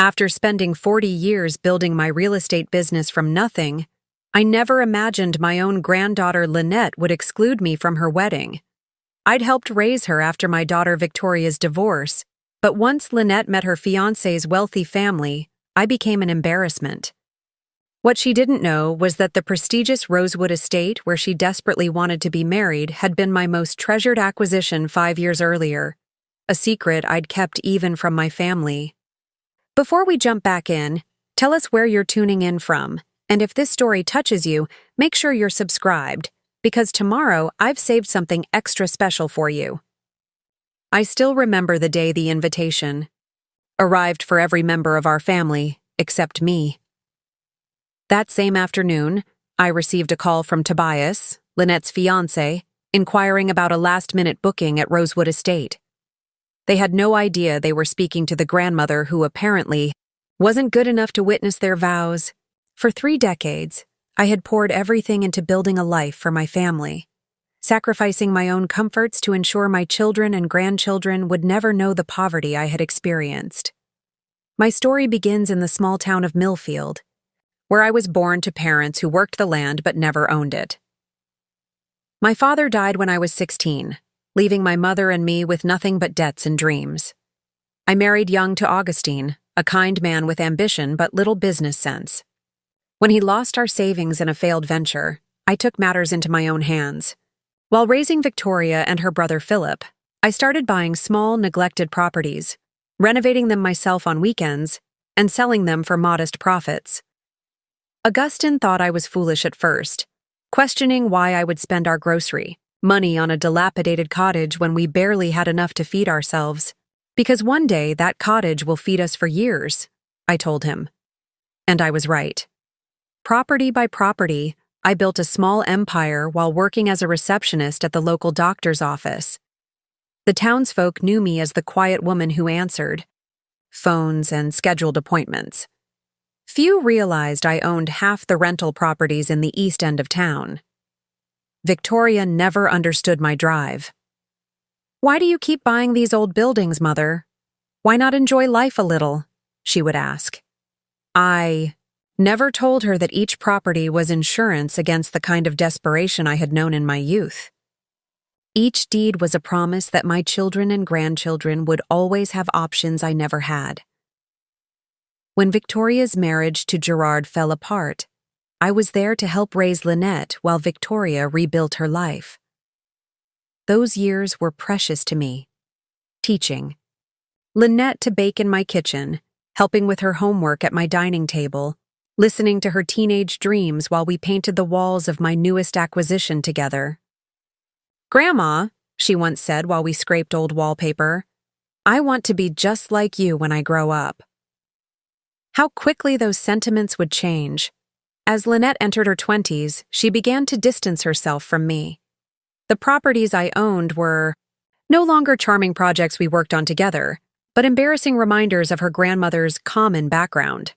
After spending 40 years building my real estate business from nothing, I never imagined my own granddaughter Lynette would exclude me from her wedding. I'd helped raise her after my daughter Victoria's divorce, but once Lynette met her fiancé's wealthy family, I became an embarrassment. What she didn't know was that the prestigious Rosewood estate where she desperately wanted to be married had been my most treasured acquisition 5 years earlier, a secret I'd kept even from my family. Before we jump back in, tell us where you're tuning in from, and if this story touches you, make sure you're subscribed, because tomorrow I've saved something extra special for you. I still remember the day the invitation arrived for every member of our family, except me. That same afternoon, I received a call from Tobias, Lynette's fiancé, inquiring about a last-minute booking at Rosewood Estate. They had no idea they were speaking to the grandmother who apparently wasn't good enough to witness their vows. For 3 decades, I had poured everything into building a life for my family, sacrificing my own comforts to ensure my children and grandchildren would never know the poverty I had experienced. My story begins in the small town of Millfield, where I was born to parents who worked the land but never owned it. My father died when I was 16, leaving my mother and me with nothing but debts and dreams. I married young to Augustine, a kind man with ambition but little business sense. When he lost our savings in a failed venture, I took matters into my own hands. While raising Victoria and her brother Philip, I started buying small, neglected properties, renovating them myself on weekends, and selling them for modest profits. Augustine thought I was foolish at first, questioning why I would spend our grocery money on a dilapidated cottage when we barely had enough to feed ourselves. Because one day that cottage will feed us for years, I told him. And I was right. Property by property, I built a small empire while working as a receptionist at the local doctor's office. The townsfolk knew me as the quiet woman who answered phones and scheduled appointments. Few realized I owned half the rental properties in the east end of town. Victoria never understood my drive. "Why do you keep buying these old buildings, Mother? Why not enjoy life a little?" she would ask. I never told her that each property was insurance against the kind of desperation I had known in my youth. Each deed was a promise that my children and grandchildren would always have options I never had. When Victoria's marriage to Gerard fell apart, I was there to help raise Lynette while Victoria rebuilt her life. Those years were precious to me. Teaching Lynette to bake in my kitchen, helping with her homework at my dining table, listening to her teenage dreams while we painted the walls of my newest acquisition together. "Grandma," she once said while we scraped old wallpaper, "I want to be just like you when I grow up." How quickly those sentiments would change. As Lynette entered her 20s, she began to distance herself from me. The properties I owned were no longer charming projects we worked on together, but embarrassing reminders of her grandmother's common background.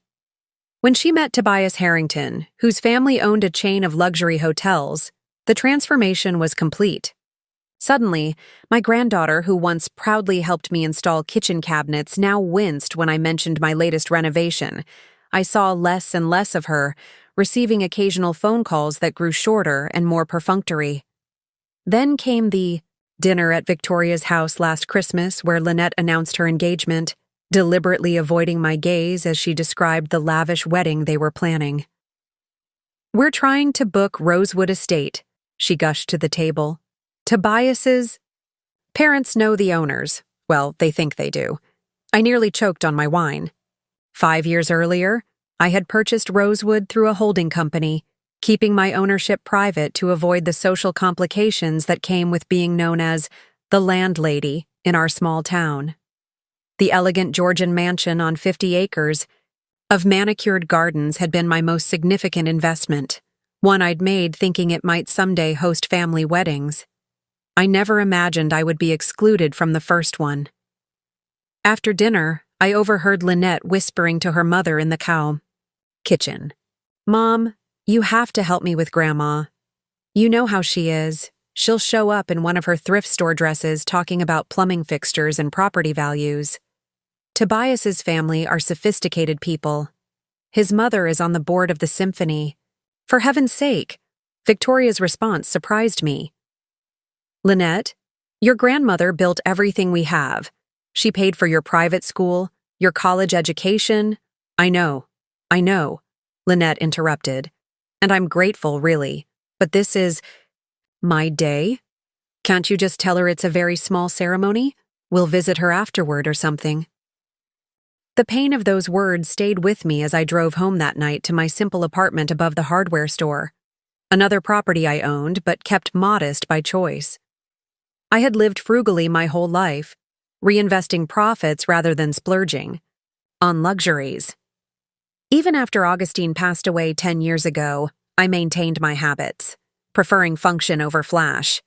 When she met Tobias Harrington, whose family owned a chain of luxury hotels, the transformation was complete. Suddenly, my granddaughter, who once proudly helped me install kitchen cabinets, now winced when I mentioned my latest renovation. I saw less and less of her, receiving occasional phone calls that grew shorter and more perfunctory. Then came the dinner at Victoria's house last Christmas, where Lynette announced her engagement, deliberately avoiding my gaze as she described the lavish wedding they were planning. "We're trying to book Rosewood Estate," she gushed to the table. "Tobias's parents know the owners. Well, they think they do." I nearly choked on my wine. 5 years earlier, I had purchased Rosewood through a holding company, keeping my ownership private to avoid the social complications that came with being known as the landlady in our small town. The elegant Georgian mansion on 50 acres of manicured gardens had been my most significant investment, one I'd made thinking it might someday host family weddings. I never imagined I would be excluded from the first one. After dinner, I overheard Lynette whispering to her mother in the kitchen. "Mom, you have to help me with Grandma. You know how she is. She'll show up in one of her thrift store dresses talking about plumbing fixtures and property values." Tobias's family are sophisticated people. His mother is on the board of the symphony. For heaven's sake, Victoria's response surprised me. Lynette, your grandmother built everything we have. She paid for your private school, your college education. I know, Lynette interrupted. And I'm grateful, really. But this is my day? Can't you just tell her it's a very small ceremony? We'll visit her afterward or something. The pain of those words stayed with me as I drove home that night to my simple apartment above the hardware store, another property I owned but kept modest by choice. I had lived frugally my whole life, reinvesting profits rather than splurging on luxuries. Even after Augustine passed away 10 years ago, I maintained my habits, preferring function over flash.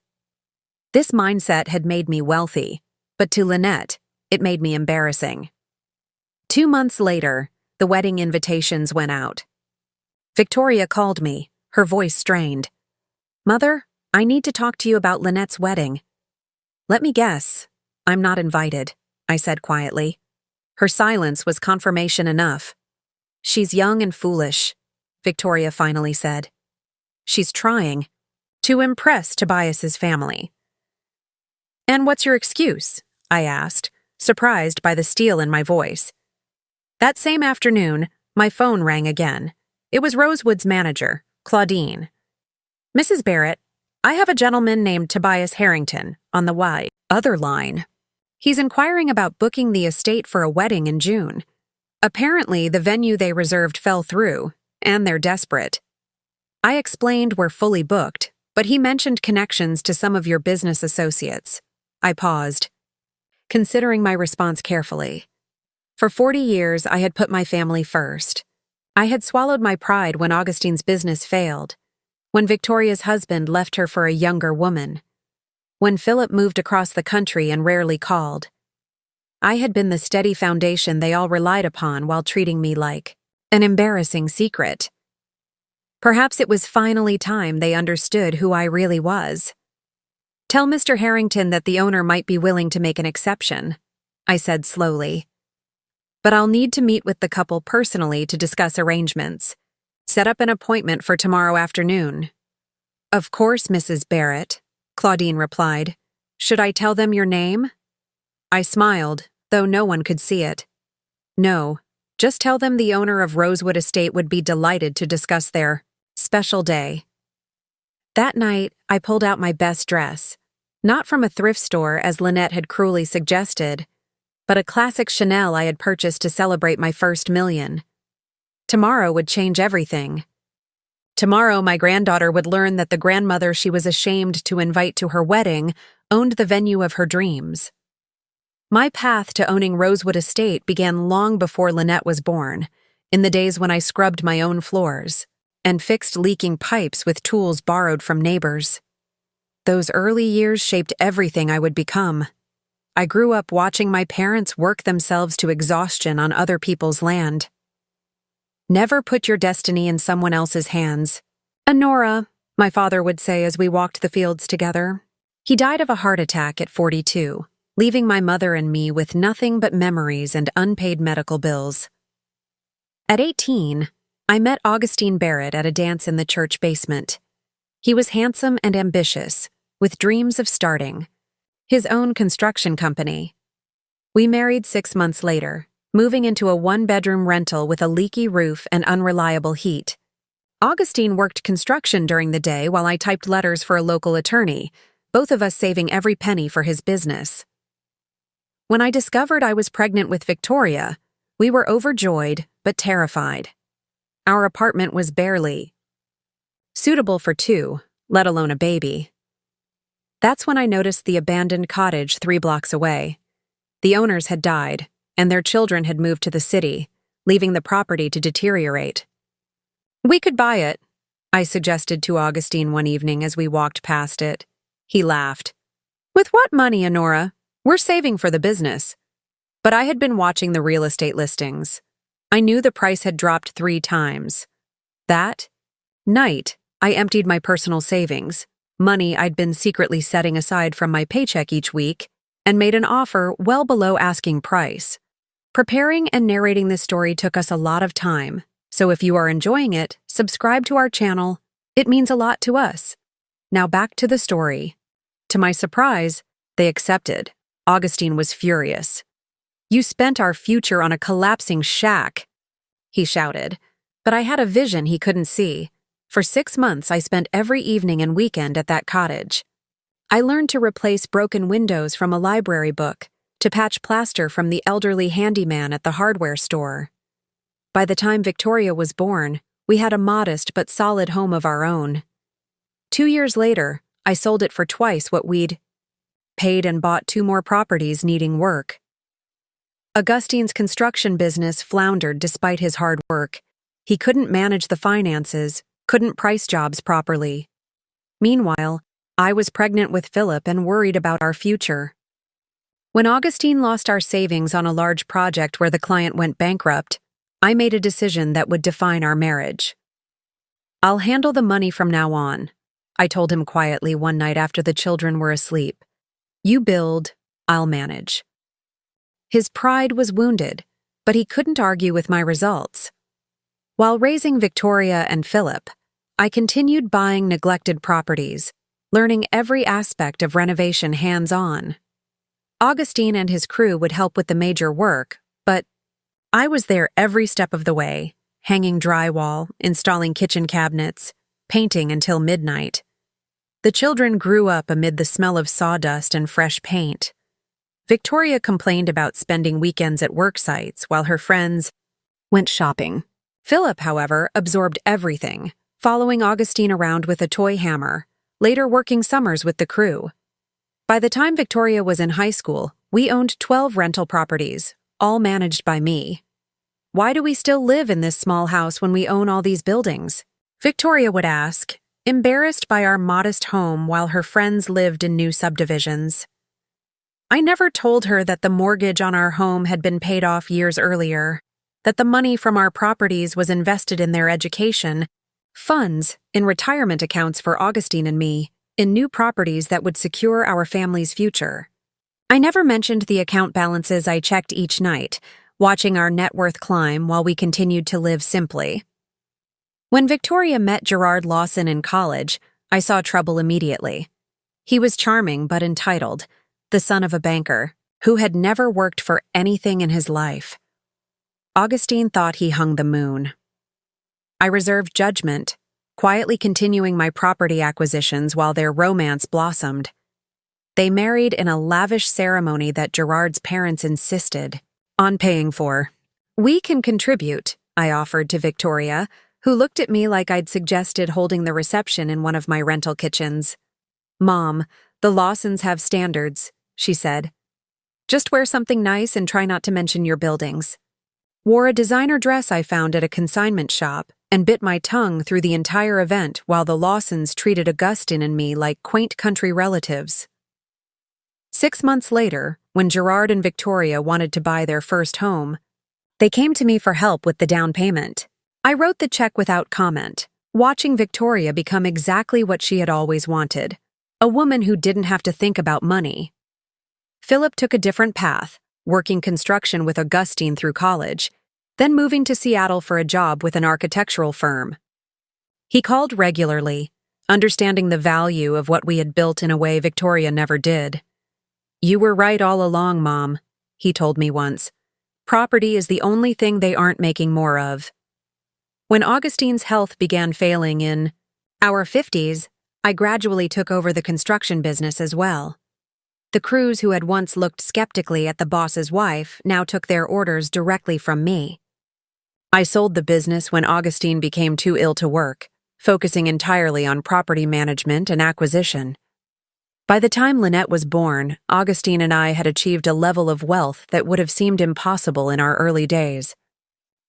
This mindset had made me wealthy, but to Lynette, it made me embarrassing. 2 months later, the wedding invitations went out. Victoria called me, her voice strained. Mother, I need to talk to you about Lynette's wedding. Let me guess, I'm not invited, I said quietly. Her silence was confirmation enough. She's young and foolish, Victoria finally said. She's trying to impress Tobias's family. And what's your excuse? I asked, surprised by the steel in my voice. That same afternoon, my phone rang again. It was Rosewood's manager, Claudine. Mrs. Barrett, I have a gentleman named Tobias Harrington on the other line. He's inquiring about booking the estate for a wedding in June. Apparently, the venue they reserved fell through, and they're desperate. I explained we're fully booked, but he mentioned connections to some of your business associates. I paused, considering my response carefully. For 40 years, I had put my family first. I had swallowed my pride when Augustine's business failed, when Victoria's husband left her for a younger woman, when Philip moved across the country and rarely called. I had been the steady foundation they all relied upon while treating me like an embarrassing secret. Perhaps it was finally time they understood who I really was. Tell Mr. Harrington that the owner might be willing to make an exception, I said slowly. But I'll need to meet with the couple personally to discuss arrangements. Set up an appointment for tomorrow afternoon. Of course, Mrs. Barrett, Claudine replied. Should I tell them your name? I smiled, though no one could see it. No, just tell them the owner of Rosewood Estate would be delighted to discuss their special day. That night, I pulled out my best dress, not from a thrift store as Lynette had cruelly suggested, but a classic Chanel I had purchased to celebrate my first million. Tomorrow would change everything. Tomorrow, my granddaughter would learn that the grandmother she was ashamed to invite to her wedding owned the venue of her dreams. My path to owning Rosewood Estate began long before Lynette was born, in the days when I scrubbed my own floors and fixed leaking pipes with tools borrowed from neighbors. Those early years shaped everything I would become. I grew up watching my parents work themselves to exhaustion on other people's land. Never put your destiny in someone else's hands. Honora, my father would say as we walked the fields together. He died of a heart attack at 42, leaving my mother and me with nothing but memories and unpaid medical bills. At 18, I met Augustine Barrett at a dance in the church basement. He was handsome and ambitious, with dreams of starting his own construction company. We married 6 months later, moving into a one-bedroom rental with a leaky roof and unreliable heat. Augustine worked construction during the day while I typed letters for a local attorney, both of us saving every penny for his business. When I discovered I was pregnant with Victoria, we were overjoyed but terrified. Our apartment was barely suitable for 2, let alone a baby. That's when I noticed the abandoned cottage 3 blocks away. The owners had died, and their children had moved to the city, leaving the property to deteriorate. We could buy it, I suggested to Augustine one evening as we walked past it. He laughed. With what money, Honora? We're saving for the business. But I had been watching the real estate listings. I knew the price had dropped 3 times. That night, I emptied my personal savings, money I'd been secretly setting aside from my paycheck each week, and made an offer well below asking price. Preparing and narrating this story took us a lot of time, so if you are enjoying it, subscribe to our channel. It means a lot to us. Now back to the story. To my surprise, they accepted. Augustine was furious. "You spent our future on a collapsing shack," he shouted. But I had a vision he couldn't see. For 6 months, I spent every evening and weekend at that cottage. I learned to replace broken windows from a library book, to patch plaster from the elderly handyman at the hardware store. By the time Victoria was born, we had a modest but solid home of our own. 2 years later, I sold it for twice what we'd paid and bought 2 more properties needing work. Augustine's construction business floundered despite his hard work. He couldn't manage the finances, couldn't price jobs properly. Meanwhile, I was pregnant with Philip and worried about our future. When Augustine lost our savings on a large project where the client went bankrupt, I made a decision that would define our marriage. "I'll handle the money from now on," I told him quietly one night after the children were asleep. "You build, I'll manage." His pride was wounded, but he couldn't argue with my results. While raising Victoria and Philip, I continued buying neglected properties, learning every aspect of renovation hands-on. Augustine and his crew would help with the major work, but I was there every step of the way, hanging drywall, installing kitchen cabinets, painting until midnight. The children grew up amid the smell of sawdust and fresh paint. Victoria complained about spending weekends at work sites while her friends went shopping. Philip, however, absorbed everything, following Augustine around with a toy hammer, later working summers with the crew. By the time Victoria was in high school, we owned 12 rental properties, all managed by me. "Why do we still live in this small house when we own all these buildings?" Victoria would ask, embarrassed by our modest home while her friends lived in new subdivisions. I never told her that the mortgage on our home had been paid off years earlier, that the money from our properties was invested in their education, funds in retirement accounts for Augustine and me, in new properties that would secure our family's future. I never mentioned the account balances I checked each night, watching our net worth climb while we continued to live simply. When Victoria met Gerard Lawson in college, I saw trouble immediately. He was charming but entitled, the son of a banker, who had never worked for anything in his life. Augustine thought he hung the moon. I reserved judgment, quietly continuing my property acquisitions while their romance blossomed. They married in a lavish ceremony that Gerard's parents insisted on paying for. "We can contribute," I offered to Victoria, who looked at me like I'd suggested holding the reception in one of my rental kitchens. "Mom, the Lawsons have standards," she said. "Just wear something nice and try not to mention your buildings." Wore a designer dress I found at a consignment shop and bit my tongue through the entire event while the Lawsons treated Augustine and me like quaint country relatives. 6 months later, when Gerard and Victoria wanted to buy their first home, they came to me for help with the down payment. I wrote the check without comment, watching Victoria become exactly what she had always wanted, a woman who didn't have to think about money. Philip took a different path, working construction with Augustine through college, then moving to Seattle for a job with an architectural firm. He called regularly, understanding the value of what we had built in a way Victoria never did. "You were right all along, Mom," he told me once. "Property is the only thing they aren't making more of." When Augustine's health began failing in our 50s, I gradually took over the construction business as well. The crews who had once looked skeptically at the boss's wife now took their orders directly from me. I sold the business when Augustine became too ill to work, focusing entirely on property management and acquisition. By the time Lynette was born, Augustine and I had achieved a level of wealth that would have seemed impossible in our early days.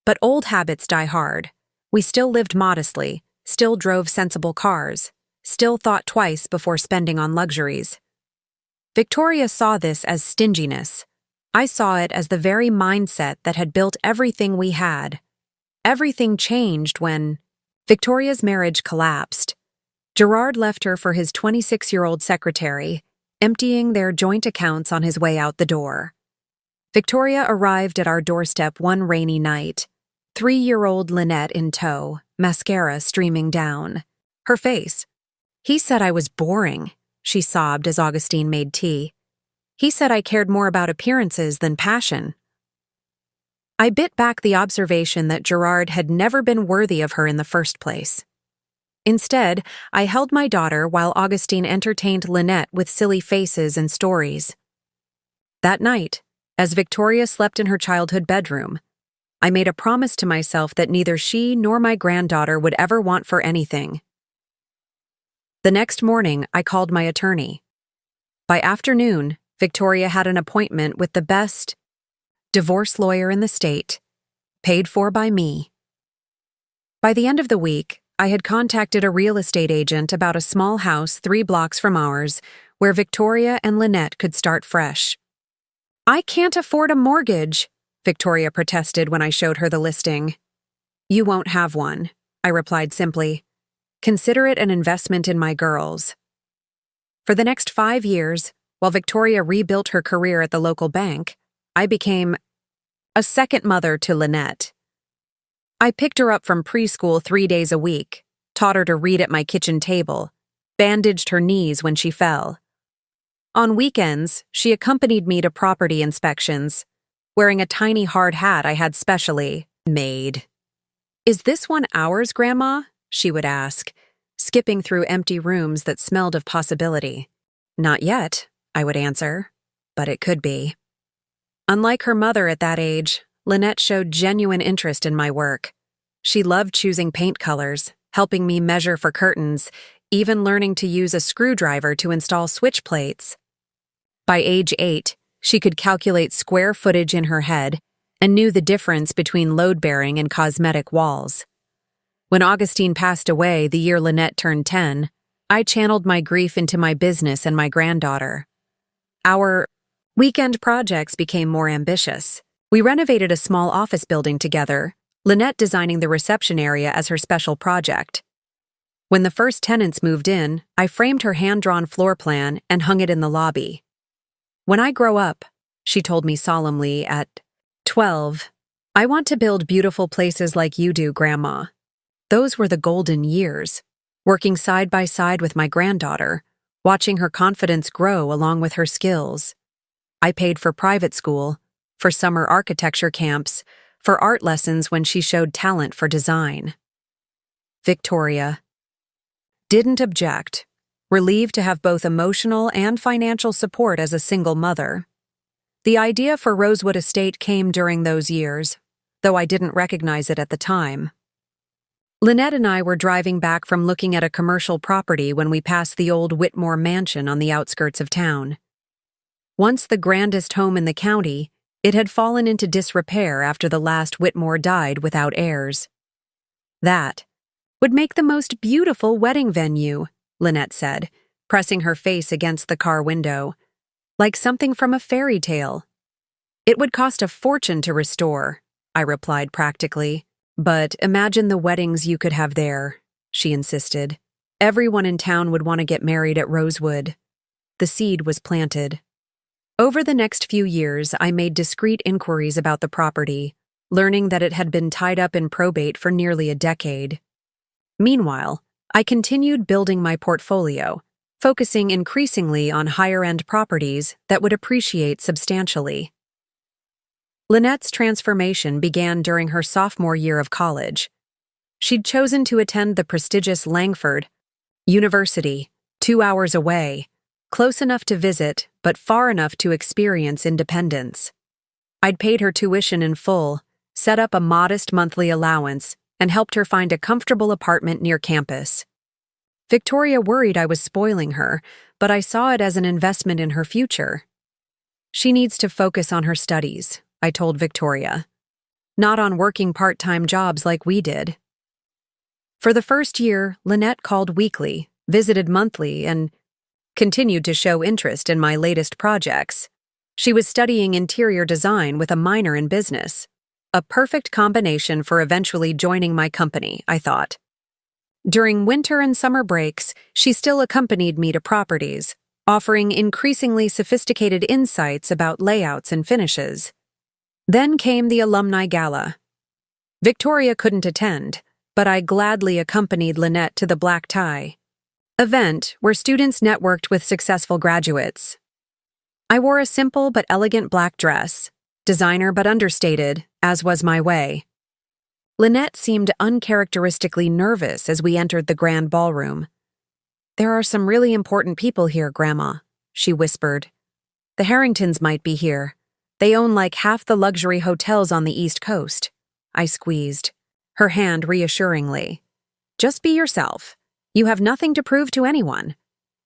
But old habits die hard. We still lived modestly, still drove sensible cars, still thought twice before spending on luxuries. Victoria saw this as stinginess. I saw it as the very mindset that had built everything we had. Everything changed when Victoria's marriage collapsed. Gerard left her for his 26-year-old secretary, emptying their joint accounts on his way out the door. Victoria arrived at our doorstep one rainy night, 3-year-old Lynette in tow, mascara streaming down. Her face. "He said I was boring," she sobbed as Augustine made tea. "He said I cared more about appearances than passion." I bit back the observation that Gerard had never been worthy of her in the first place. Instead, I held my daughter while Augustine entertained Lynette with silly faces and stories. That night, as Victoria slept in her childhood bedroom, I made a promise to myself that neither she nor my granddaughter would ever want for anything. The next morning, I called my attorney. By afternoon, Victoria had an appointment with the best divorce lawyer in the state, paid for by me. By the end of the week, I had contacted a real estate agent about a small house 3 blocks from ours, where Victoria and Lynette could start fresh. "I can't afford a mortgage," Victoria protested when I showed her the listing. "You won't have one," I replied simply. "Consider it an investment in my girls." For the next 5 years, while Victoria rebuilt her career at the local bank, I became a second mother to Lynette. I picked her up from preschool 3 days a week, taught her to read at my kitchen table, bandaged her knees when she fell. On weekends, she accompanied me to property inspections, wearing a tiny hard hat I had specially made. "Is this one ours, Grandma?" she would ask, skipping through empty rooms that smelled of possibility. "Not yet," I would answer, "but it could be." Unlike her mother at that age, Lynette showed genuine interest in my work. She loved choosing paint colors, helping me measure for curtains, even learning to use a screwdriver to install switch plates. By age 8, she could calculate square footage in her head and knew the difference between load-bearing and cosmetic walls. When Augustine passed away the year Lynette turned 10, I channeled my grief into my business and my granddaughter. Our weekend projects became more ambitious. We renovated a small office building together, Lynette designing the reception area as her special project. When the first tenants moved in, I framed her hand-drawn floor plan and hung it in the lobby. "When I grow up," she told me solemnly at 12, "I want to build beautiful places like you do, Grandma." Those were the golden years, working side by side with my granddaughter, watching her confidence grow along with her skills. I paid for private school, for summer architecture camps, for art lessons when she showed talent for design. Victoria didn't object, relieved to have both emotional and financial support as a single mother. The idea for Rosewood Estate came during those years, though I didn't recognize it at the time. Lynette and I were driving back from looking at a commercial property when we passed the old Whitmore mansion on the outskirts of town. Once the grandest home in the county, it had fallen into disrepair after the last Whitmore died without heirs. "That would make the most beautiful wedding venue," Lynette said, pressing her face against the car window, "like something from a fairy tale." "It would cost a fortune to restore," I replied practically. "But imagine the weddings you could have there," she insisted. "Everyone in town would want to get married at Rosewood." The seed was planted. Over the next few years, I made discreet inquiries about the property, learning that it had been tied up in probate for nearly a decade. Meanwhile, I continued building my portfolio, focusing increasingly on higher-end properties that would appreciate substantially. Lynette's transformation began during her sophomore year of college. She'd chosen to attend the prestigious Langford University, 2 hours away, close enough to visit, but far enough to experience independence. I'd paid her tuition in full, set up a modest monthly allowance, and helped her find a comfortable apartment near campus. Victoria worried I was spoiling her, but I saw it as an investment in her future. "She needs to focus on her studies," I told Victoria. "Not on working part-time jobs like we did." For the first year, Lynette called weekly, visited monthly, and continued to show interest in my latest projects. She was studying interior design with a minor in business. A perfect combination for eventually joining my company, I thought. During winter and summer breaks, she still accompanied me to properties, offering increasingly sophisticated insights about layouts and finishes. Then came the alumni gala. Victoria couldn't attend, but I gladly accompanied Lynette to the black tie event where students networked with successful graduates. I wore a simple but elegant black dress, designer but understated, as was my way. Lynette seemed uncharacteristically nervous as we entered the grand ballroom. "There are some really important people here, Grandma," she whispered. "The Harringtons might be here. They own like half the luxury hotels on the East Coast." I squeezed her hand reassuringly. "Just be yourself. You have nothing to prove to anyone."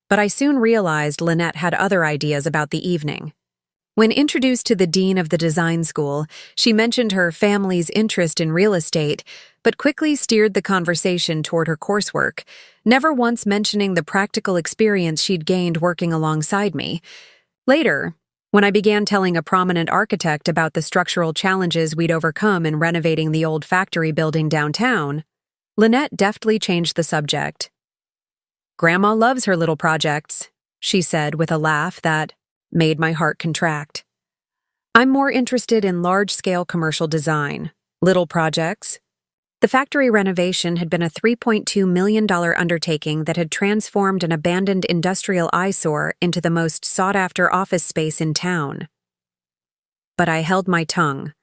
But I soon realized Lynette had other ideas about the evening. When introduced to the dean of the design school, she mentioned her family's interest in real estate, but quickly steered the conversation toward her coursework, never once mentioning the practical experience she'd gained working alongside me. Later, when I began telling a prominent architect about the structural challenges we'd overcome in renovating the old factory building downtown, Lynette deftly changed the subject. "Grandma loves her little projects," she said with a laugh that made my heart contract. "I'm more interested in large-scale commercial design. Little projects." The factory renovation had been a $3.2 million undertaking that had transformed an abandoned industrial eyesore into the most sought-after office space in town. But I held my tongue,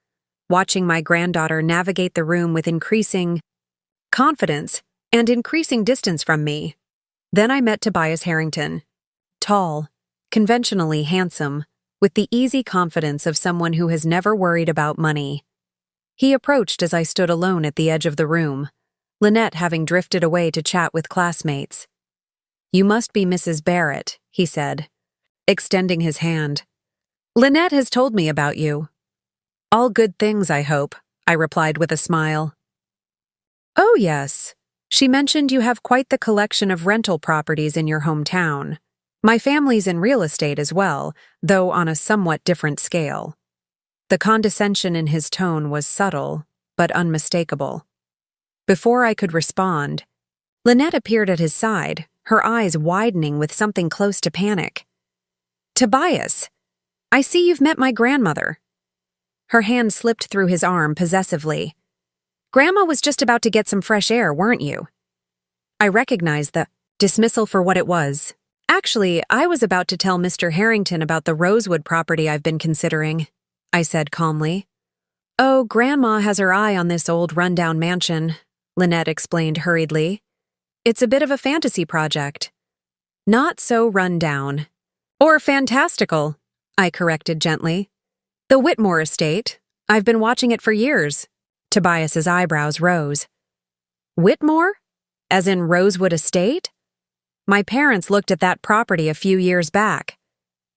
watching my granddaughter navigate the room with increasing confidence and increasing distance from me. Then I met Tobias Harrington. Tall, conventionally handsome, with the easy confidence of someone who has never worried about money. He approached as I stood alone at the edge of the room, Lynette having drifted away to chat with classmates. "You must be Mrs. Barrett," he said, extending his hand. "Lynette has told me about you." "All good things, I hope," I replied with a smile. "Oh, yes. She mentioned you have quite the collection of rental properties in your hometown. My family's in real estate as well, though on a somewhat different scale." The condescension in his tone was subtle, but unmistakable. Before I could respond, Lynette appeared at his side, her eyes widening with something close to panic. "Tobias, I see you've met my grandmother." Her hand slipped through his arm possessively. "Grandma was just about to get some fresh air, weren't you?" I recognized the dismissal for what it was. "Actually, I was about to tell Mr. Harrington about the Rosewood property I've been considering," I said calmly. "Oh, Grandma has her eye on this old rundown mansion," Lynette explained hurriedly. "It's a bit of a fantasy project." "Not so rundown. Or fantastical," I corrected gently. "The Whitmore estate. I've been watching it for years." Tobias's eyebrows rose. "Whitmore? As in Rosewood Estate?" "My parents looked at that property a few years back.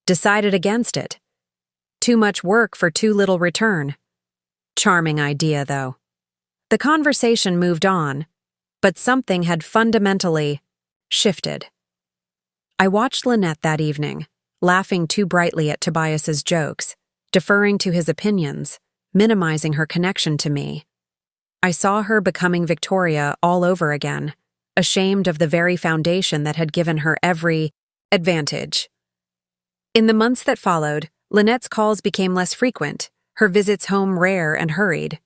Decided against it. Too much work for too little return." Charming idea, though. The conversation moved on, but something had fundamentally shifted. I watched Lynette that evening, laughing too brightly at Tobias's jokes, deferring to his opinions, minimizing her connection to me. I saw her becoming Victoria all over again, ashamed of the very foundation that had given her every advantage. In the months that followed, Lynette's calls became less frequent, her visits home rare and hurried.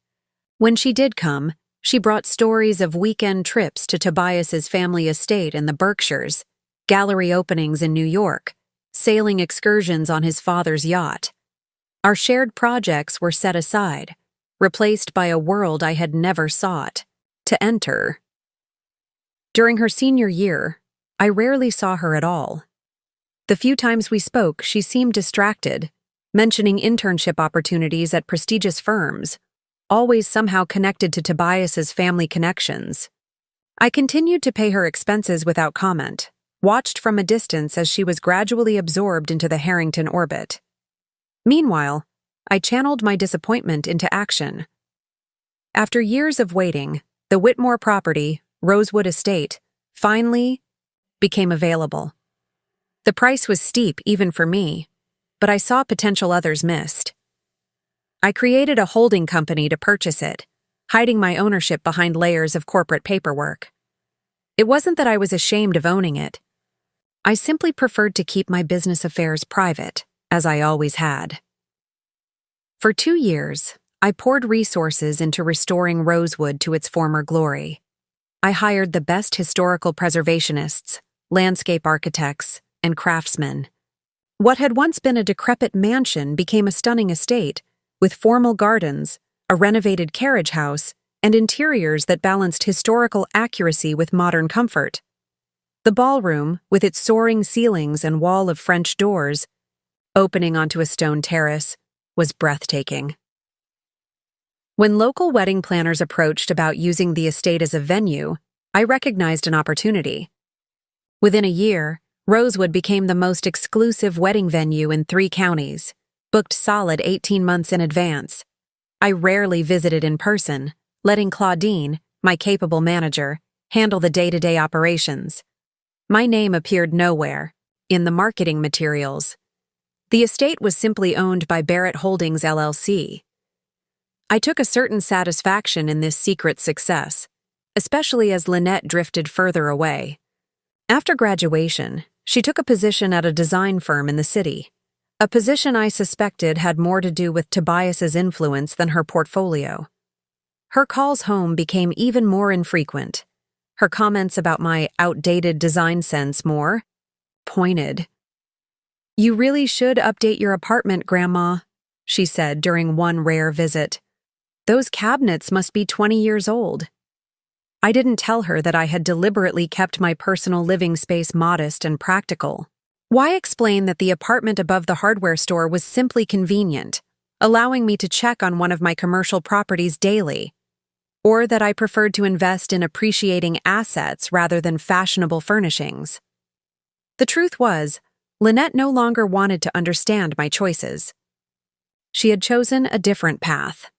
When she did come, she brought stories of weekend trips to Tobias's family estate in the Berkshires, gallery openings in New York, sailing excursions on his father's yacht. Our shared projects were set aside, replaced by a world I had never sought to enter. During her senior year, I rarely saw her at all. The few times we spoke, she seemed distracted, mentioning internship opportunities at prestigious firms, always somehow connected to Tobias's family connections. I continued to pay her expenses without comment, watched from a distance as she was gradually absorbed into the Harrington orbit. Meanwhile, I channeled my disappointment into action. After years of waiting, the Whitmore property, Rosewood Estate, finally became available. The price was steep even for me, but I saw potential others missed. I created a holding company to purchase it, hiding my ownership behind layers of corporate paperwork. It wasn't that I was ashamed of owning it. I simply preferred to keep my business affairs private, as I always had. For 2 years, I poured resources into restoring Rosewood to its former glory. I hired the best historical preservationists, landscape architects, and craftsmen. What had once been a decrepit mansion became a stunning estate, with formal gardens, a renovated carriage house, and interiors that balanced historical accuracy with modern comfort. The ballroom, with its soaring ceilings and wall of French doors, opening onto a stone terrace, was breathtaking. When local wedding planners approached about using the estate as a venue, I recognized an opportunity. Within a year, Rosewood became the most exclusive wedding venue in 3 counties, booked solid 18 months in advance. I rarely visited in person, letting Claudine, my capable manager, handle the day-to-day operations. My name appeared nowhere, in the marketing materials. The estate was simply owned by Barrett Holdings LLC. I took a certain satisfaction in this secret success, especially as Lynette drifted further away. After graduation, she took a position at a design firm in the city, a position I suspected had more to do with Tobias's influence than her portfolio. Her calls home became even more infrequent, her comments about my outdated design sense more pointed. "You really should update your apartment, Grandma," she said during one rare visit. "Those cabinets must be 20 years old." I didn't tell her that I had deliberately kept my personal living space modest and practical. Why explain that the apartment above the hardware store was simply convenient, allowing me to check on one of my commercial properties daily, or that I preferred to invest in appreciating assets rather than fashionable furnishings? The truth was, Lynette no longer wanted to understand my choices. She had chosen a different path.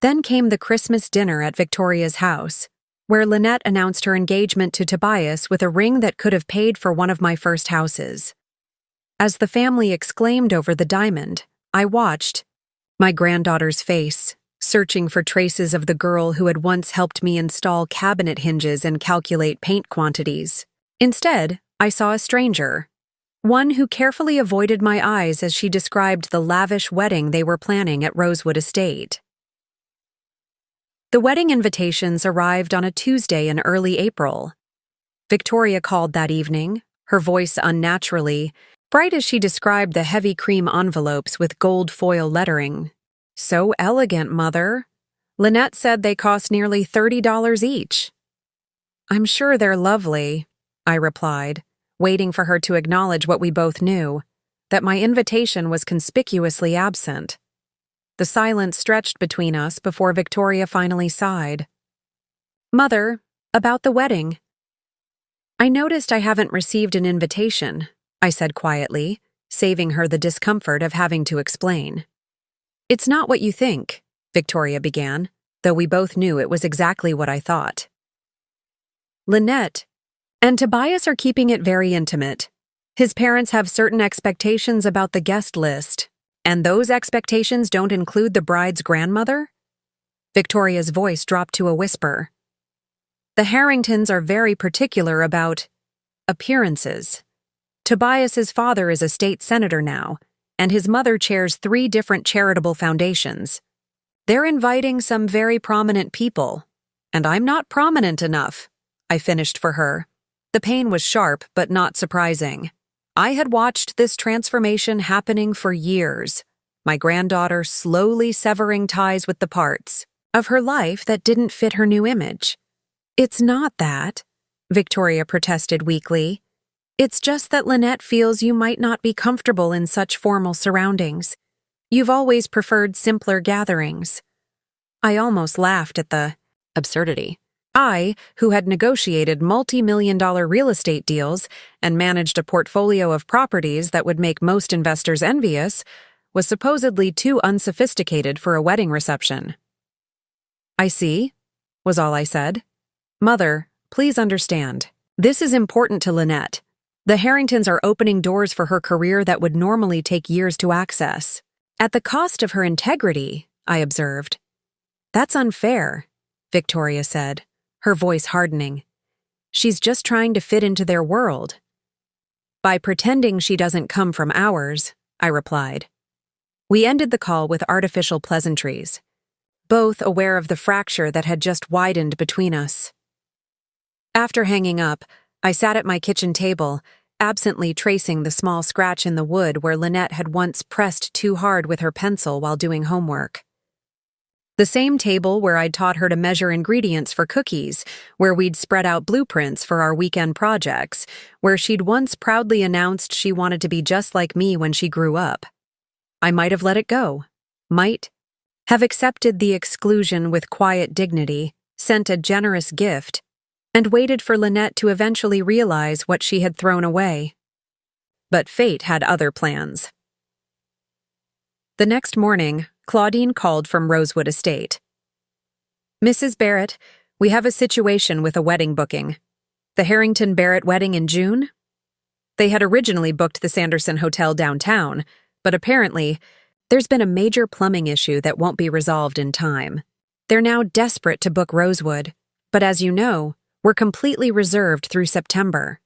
Then came the Christmas dinner at Victoria's house, where Lynette announced her engagement to Tobias with a ring that could have paid for one of my first houses. As the family exclaimed over the diamond, I watched, my granddaughter's face, searching for traces of the girl who had once helped me install cabinet hinges and calculate paint quantities. Instead, I saw a stranger, one who carefully avoided my eyes as she described the lavish wedding they were planning at Rosewood Estate. The wedding invitations arrived on a Tuesday in early April. Victoria called that evening, her voice unnaturally bright as she described the heavy cream envelopes with gold foil lettering. "So elegant, Mother. Lynette said they cost nearly $30 each." "I'm sure they're lovely," I replied, waiting for her to acknowledge what we both knew, that my invitation was conspicuously absent. The silence stretched between us before Victoria finally sighed. "Mother, about the wedding." "I noticed I haven't received an invitation," I said quietly, saving her the discomfort of having to explain. "It's not what you think," Victoria began, though we both knew it was exactly what I thought. "Lynette and Tobias are keeping it very intimate. His parents have certain expectations about the guest list. And those expectations don't include the bride's grandmother?" Victoria's voice dropped to a whisper. "The Harringtons are very particular about appearances. Tobias's father is a state senator now, and his mother chairs 3 different charitable foundations. They're inviting some very prominent people, and I'm not prominent enough," I finished for her. The pain was sharp but not surprising. I had watched this transformation happening for years, my granddaughter slowly severing ties with the parts of her life that didn't fit her new image. "It's not that," Victoria protested weakly. "It's just that Lynette feels you might not be comfortable in such formal surroundings. You've always preferred simpler gatherings." I almost laughed at the absurdity. I, who had negotiated multi-million-dollar real estate deals and managed a portfolio of properties that would make most investors envious, was supposedly too unsophisticated for a wedding reception. "I see," was all I said. "Mother, please understand. This is important to Lynette. The Harringtons are opening doors for her career that would normally take years to access. At the cost of her integrity," I observed. "That's unfair," Victoria said, her voice hardening. "She's just trying to fit into their world." "By pretending she doesn't come from ours," I replied. We ended the call with artificial pleasantries, both aware of the fracture that had just widened between us. After hanging up, I sat at my kitchen table, absently tracing the small scratch in the wood where Lynette had once pressed too hard with her pencil while doing homework. The same table where I'd taught her to measure ingredients for cookies, where we'd spread out blueprints for our weekend projects, where she'd once proudly announced she wanted to be just like me when she grew up. I might have let it go, might have accepted the exclusion with quiet dignity, sent a generous gift, and waited for Lynette to eventually realize what she had thrown away. But fate had other plans. The next morning, Claudine called from Rosewood Estate. "Mrs. Barrett, we have a situation with a wedding booking. The Harrington Barrett wedding in June?" They had originally booked the Sanderson Hotel downtown, but apparently, there's been a major plumbing issue that won't be resolved in time. They're now desperate to book Rosewood, but as you know, we're completely reserved through September.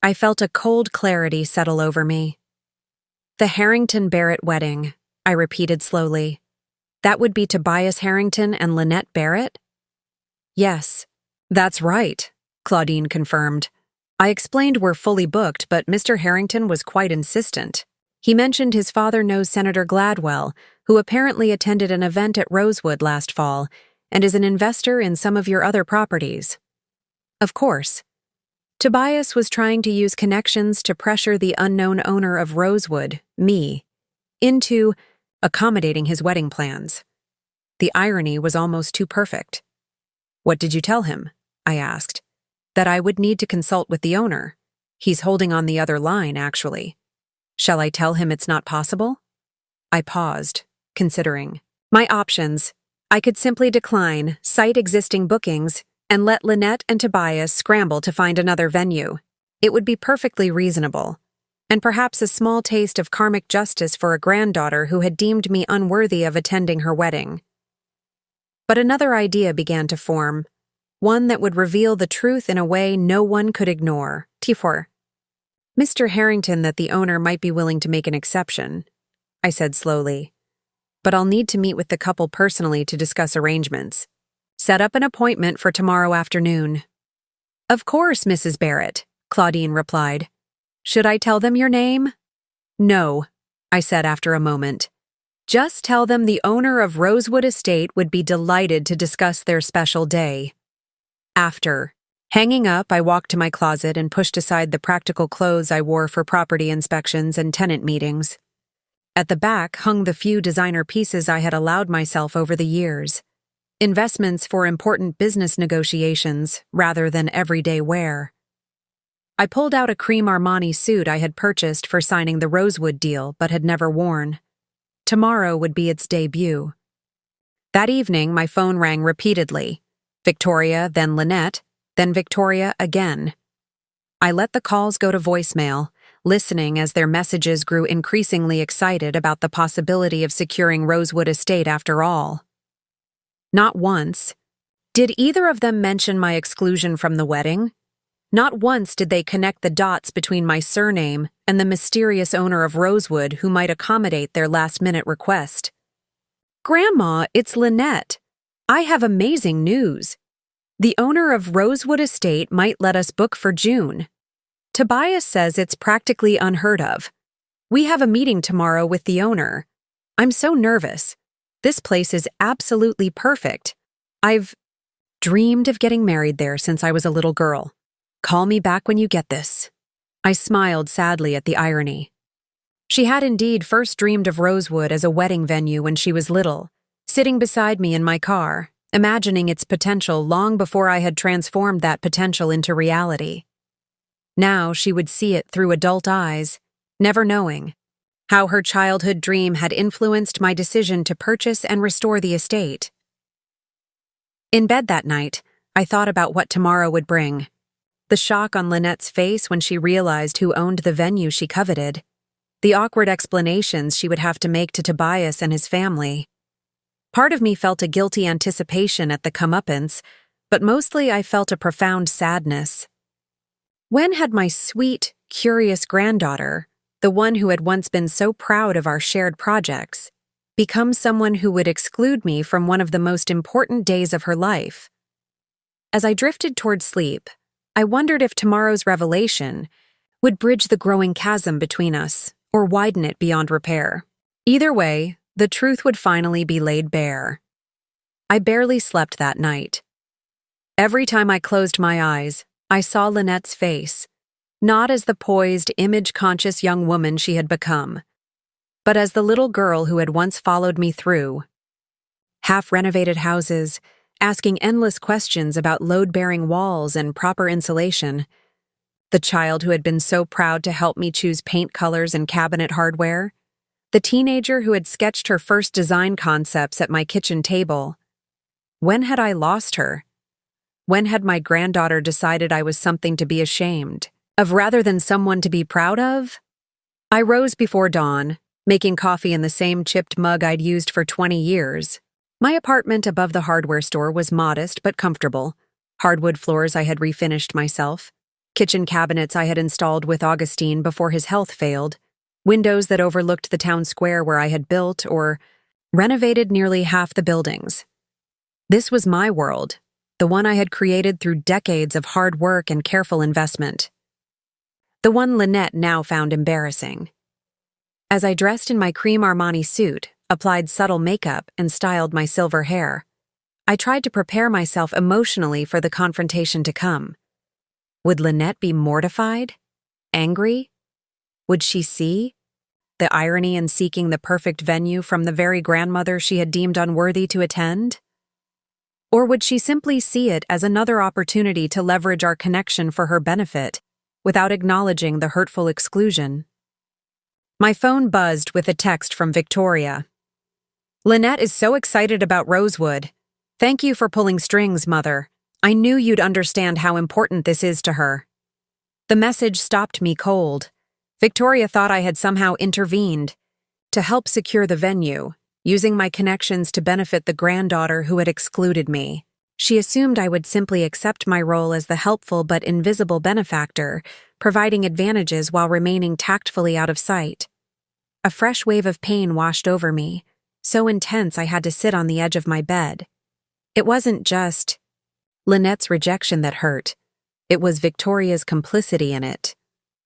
I felt a cold clarity settle over me. "The Harrington Barrett wedding," I repeated slowly. "That would be Tobias Harrington and Lynette Barrett?" "Yes, that's right," Claudine confirmed. I explained we're fully booked, but Mr. Harrington was quite insistent. He mentioned his father knows Senator Gladwell, who apparently attended an event at Rosewood last fall and is an investor in some of your other properties. Of course. Tobias was trying to use connections to pressure the unknown owner of Rosewood, me, into accommodating his wedding plans. The irony was almost too perfect. "What did you tell him?" I asked. "That I would need to consult with the owner. He's holding on the other line, actually. Shall I tell him it's not possible?" I paused, considering. My options. I could simply decline, cite existing bookings, and let Lynette and Tobias scramble to find another venue. It would be perfectly reasonable, and perhaps a small taste of karmic justice for a granddaughter who had deemed me unworthy of attending her wedding. But another idea began to form, one that would reveal the truth in a way no one could ignore. T4. "Mr. Harrington that the owner might be willing to make an exception," I said slowly. "But I'll need to meet with the couple personally to discuss arrangements. Set up an appointment for tomorrow afternoon." "Of course, Mrs. Barrett," Claudine replied. "Should I tell them your name?" "No," I said after a moment. "Just tell them the owner of Rosewood Estate would be delighted to discuss their special day." After hanging up, I walked to my closet and pushed aside the practical clothes I wore for property inspections and tenant meetings. At the back hung the few designer pieces I had allowed myself over the years. Investments for important business negotiations rather than everyday wear. I pulled out a cream Armani suit I had purchased for signing the Rosewood deal but had never worn. Tomorrow would be its debut. That evening, my phone rang repeatedly. Victoria, then Lynette, then Victoria again. I let the calls go to voicemail, listening as their messages grew increasingly excited about the possibility of securing Rosewood Estate after all. Not once did either of them mention my exclusion from the wedding. Not once did they connect the dots between my surname and the mysterious owner of Rosewood who might accommodate their last-minute request. "Grandma, it's Lynette. I have amazing news. The owner of Rosewood Estate might let us book for June. Tobias says it's practically unheard of. We have a meeting tomorrow with the owner. I'm so nervous. This place is absolutely perfect. I've dreamed of getting married there since I was a little girl. Call me back when you get this." I smiled sadly at the irony. She had indeed first dreamed of Rosewood as a wedding venue when she was little, sitting beside me in my car, imagining its potential long before I had transformed that potential into reality. Now she would see it through adult eyes, never knowing how her childhood dream had influenced my decision to purchase and restore the estate. In bed that night, I thought about what tomorrow would bring. The shock on Lynette's face when she realized who owned the venue she coveted. The awkward explanations she would have to make to Tobias and his family. Part of me felt a guilty anticipation at the comeuppance, but mostly I felt a profound sadness. When had my sweet, curious granddaughter, the one who had once been so proud of our shared projects, become someone who would exclude me from one of the most important days of her life? As I drifted toward sleep, I wondered if tomorrow's revelation would bridge the growing chasm between us or widen it beyond repair. Either way, the truth would finally be laid bare. I barely slept that night. Every time I closed my eyes, I saw Lynette's face, not as the poised, image-conscious young woman she had become, but as the little girl who had once followed me through half-renovated houses, asking endless questions about load-bearing walls and proper insulation, the child who had been so proud to help me choose paint colors and cabinet hardware, the teenager who had sketched her first design concepts at my kitchen table. When had I lost her? When had my granddaughter decided I was something to be ashamed of rather than someone to be proud of? I rose before dawn, making coffee in the same chipped mug I'd used for 20 years. My apartment above the hardware store was modest but comfortable. Hardwood floors I had refinished myself, kitchen cabinets I had installed with Augustine before his health failed, windows that overlooked the town square where I had built or renovated nearly half the buildings. This was my world, the one I had created through decades of hard work and careful investment. The one Lynette now found embarrassing. As I dressed in my cream Armani suit, applied subtle makeup, and styled my silver hair, I tried to prepare myself emotionally for the confrontation to come. Would Lynette be mortified? Angry? Would she see the irony in seeking the perfect venue from the very grandmother she had deemed unworthy to attend? Or would she simply see it as another opportunity to leverage our connection for her benefit, without acknowledging the hurtful exclusion? My phone buzzed with a text from Victoria. "Lynette is so excited about Rosewood. Thank you for pulling strings, Mother. I knew you'd understand how important this is to her." The message stopped me cold. Victoria thought I had somehow intervened to help secure the venue, using my connections to benefit the granddaughter who had excluded me. She assumed I would simply accept my role as the helpful but invisible benefactor, providing advantages while remaining tactfully out of sight. A fresh wave of pain washed over me, so intense I had to sit on the edge of my bed. It wasn't just Lynette's rejection that hurt. It was Victoria's complicity in it.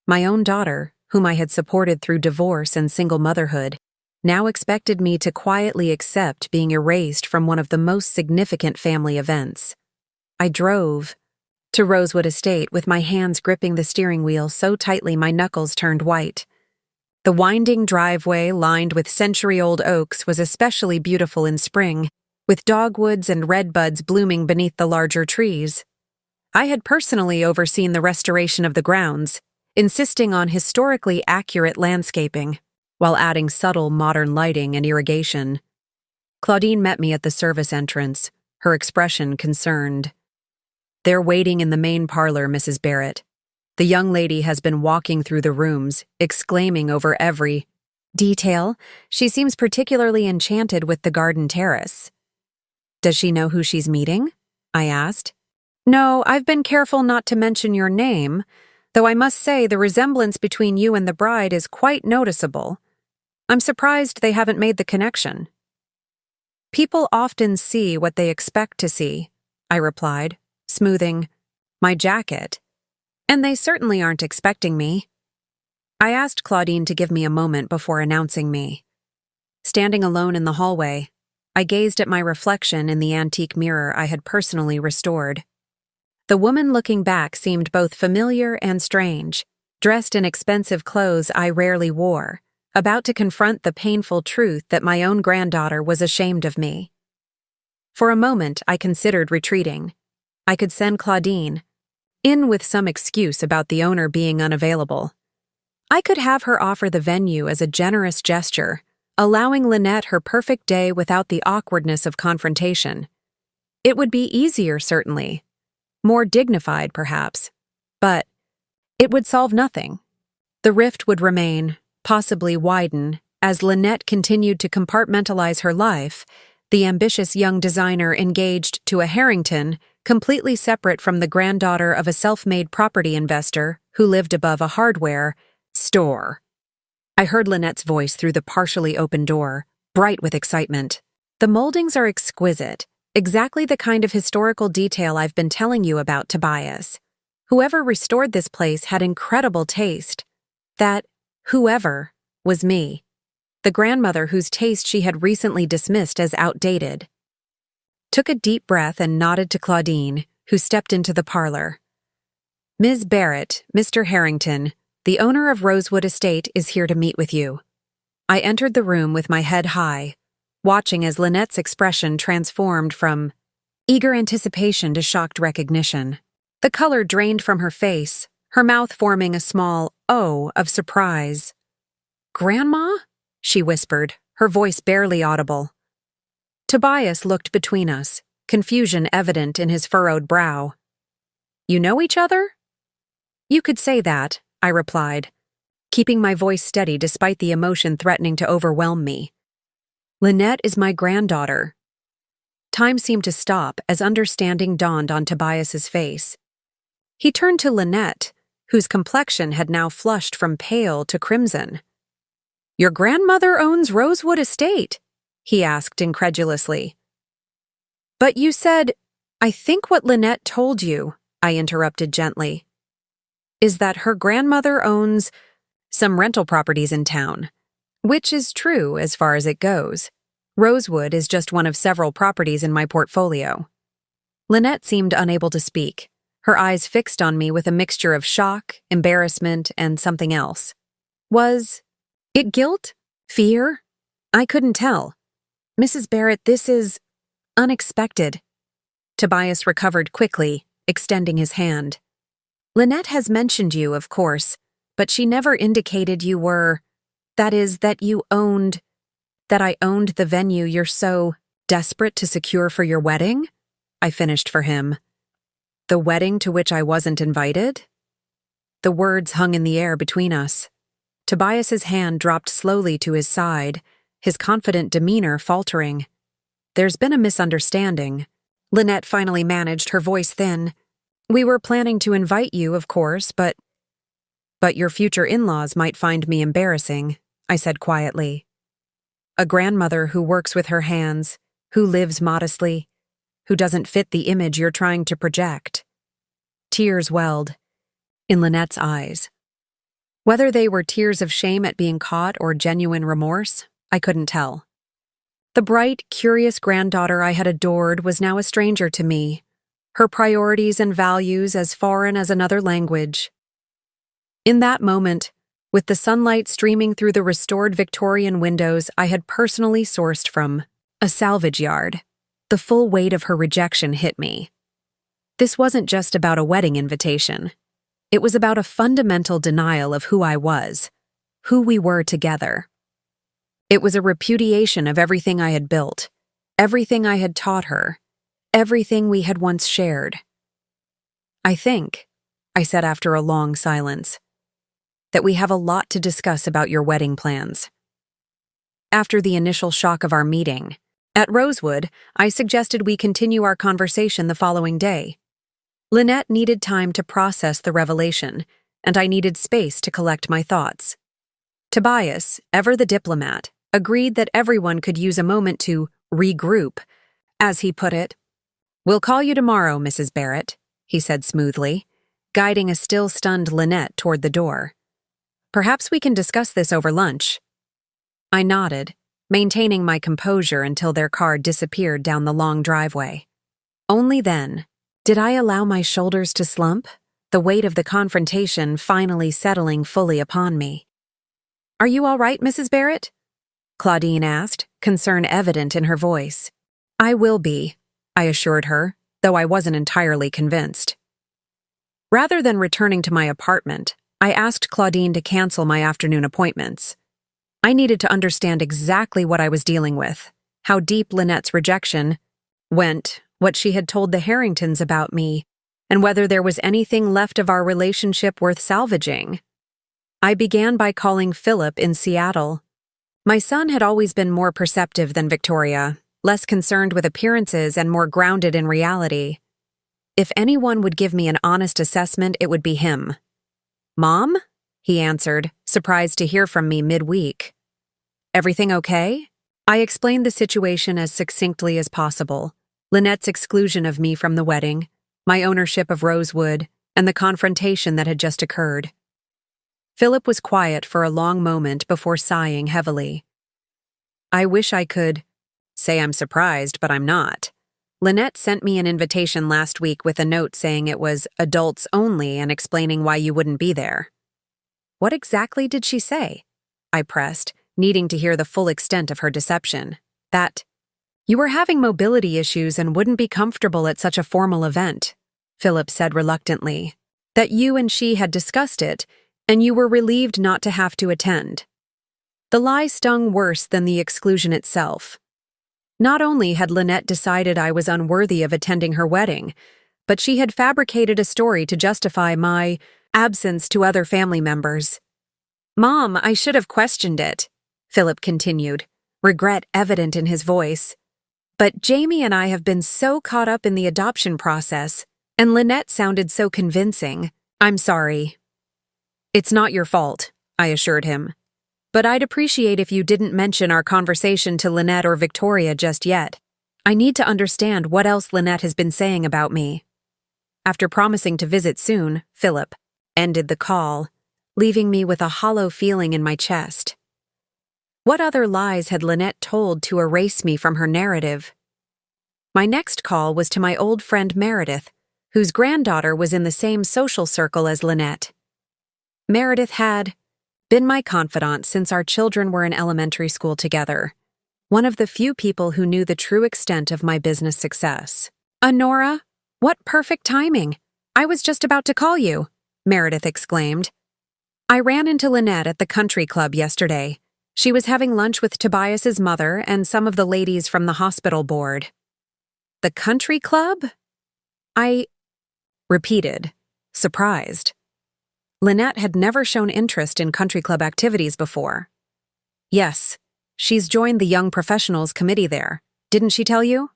My own daughter, whom I had supported through divorce and single motherhood, now expected me to quietly accept being erased from one of the most significant family events. I drove to Rosewood Estate with my hands gripping the steering wheel so tightly my knuckles turned white. The winding driveway lined with century-old oaks was especially beautiful in spring, with dogwoods and redbuds blooming beneath the larger trees. I had personally overseen the restoration of the grounds, insisting on historically accurate landscaping, while adding subtle modern lighting and irrigation. Claudine met me at the service entrance, her expression concerned. "They're waiting in the main parlor, Mrs. Barrett. The young lady has been walking through the rooms, exclaiming over every detail. She seems particularly enchanted with the garden terrace." "Does she know who she's meeting?" I asked. "No, I've been careful not to mention your name, though I must say the resemblance between you and the bride is quite noticeable. I'm surprised they haven't made the connection." "People often see what they expect to see," I replied, smoothing my jacket. "And they certainly aren't expecting me." I asked Claudine to give me a moment before announcing me. Standing alone in the hallway, I gazed at my reflection in the antique mirror I had personally restored. The woman looking back seemed both familiar and strange, dressed in expensive clothes I rarely wore, about to confront the painful truth that my own granddaughter was ashamed of me. For a moment, I considered retreating. I could send Claudine in with some excuse about the owner being unavailable. I could have her offer the venue as a generous gesture, allowing Lynette her perfect day without the awkwardness of confrontation. It would be easier, certainly. More dignified, perhaps. But it would solve nothing. The rift would remain, possibly widen, as Lynette continued to compartmentalize her life, the ambitious young designer engaged to a Harrington, completely separate from the granddaughter of a self-made property investor who lived above a hardware store. I heard Lynette's voice through the partially open door, bright with excitement. The moldings are exquisite, exactly the kind of historical detail I've been telling you about, Tobias. Whoever restored this place had incredible taste. That whoever was me, the grandmother whose taste she had recently dismissed as outdated. Took a deep breath and nodded to Claudine, who stepped into the parlor. Ms. Barrett, Mr. Harrington, the owner of Rosewood Estate, is here to meet with you. I entered the room with my head high, watching as Lynette's expression transformed from eager anticipation to shocked recognition. The color drained from her face, her mouth forming a small O of surprise. "Grandma?" she whispered, her voice barely audible. Tobias looked between us, confusion evident in his furrowed brow. "You know each other?" "You could say that," I replied, keeping my voice steady despite the emotion threatening to overwhelm me. "Lynette is my granddaughter." Time seemed to stop as understanding dawned on Tobias's face. He turned to Lynette, whose complexion had now flushed from pale to crimson. "Your grandmother owns Rosewood Estate?" he asked incredulously. "But you said—" "I think what Lynette told you," I interrupted gently, "is that her grandmother owns some rental properties in town, which is true as far as it goes. Rosewood is just one of several properties in my portfolio." Lynette seemed unable to speak, her eyes fixed on me with a mixture of shock, embarrassment, and something else. Was it guilt? Fear? I couldn't tell. "Mrs. Barrett, this is unexpected." Tobias recovered quickly, extending his hand. "Lynette has mentioned you, of course, but she never indicated you were, that is, that I owned the venue you're so desperate to secure for your wedding?" I finished for him. "The wedding to which I wasn't invited?" The words hung in the air between us. Tobias's hand dropped slowly to his side, his confident demeanor faltering. "There's been a misunderstanding." Lynette finally managed, her voice thin. "We were planning to invite you, of course, but your future in-laws might find me embarrassing," I said quietly. "A grandmother who works with her hands, who lives modestly, who doesn't fit the image you're trying to project." Tears welled in Lynette's eyes. Whether they were tears of shame at being caught or genuine remorse, I couldn't tell. The bright, curious granddaughter I had adored was now a stranger to me, her priorities and values as foreign as another language. In that moment, with the sunlight streaming through the restored Victorian windows I had personally sourced from a salvage yard, the full weight of her rejection hit me. This wasn't just about a wedding invitation. It was about a fundamental denial of who I was, who we were together. It was a repudiation of everything I had built, everything I had taught her, everything we had once shared. "I think," I said after a long silence, "that we have a lot to discuss about your wedding plans." After the initial shock of our meeting, at Rosewood, I suggested we continue our conversation the following day. Lynette needed time to process the revelation, and I needed space to collect my thoughts. Tobias, ever the diplomat, agreed that everyone could use a moment to regroup, as he put it. "We'll call you tomorrow, Mrs. Barrett," he said smoothly, guiding a still stunned Lynette toward the door. "Perhaps we can discuss this over lunch." I nodded, maintaining my composure until their car disappeared down the long driveway. Only then did I allow my shoulders to slump, the weight of the confrontation finally settling fully upon me. "Are you all right, Mrs. Barrett?" Claudine asked, concern evident in her voice. "I will be," I assured her, though I wasn't entirely convinced. Rather than returning to my apartment, I asked Claudine to cancel my afternoon appointments. I needed to understand exactly what I was dealing with, how deep Lynette's rejection went, what she had told the Harringtons about me, and whether there was anything left of our relationship worth salvaging. I began by calling Philip in Seattle. My son had always been more perceptive than Victoria, less concerned with appearances and more grounded in reality. If anyone would give me an honest assessment, it would be him. "Mom?" he answered, surprised to hear from me midweek. Everything okay? I explained the situation as succinctly as possible. Lynette's exclusion of me from the wedding, my ownership of Rosewood, and the confrontation that had just occurred. Philip was quiet for a long moment before sighing heavily. I wish I could say I'm surprised, but I'm not. Lynette sent me an invitation last week with a note saying it was adults only and explaining why you wouldn't be there. What exactly did she say? I pressed, needing to hear the full extent of her deception. That you were having mobility issues and wouldn't be comfortable at such a formal event, Philip said reluctantly. That you and she had discussed it, and you were relieved not to have to attend. The lie stung worse than the exclusion itself. Not only had Lynette decided I was unworthy of attending her wedding, but she had fabricated a story to justify my absence to other family members. Mom, I should have questioned it, Philip continued, regret evident in his voice. But Jamie and I have been so caught up in the adoption process, and Lynette sounded so convincing. I'm sorry. It's not your fault, I assured him. But I'd appreciate if you didn't mention our conversation to Lynette or Victoria just yet. I need to understand what else Lynette has been saying about me. After promising to visit soon, Philip ended the call, leaving me with a hollow feeling in my chest. What other lies had Lynette told to erase me from her narrative? My next call was to my old friend Meredith, whose granddaughter was in the same social circle as Lynette. Meredith had been my confidant since our children were in elementary school together, one of the few people who knew the true extent of my business success. Honora, what perfect timing! I was just about to call you, Meredith exclaimed. I ran into Lynette at the country club yesterday. She was having lunch with Tobias's mother and some of the ladies from the hospital board. The country club? I repeated, surprised. Lynette had never shown interest in country club activities before. Yes, she's joined the Young Professionals Committee there. Didn't she tell you?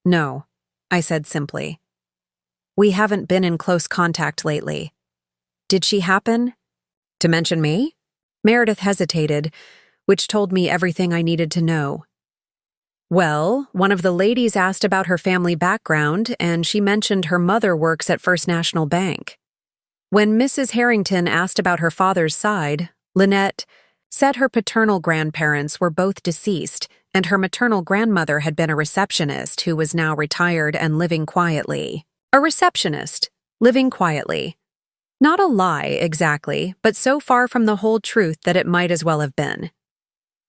No, I said simply. We haven't been in close contact lately. Did she happen to mention me? Meredith hesitated, which told me everything I needed to know. Well, one of the ladies asked about her family background, and she mentioned her mother works at First National Bank. When Mrs. Harrington asked about her father's side, Lynette said her paternal grandparents were both deceased, and her maternal grandmother had been a receptionist who was now retired and living quietly. A receptionist, living quietly. Not a lie, exactly, but so far from the whole truth that it might as well have been.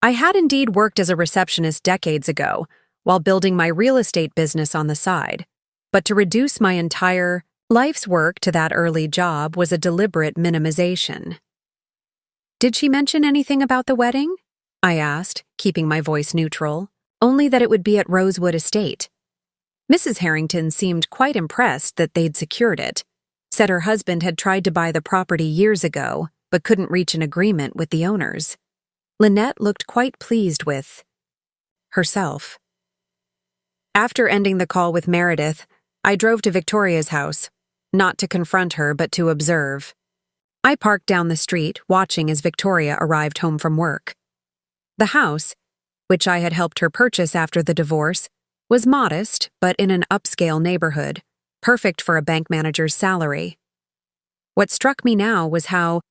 I had indeed worked as a receptionist decades ago, while building my real estate business on the side, but to reduce my entire life's work to that early job was a deliberate minimization. Did she mention anything about the wedding? I asked, keeping my voice neutral. Only that it would be at Rosewood Estate. Mrs. Harrington seemed quite impressed that they'd secured it, said her husband had tried to buy the property years ago, but couldn't reach an agreement with the owners. Lynette looked quite pleased with herself. After ending the call with Meredith, I drove to Victoria's house, not to confront her but to observe. I parked down the street, watching as Victoria arrived home from work. The house, which I had helped her purchase after the divorce, was modest but in an upscale neighborhood, perfect for a bank manager's salary. What struck me now was how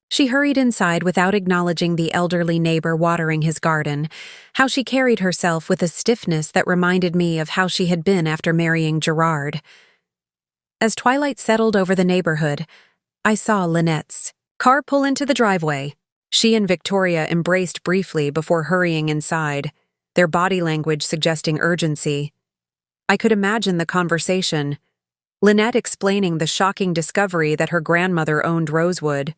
she hurried inside without acknowledging the elderly neighbor watering his garden, how she carried herself with a stiffness that reminded me of how she had been after marrying Gerard. As twilight settled over the neighborhood, I saw Lynette's car pull into the driveway. She and Victoria embraced briefly before hurrying inside, their body language suggesting urgency. I could imagine the conversation. Lynette explaining the shocking discovery that her grandmother owned Rosewood,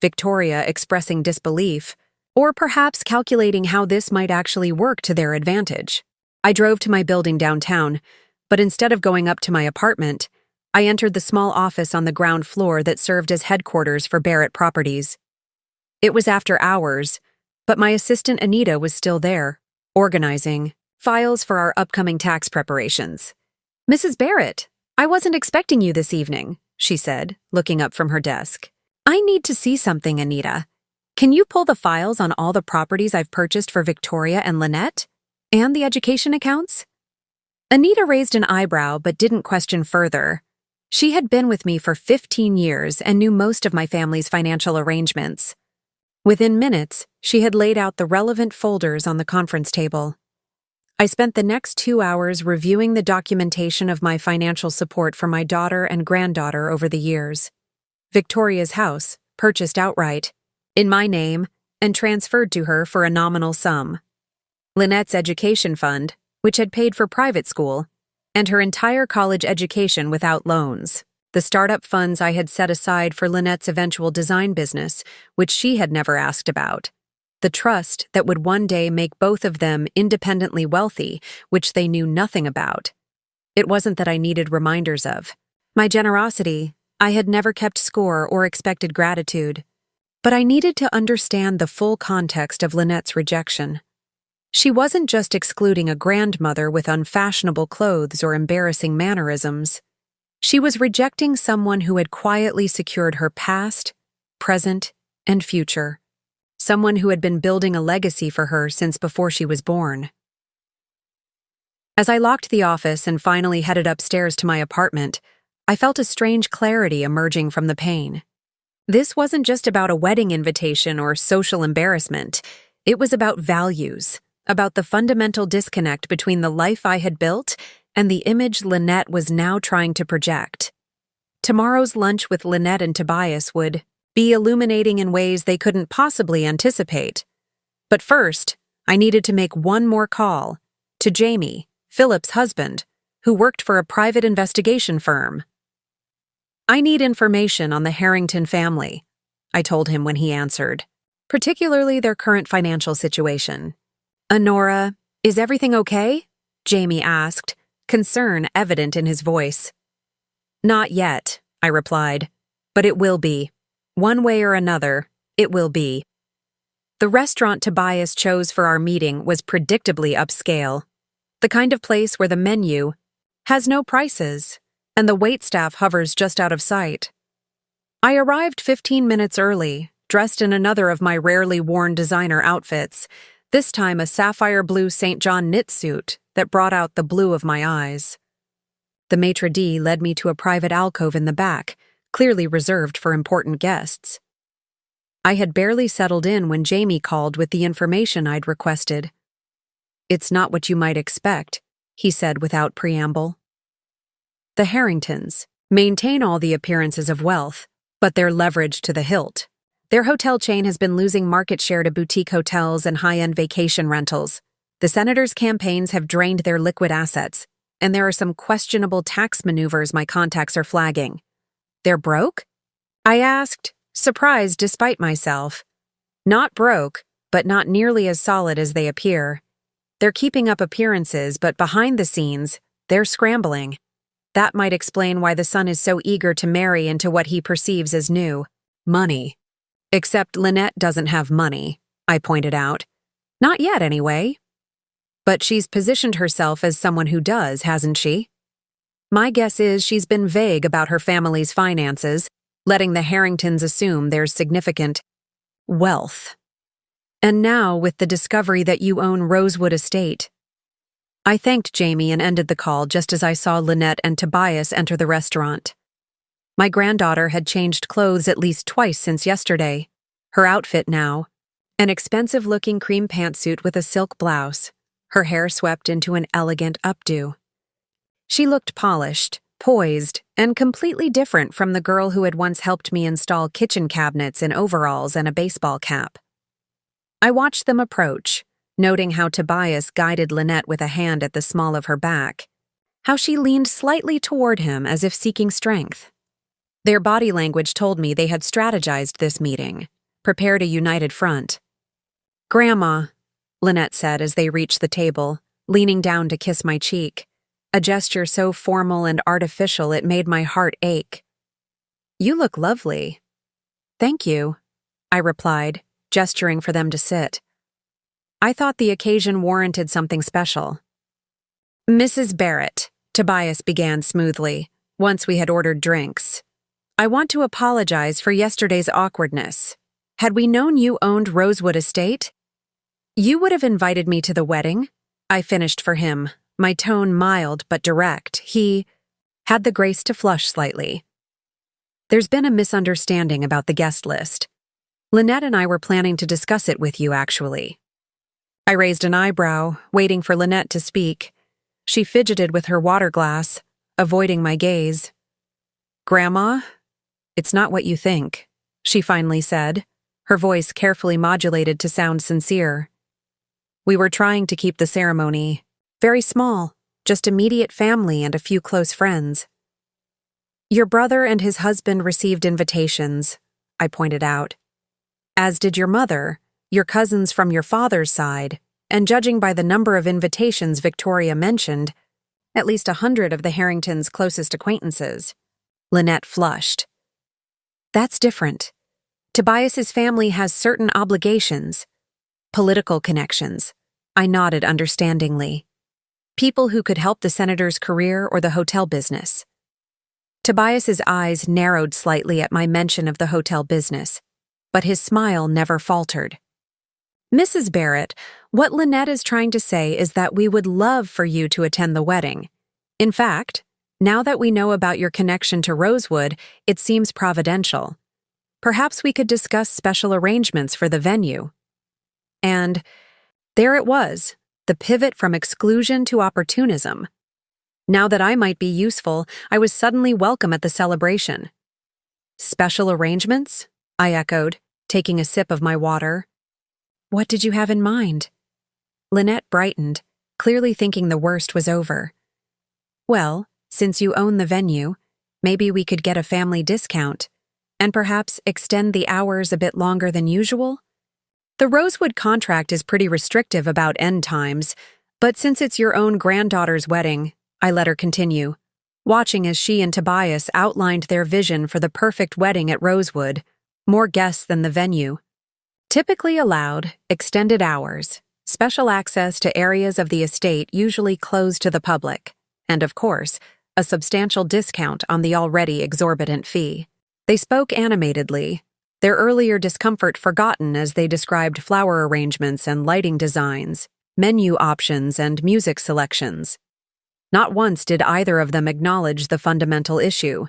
Victoria expressing disbelief, or perhaps calculating how this might actually work to their advantage. I drove to my building downtown, but instead of going up to my apartment, I entered the small office on the ground floor that served as headquarters for Barrett Properties. It was after hours, but my assistant Anita was still there, organizing files for our upcoming tax preparations. Mrs. Barrett, I wasn't expecting you this evening, she said, looking up from her desk. I need to see something, Anita. Can you pull the files on all the properties I've purchased for Victoria and Lynette? And the education accounts? Anita raised an eyebrow but didn't question further. She had been with me for 15 years and knew most of my family's financial arrangements. Within minutes, she had laid out the relevant folders on the conference table. I spent the next 2 hours reviewing the documentation of my financial support for my daughter and granddaughter over the years. Victoria's house, purchased outright, in my name, and transferred to her for a nominal sum. Lynette's education fund, which had paid for private school, and her entire college education without loans. The startup funds I had set aside for Lynette's eventual design business, which she had never asked about. The trust that would one day make both of them independently wealthy, which they knew nothing about. It wasn't that I needed reminders of. My generosity, I had never kept score or expected gratitude. But I needed to understand the full context of Lynette's rejection. She wasn't just excluding a grandmother with unfashionable clothes or embarrassing mannerisms. She was rejecting someone who had quietly secured her past, present, and future. Someone who had been building a legacy for her since before she was born. As I locked the office and finally headed upstairs to my apartment, I felt a strange clarity emerging from the pain. This wasn't just about a wedding invitation or social embarrassment. It was about values, about the fundamental disconnect between the life I had built and the image Lynette was now trying to project. Tomorrow's lunch with Lynette and Tobias would be illuminating in ways they couldn't possibly anticipate. But first, I needed to make one more call to Jamie, Philip's husband, who worked for a private investigation firm. "I need information on the Harrington family," I told him when he answered, "particularly their current financial situation." "Honora, is everything okay?" Jamie asked, concern evident in his voice. "Not yet," I replied, "but it will be. One way or another, it will be." The restaurant Tobias chose for our meeting was predictably upscale, the kind of place where the menu has no prices and the waitstaff hovers just out of sight. I arrived 15 minutes early, dressed in another of my rarely worn designer outfits, this time a sapphire blue St. John knit suit that brought out the blue of my eyes. The maitre d' led me to a private alcove in the back, clearly reserved for important guests. I had barely settled in when Jamie called with the information I'd requested. "It's not what you might expect," he said without preamble. The Harringtons maintain all the appearances of wealth, but they're leveraged to the hilt. Their hotel chain has been losing market share to boutique hotels and high-end vacation rentals. The senators' campaigns have drained their liquid assets, and there are some questionable tax maneuvers my contacts are flagging. "They're broke?" I asked, surprised despite myself. "Not broke, but not nearly as solid as they appear. They're keeping up appearances, but behind the scenes, they're scrambling. That might explain why the son is so eager to marry into what he perceives as new money. Except Lynette doesn't have money," I pointed out. "Not yet, anyway." "But she's positioned herself as someone who does, hasn't she?" "My guess is she's been vague about her family's finances, letting the Harringtons assume there's significant wealth. And now with the discovery that you own Rosewood Estate." I thanked Jamie and ended the call just as I saw Lynette and Tobias enter the restaurant. My granddaughter had changed clothes at least twice since yesterday. Her outfit now, an expensive-looking cream pantsuit with a silk blouse, her hair swept into an elegant updo. She looked polished, poised, and completely different from the girl who had once helped me install kitchen cabinets in overalls and a baseball cap. I watched them approach, noting how Tobias guided Lynette with a hand at the small of her back, how she leaned slightly toward him as if seeking strength. Their body language told me they had strategized this meeting, prepared a united front. "Grandma," Lynette said as they reached the table, leaning down to kiss my cheek, a gesture so formal and artificial it made my heart ache. "You look lovely." "Thank you," I replied, gesturing for them to sit. I thought the occasion warranted something special. "Mrs. Barrett," Tobias began smoothly, once we had ordered drinks, "I want to apologize for yesterday's awkwardness. Had we known you owned Rosewood Estate, you would have invited me to the wedding. I finished for him, my tone mild but direct. He had the grace to flush slightly. There's been a misunderstanding about the guest list. Lynette and I were planning to discuss it with you, actually. I raised an eyebrow, waiting for Lynette to speak. She fidgeted with her water glass, avoiding my gaze. Grandma, it's not what you think, she finally said, her voice carefully modulated to sound sincere. We were trying to keep the ceremony very small, just immediate family and a few close friends. Your brother and his husband received invitations, I pointed out. As did your mother, your cousins from your father's side, and judging by the number of invitations Victoria mentioned, at least 100 of the Harringtons' closest acquaintances. Lynette flushed. That's different. Tobias's family has certain obligations. Political connections. I nodded understandingly. People who could help the senator's career or the hotel business. Tobias's eyes narrowed slightly at my mention of the hotel business, but his smile never faltered. Mrs. Barrett, what Lynette is trying to say is that we would love for you to attend the wedding. In fact, now that we know about your connection to Rosewood, it seems providential. Perhaps we could discuss special arrangements for the venue. And there it was, the pivot from exclusion to opportunism. Now that I might be useful, I was suddenly welcome at the celebration. Special arrangements? I echoed, taking a sip of my water. What did you have in mind? Lynette brightened, clearly thinking the worst was over. Well, since you own the venue, maybe we could get a family discount, and perhaps extend the hours a bit longer than usual? The Rosewood contract is pretty restrictive about end times, but since it's your own granddaughter's wedding, I let her continue, watching as she and Tobias outlined their vision for the perfect wedding at Rosewood, more guests than the venue. Typically allowed, extended hours, special access to areas of the estate usually closed to the public, and of course, a substantial discount on the already exorbitant fee. They spoke animatedly, their earlier discomfort forgotten as they described flower arrangements and lighting designs, menu options and music selections. Not once did either of them acknowledge the fundamental issue,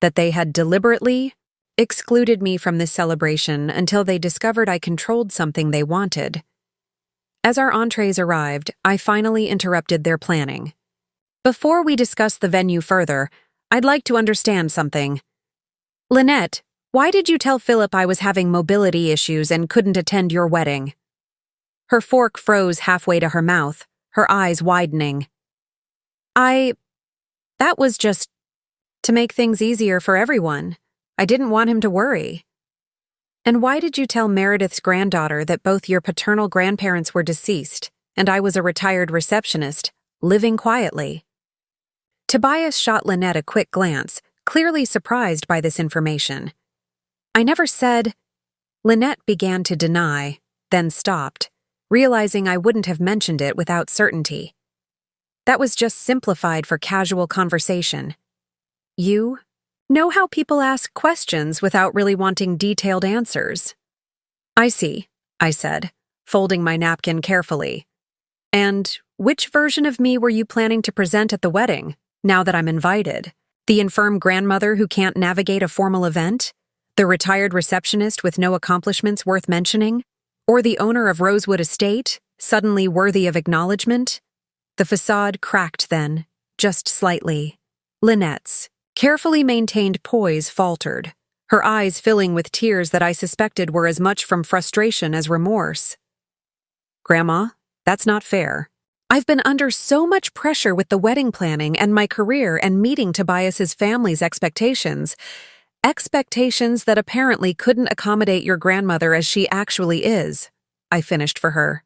that they had deliberately excluded me from this celebration until they discovered I controlled something they wanted. As our entrees arrived, I finally interrupted their planning. Before we discuss the venue further, I'd like to understand something. Lynette, why did you tell Philip I was having mobility issues and couldn't attend your wedding? Her fork froze halfway to her mouth, her eyes widening. That was just to make things easier for everyone. I didn't want him to worry. And why did you tell Meredith's granddaughter that both your paternal grandparents were deceased and I was a retired receptionist, living quietly? Tobias shot Lynette a quick glance, clearly surprised by this information. I never said. Lynette began to deny, then stopped, realizing I wouldn't have mentioned it without certainty. That was just simplified for casual conversation. You know how people ask questions without really wanting detailed answers. I see, I said, folding my napkin carefully. And which version of me were you planning to present at the wedding, now that I'm invited? The infirm grandmother who can't navigate a formal event? The retired receptionist with no accomplishments worth mentioning? Or the owner of Rosewood Estate, suddenly worthy of acknowledgement? The facade cracked then, just slightly. Lynette's carefully maintained poise faltered, her eyes filling with tears that I suspected were as much from frustration as remorse. Grandma, that's not fair. I've been under so much pressure with the wedding planning and my career and meeting Tobias's family's expectations. Expectations that apparently couldn't accommodate your grandmother as she actually is, I finished for her.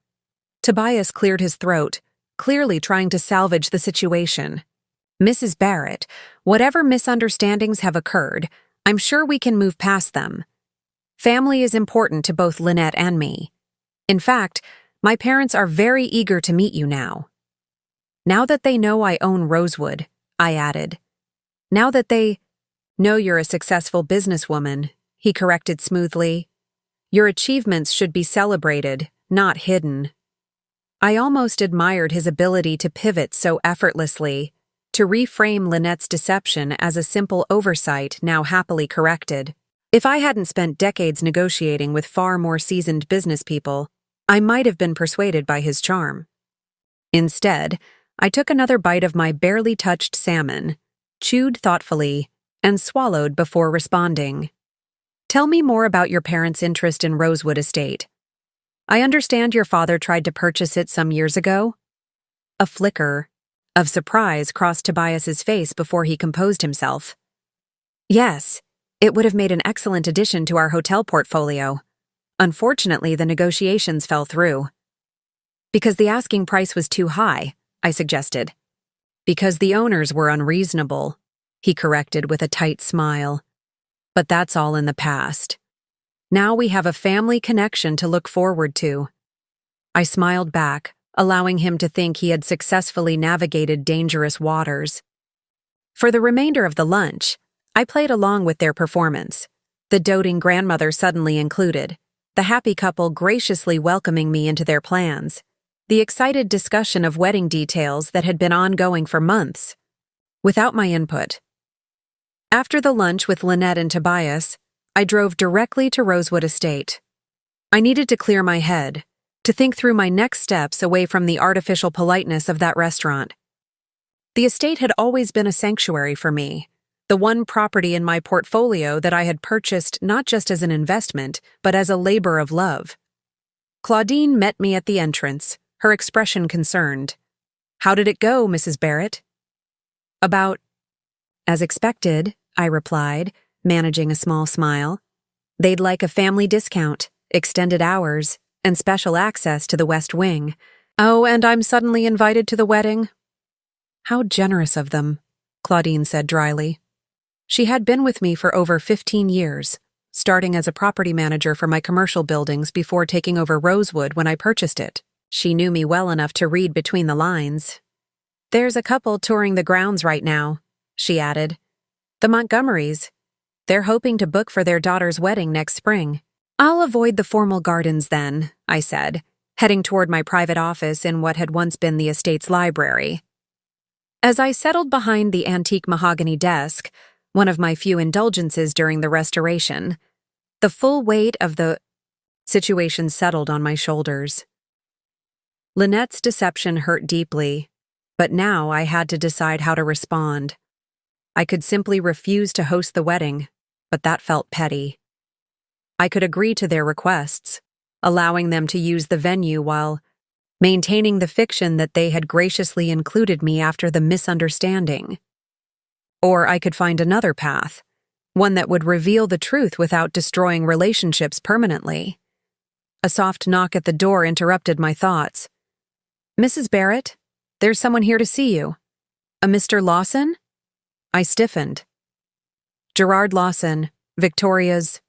Tobias cleared his throat, clearly trying to salvage the situation. Mrs. Barrett, whatever misunderstandings have occurred, I'm sure we can move past them. Family is important to both Lynette and me. In fact, my parents are very eager to meet you now. Now that they know I own Rosewood, I added. Now that they know you're a successful businesswoman, he corrected smoothly. Your achievements should be celebrated, not hidden. I almost admired his ability to pivot so effortlessly, to reframe Lynette's deception as a simple oversight now happily corrected. If I hadn't spent decades negotiating with far more seasoned business people, I might have been persuaded by his charm. Instead, I took another bite of my barely touched salmon, chewed thoughtfully, and swallowed before responding. Tell me more about your parents' interest in Rosewood Estate. I understand your father tried to purchase it some years ago. A flicker of surprise crossed Tobias's face before he composed himself. Yes, it would have made an excellent addition to our hotel portfolio. Unfortunately, the negotiations fell through. Because the asking price was too high, I suggested. Because the owners were unreasonable, he corrected with a tight smile. But that's all in the past. Now we have a family connection to look forward to. I smiled back, allowing him to think he had successfully navigated dangerous waters. For the remainder of the lunch, I played along with their performance, the doting grandmother suddenly included, the happy couple graciously welcoming me into their plans, the excited discussion of wedding details that had been ongoing for months, without my input. After the lunch with Lynette and Tobias, I drove directly to Rosewood Estate. I needed to clear my head, to think through my next steps away from the artificial politeness of that restaurant. The estate had always been a sanctuary for me, the one property in my portfolio that I had purchased not just as an investment, but as a labor of love. Claudine met me at the entrance, her expression concerned. "How did it go, Mrs. Barrett?" "About as expected," I replied, managing a small smile. "They'd like a family discount, extended hours, and special access to the West Wing. Oh, and I'm suddenly invited to the wedding?" "How generous of them," Claudine said dryly. She had been with me for over 15 years, starting as a property manager for my commercial buildings before taking over Rosewood when I purchased it. She knew me well enough to read between the lines. "There's a couple touring the grounds right now," she added. "The Montgomerys. They're hoping to book for their daughter's wedding next spring." "I'll avoid the formal gardens then," I said, heading toward my private office in what had once been the estate's library. As I settled behind the antique mahogany desk, one of my few indulgences during the restoration, the full weight of the situation settled on my shoulders. Lynette's deception hurt deeply, but now I had to decide how to respond. I could simply refuse to host the wedding, but that felt petty. I could agree to their requests, allowing them to use the venue while maintaining the fiction that they had graciously included me after the misunderstanding. Or I could find another path, one that would reveal the truth without destroying relationships permanently. A soft knock at the door interrupted my thoughts. "Mrs. Barrett, there's someone here to see you." "A Mr. Lawson?" I stiffened. Gerard Lawson, Victoria's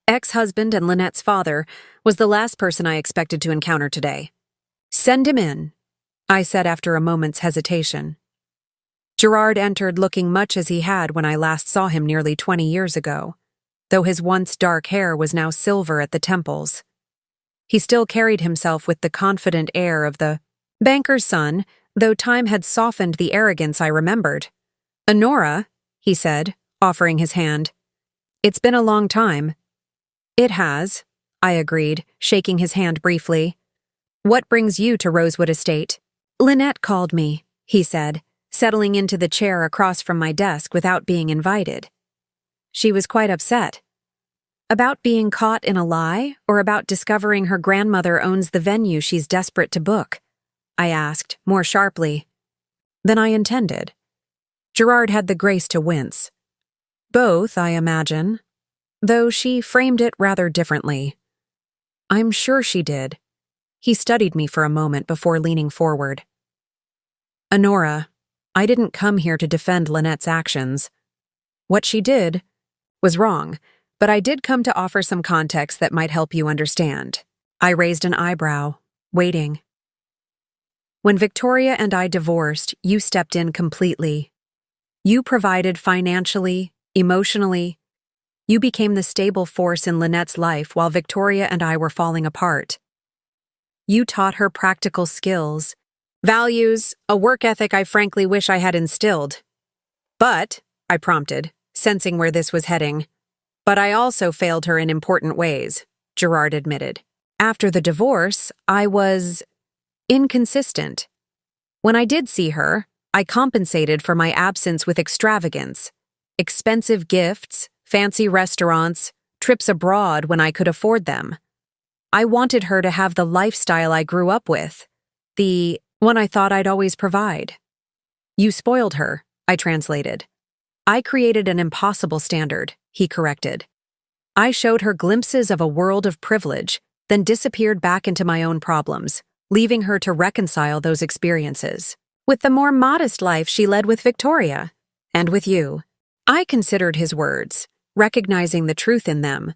ex-husband and Lynette's father, was the last person I expected to encounter today. "Send him in," I said after a moment's hesitation. Gerard entered looking much as he had when I last saw him nearly 20 years ago, though his once dark hair was now silver at the temples. He still carried himself with the confident air of the banker's son, though time had softened the arrogance I remembered. "Honora," he said, offering his hand. "It's been a long time." "It has," I agreed, shaking his hand briefly. "What brings you to Rosewood Estate?" "Lynette called me," he said, settling into the chair across from my desk without being invited. She was quite upset. About being caught in a lie, or about discovering her grandmother owns the venue she's desperate to book? I asked, more sharply than I intended. Gerard had the grace to wince. Both, I imagine, though she framed it rather differently. "I'm sure she did." He studied me for a moment before leaning forward. "Honora, I didn't come here to defend Lynette's actions. What she did was wrong, but I did come to offer some context that might help you understand." I raised an eyebrow, waiting. "When Victoria and I divorced, you stepped in completely. You provided financially, emotionally, You became the stable force in Lynette's life while Victoria and I were falling apart. You taught her practical skills, values, a work ethic I frankly wish I had instilled. But, I prompted, sensing where this was heading. But I also failed her in important ways, Gerard admitted. After the divorce, I was inconsistent. When I did see her, I compensated for my absence with extravagance, expensive gifts, fancy restaurants, trips abroad when I could afford them. I wanted her to have the lifestyle I grew up with, the one I thought I'd always provide. You spoiled her, I translated. I created an impossible standard, he corrected. I showed her glimpses of a world of privilege, then disappeared back into my own problems, leaving her to reconcile those experiences with the more modest life she led with Victoria and with you. I considered his words, recognizing the truth in them.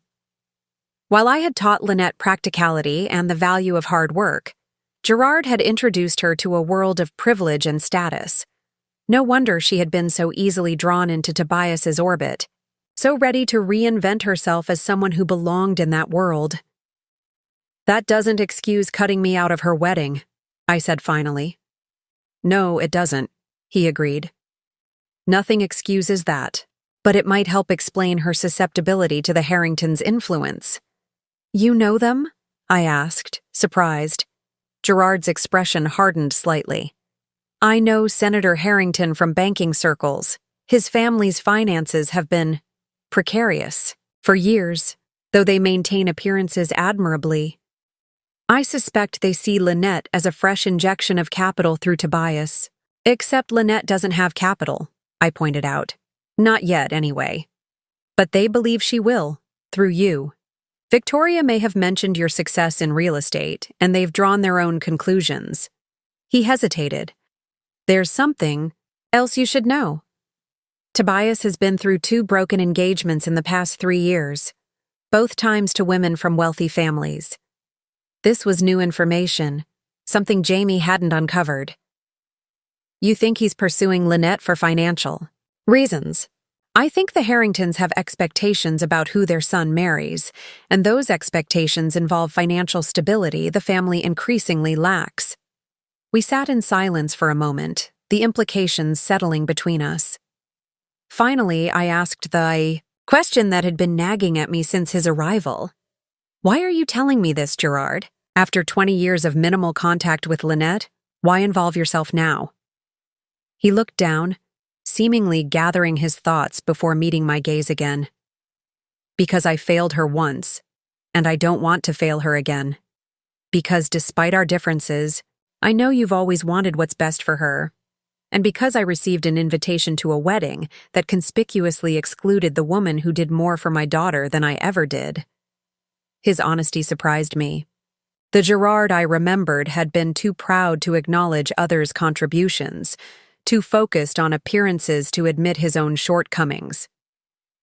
While I had taught Lynette practicality and the value of hard work, Gerard had introduced her to a world of privilege and status. No wonder she had been so easily drawn into Tobias's orbit, so ready to reinvent herself as someone who belonged in that world. That doesn't excuse cutting me out of her wedding, I said finally. No, it doesn't, he agreed. Nothing excuses that, but it might help explain her susceptibility to the Harringtons' influence. You know them? I asked, surprised. Gerard's expression hardened slightly. I know Senator Harrington from banking circles. His family's finances have been precarious for years, though they maintain appearances admirably. I suspect they see Lynette as a fresh injection of capital through Tobias. Except Lynette doesn't have capital, I pointed out. Not yet, anyway. But they believe she will, through you. Victoria may have mentioned your success in real estate, and they've drawn their own conclusions. He hesitated. There's something else you should know. Tobias has been through 2 broken engagements in the past 3 years, both times to women from wealthy families. This was new information, something Jamie hadn't uncovered. You think he's pursuing Lynette for financial reasons? I think the Harringtons have expectations about who their son marries, and those expectations involve financial stability the family increasingly lacks. We sat in silence for a moment, the implications settling between us. Finally, I asked the question that had been nagging at me since his arrival. Why are you telling me this, Gerard? After 20 years of minimal contact with Lynette, why involve yourself now? He looked down, seemingly gathering his thoughts before meeting my gaze again. Because I failed her once, and I don't want to fail her again. Because despite our differences, I know you've always wanted what's best for her. And because I received an invitation to a wedding that conspicuously excluded the woman who did more for my daughter than I ever did. His honesty surprised me. The Gerard I remembered had been too proud to acknowledge others' contributions, too focused on appearances to admit his own shortcomings.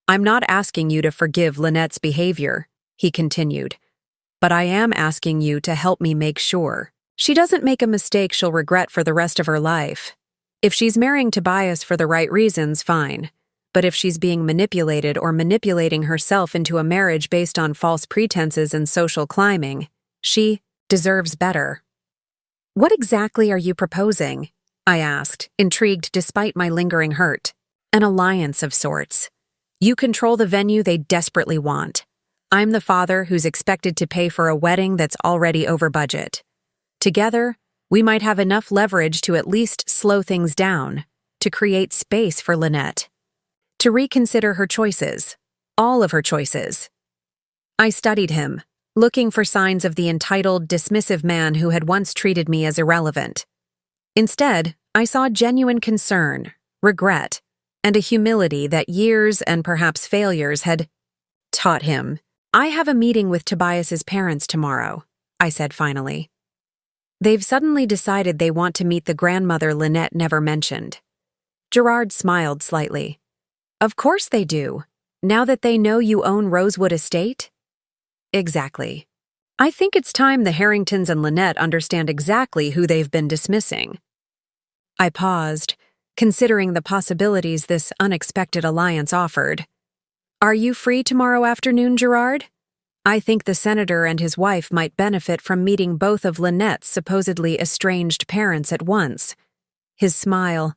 I'm not asking you to forgive Lynette's behavior, he continued, but I am asking you to help me make sure she doesn't make a mistake she'll regret for the rest of her life. If she's marrying Tobias for the right reasons, fine. But if she's being manipulated or manipulating herself into a marriage based on false pretenses and social climbing, she deserves better. What exactly are you proposing? I asked, intrigued despite my lingering hurt. An alliance of sorts. You control the venue they desperately want. I'm the father who's expected to pay for a wedding that's already over budget. Together, we might have enough leverage to at least slow things down, to create space for Lynette, to reconsider her choices, all of her choices. I studied him, looking for signs of the entitled, dismissive man who had once treated me as irrelevant. Instead, I saw genuine concern, regret, and a humility that years and perhaps failures had taught him. I have a meeting with Tobias's parents tomorrow, I said finally. They've suddenly decided they want to meet the grandmother Lynette never mentioned. Gerard smiled slightly. Of course they do. Now that they know you own Rosewood Estate? Exactly. I think it's time the Harringtons and Lynette understand exactly who they've been dismissing. I paused, considering the possibilities this unexpected alliance offered. Are you free tomorrow afternoon, Gerard? I think the senator and his wife might benefit from meeting both of Lynette's supposedly estranged parents at once. His smile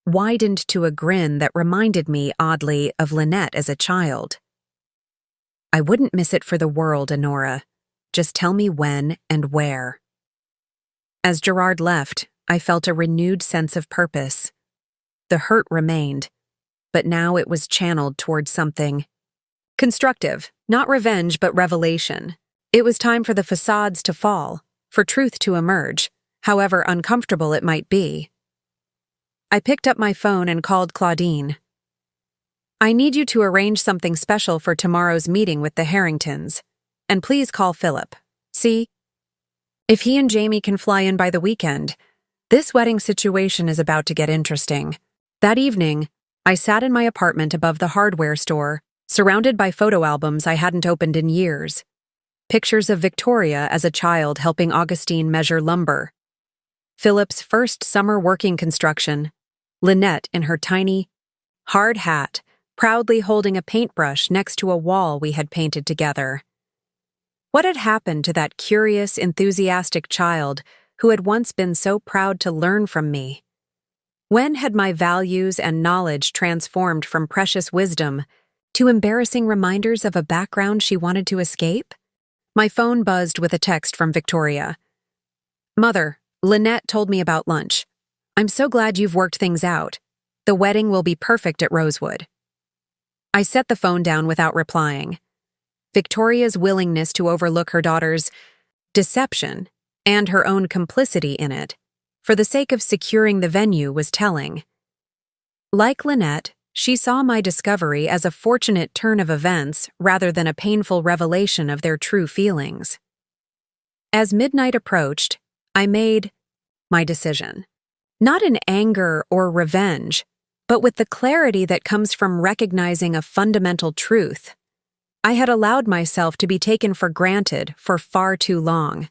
widened to a grin that reminded me, oddly, of Lynette as a child. I wouldn't miss it for the world, Honora. Just tell me when and where. As Gerard left, I felt a renewed sense of purpose. The hurt remained, but now it was channeled towards something constructive, not revenge but revelation. It was time for the facades to fall, for truth to emerge, however uncomfortable it might be. I picked up my phone and called Claudine. I need you to arrange something special for tomorrow's meeting with the Harringtons. And please call Philip. See? If he and Jamie can fly in by the weekend, this wedding situation is about to get interesting. That evening, I sat in my apartment above the hardware store, surrounded by photo albums I hadn't opened in years. Pictures of Victoria as a child helping Augustine measure lumber. Philip's first summer working construction. Lynette in her tiny, hard hat, proudly holding a paintbrush next to a wall we had painted together. What had happened to that curious, enthusiastic child who had once been so proud to learn from me? When had my values and knowledge transformed from precious wisdom to embarrassing reminders of a background she wanted to escape? My phone buzzed with a text from Victoria. Mother, Lynette told me about lunch. I'm so glad you've worked things out. The wedding will be perfect at Rosewood. I set the phone down without replying. Victoria's willingness to overlook her daughter's deception and her own complicity in it, for the sake of securing the venue, was telling. Like Lynette, she saw my discovery as a fortunate turn of events rather than a painful revelation of their true feelings. As midnight approached, I made my decision. Not in anger or revenge, but with the clarity that comes from recognizing a fundamental truth. I had allowed myself to be taken for granted for far too long.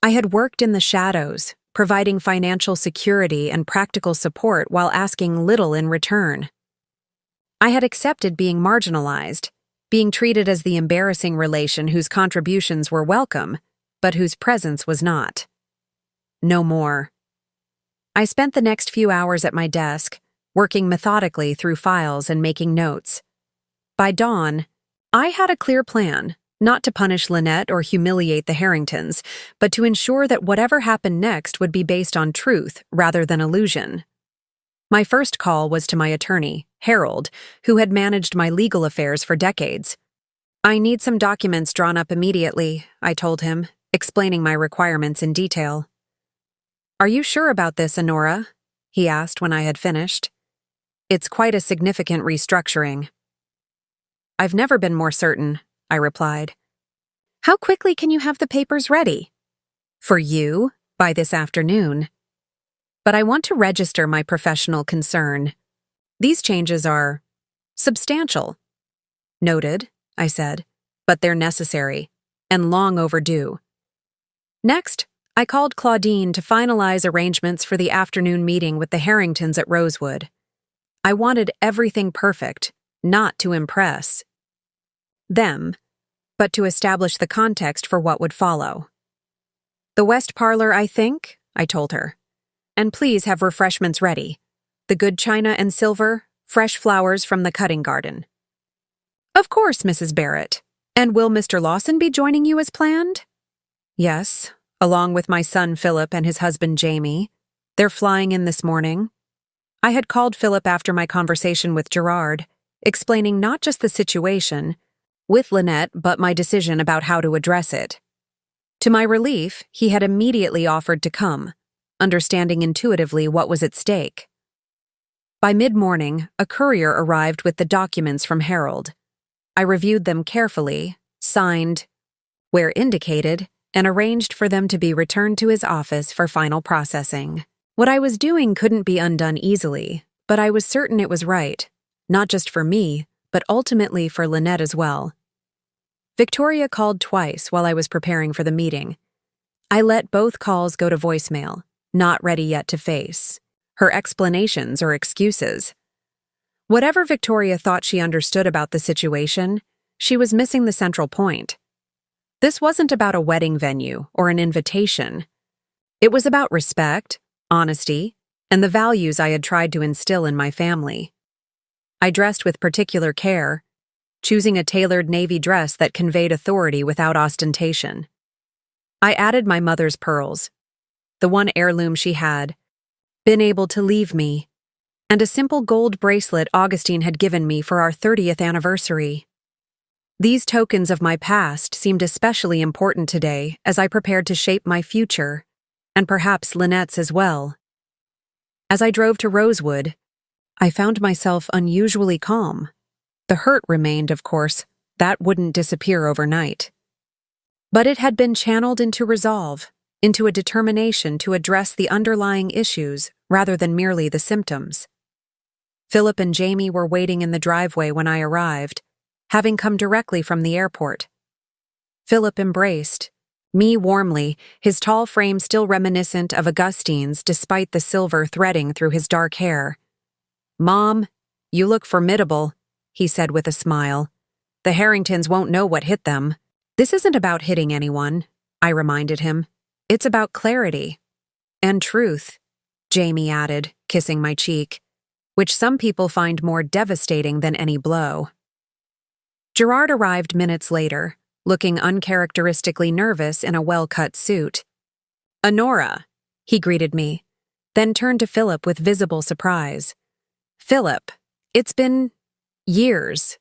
I had worked in the shadows, providing financial security and practical support while asking little in return. I had accepted being marginalized, being treated as the embarrassing relation whose contributions were welcome, but whose presence was not. No more. I spent the next few hours at my desk, working methodically through files and making notes. By dawn, I had a clear plan, not to punish Lynette or humiliate the Harringtons, but to ensure that whatever happened next would be based on truth rather than illusion. My first call was to my attorney, Harold, who had managed my legal affairs for decades. I need some documents drawn up immediately, I told him, explaining my requirements in detail. Are you sure about this, Honora? He asked when I had finished. It's quite a significant restructuring. I've never been more certain, I replied. How quickly can you have the papers ready? For you, by this afternoon. But I want to register my professional concern. These changes are substantial. Noted, I said, but they're necessary, and long overdue. Next, I called Claudine to finalize arrangements for the afternoon meeting with the Harringtons at Rosewood. I wanted everything perfect, not to impress them, but to establish the context for what would follow. The West Parlor, I think, I told her. And please have refreshments ready. The good china and silver, fresh flowers from the cutting garden. Of course, Mrs. Barrett. And will Mr. Lawson be joining you as planned? Yes, along with my son Philip and his husband Jamie. They're flying in this morning. I had called Philip after my conversation with Gerard, explaining not just the situation with Lynette, but my decision about how to address it. To my relief, he had immediately offered to come, understanding intuitively what was at stake. By mid-morning, a courier arrived with the documents from Harold. I reviewed them carefully, signed where indicated, and arranged for them to be returned to his office for final processing. What I was doing couldn't be undone easily, but I was certain it was right, not just for me, but ultimately for Lynette as well. Victoria called twice while I was preparing for the meeting. I let both calls go to voicemail, not ready yet to face her explanations or excuses. Whatever Victoria thought she understood about the situation, she was missing the central point. This wasn't about a wedding venue or an invitation. It was about respect, honesty, and the values I had tried to instill in my family. I dressed with particular care, choosing a tailored navy dress that conveyed authority without ostentation. I added my mother's pearls, the one heirloom she had been able to leave me, and a simple gold bracelet Augustine had given me for our 30th anniversary. These tokens of my past seemed especially important today as I prepared to shape my future, and perhaps Lynette's as well. As I drove to Rosewood, I found myself unusually calm. The hurt remained, of course. That wouldn't disappear overnight. But it had been channeled into resolve, into a determination to address the underlying issues rather than merely the symptoms. Philip and Jamie were waiting in the driveway when I arrived, having come directly from the airport. Philip embraced me warmly, his tall frame still reminiscent of Augustine's despite the silver threading through his dark hair. "Mom, you look formidable," he said with a smile. "The Harringtons won't know what hit them." "This isn't about hitting anyone," I reminded him. "It's about clarity." "And truth," Jamie added, kissing my cheek, "which some people find more devastating than any blow." Gerard arrived minutes later, looking uncharacteristically nervous in a well-cut suit. "Honora," he greeted me, then turned to Philip with visible surprise. "Philip, it's been years."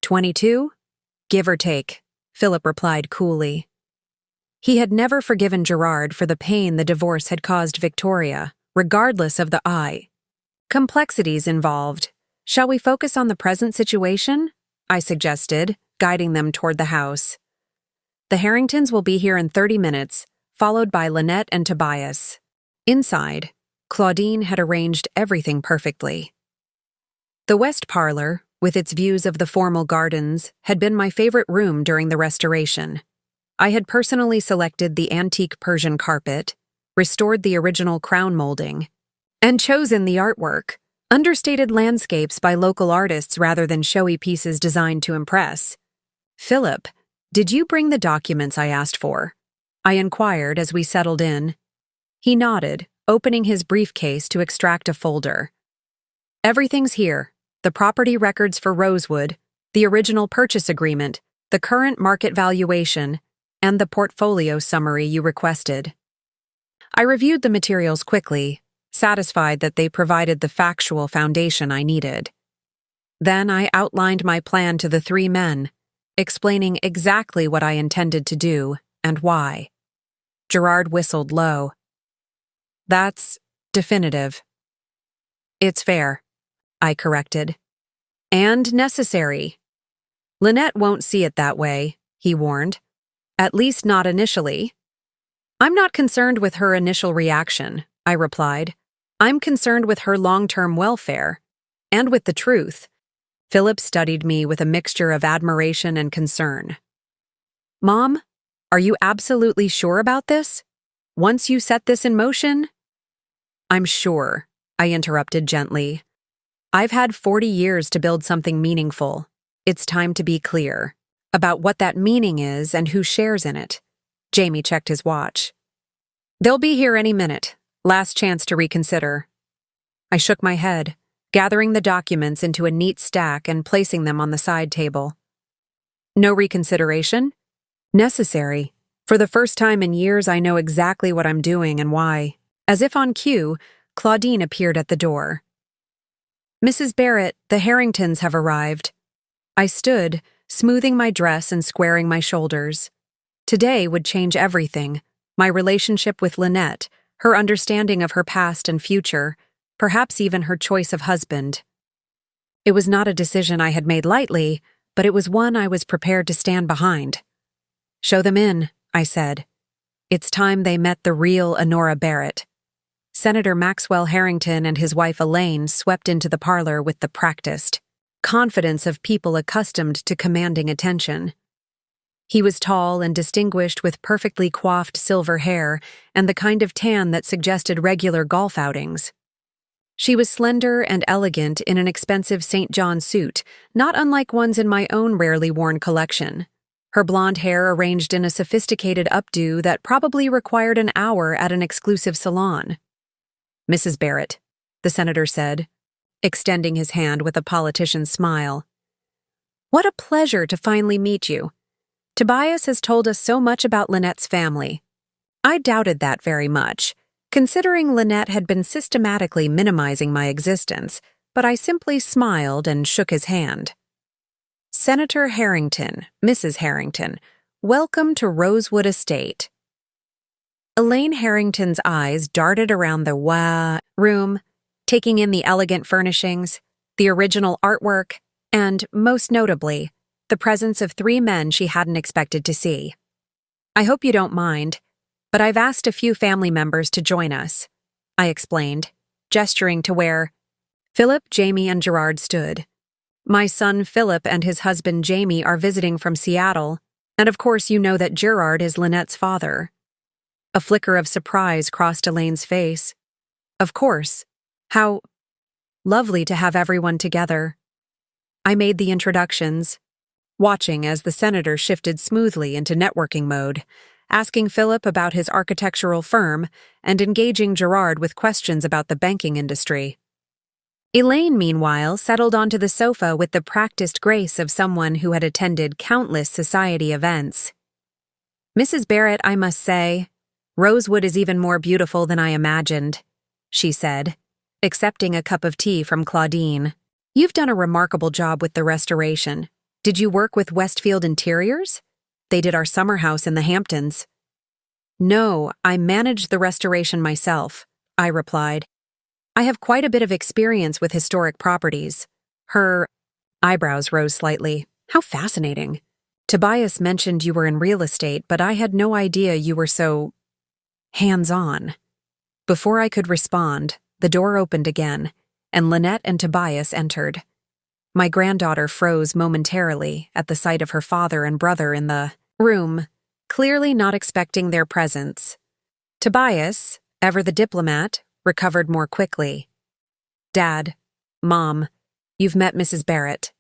22? Give or take, Philip replied coolly. He had never forgiven Gerard for the pain the divorce had caused Victoria, regardless of the complexities involved. "Shall we focus on the present situation?" I suggested, guiding them toward the house. "The Harringtons will be here in 30 minutes, followed by Lynette and Tobias." Inside, Claudine had arranged everything perfectly. The west parlor, with its views of the formal gardens, had been my favorite room during the restoration. I had personally selected the antique Persian carpet, restored the original crown molding, and chosen the artwork, understated landscapes by local artists rather than showy pieces designed to impress. "Philip, did you bring the documents I asked for?" I inquired as we settled in. He nodded, opening his briefcase to extract a folder. "Everything's here. The property records for Rosewood, the original purchase agreement, the current market valuation, and the portfolio summary you requested." I reviewed the materials quickly, satisfied that they provided the factual foundation I needed. Then I outlined my plan to the three men, explaining exactly what I intended to do and why. Gerard whistled low. "That's definitive." "It's fair," I corrected. "And necessary." "Lynette won't see it that way," he warned. "At least not initially." "I'm not concerned with her initial reaction," I replied. "I'm concerned with her long-term welfare. And with the truth." Philip studied me with a mixture of admiration and concern. "Mom, are you absolutely sure about this? Once you set this in motion?" "I'm sure," I interrupted gently. "I've had 40 years to build something meaningful. It's time to be clear about what that meaning is and who shares in it." Jamie checked his watch. "They'll be here any minute. Last chance to reconsider." I shook my head, gathering the documents into a neat stack and placing them on the side table. "No reconsideration?" "Necessary. For the first time in years, I know exactly what I'm doing and why." As if on cue, Claudine appeared at the door. "Mrs. Barrett, the Harringtons have arrived." I stood, smoothing my dress and squaring my shoulders. Today would change everything. My relationship with Lynette, her understanding of her past and future, perhaps even her choice of husband. It was not a decision I had made lightly, but it was one I was prepared to stand behind. "Show them in," I said. It's time they met the real Honora Barrett. Senator Maxwell Harrington and his wife Elaine swept into the parlor with the practiced confidence of people accustomed to commanding attention. He was tall and distinguished with perfectly coiffed silver hair and the kind of tan that suggested regular golf outings. She was slender and elegant in an expensive St. John suit, not unlike ones in my own rarely worn collection. Her blonde hair arranged in a sophisticated updo that probably required an hour at an exclusive salon. "Mrs. Barrett," the senator said, extending his hand with a politician's smile. "What a pleasure to finally meet you. Tobias has told us so much about Lynette's family." I doubted that very much, considering Lynette had been systematically minimizing my existence, but I simply smiled and shook his hand. "Senator Harrington, Mrs. Harrington, welcome to Rosewood Estate." Elaine Harrington's eyes darted around the room, taking in the elegant furnishings, the original artwork, and, most notably, the presence of 3 men she hadn't expected to see. "I hope you don't mind, but I've asked a few family members to join us," I explained, gesturing to where Philip, Jamie, and Gerard stood. "My son Philip and his husband Jamie are visiting from Seattle, and of course you know that Gerard is Lynette's father." A flicker of surprise crossed Elaine's face. "Of course. How lovely to have everyone together." I made the introductions, watching as the senator shifted smoothly into networking mode, asking Philip about his architectural firm and engaging Gerard with questions about the banking industry. Elaine, meanwhile, settled onto the sofa with the practiced grace of someone who had attended countless society events. "Mrs. Barrett, I must say, Rosewood is even more beautiful than I imagined," she said, accepting a cup of tea from Claudine. "You've done a remarkable job with the restoration. Did you work with Westfield Interiors? They did our summer house in the Hamptons." "No, I managed the restoration myself," I replied. "I have quite a bit of experience with historic properties." Her eyebrows rose slightly. "How fascinating. Tobias mentioned you were in real estate, but I had no idea you were so hands-on." Before I could respond, the door opened again, and Lynette and Tobias entered. My granddaughter froze momentarily at the sight of her father and brother in the room, clearly not expecting their presence. Tobias, ever the diplomat, recovered more quickly. "Dad, Mom, you've met Mrs. Barrett,"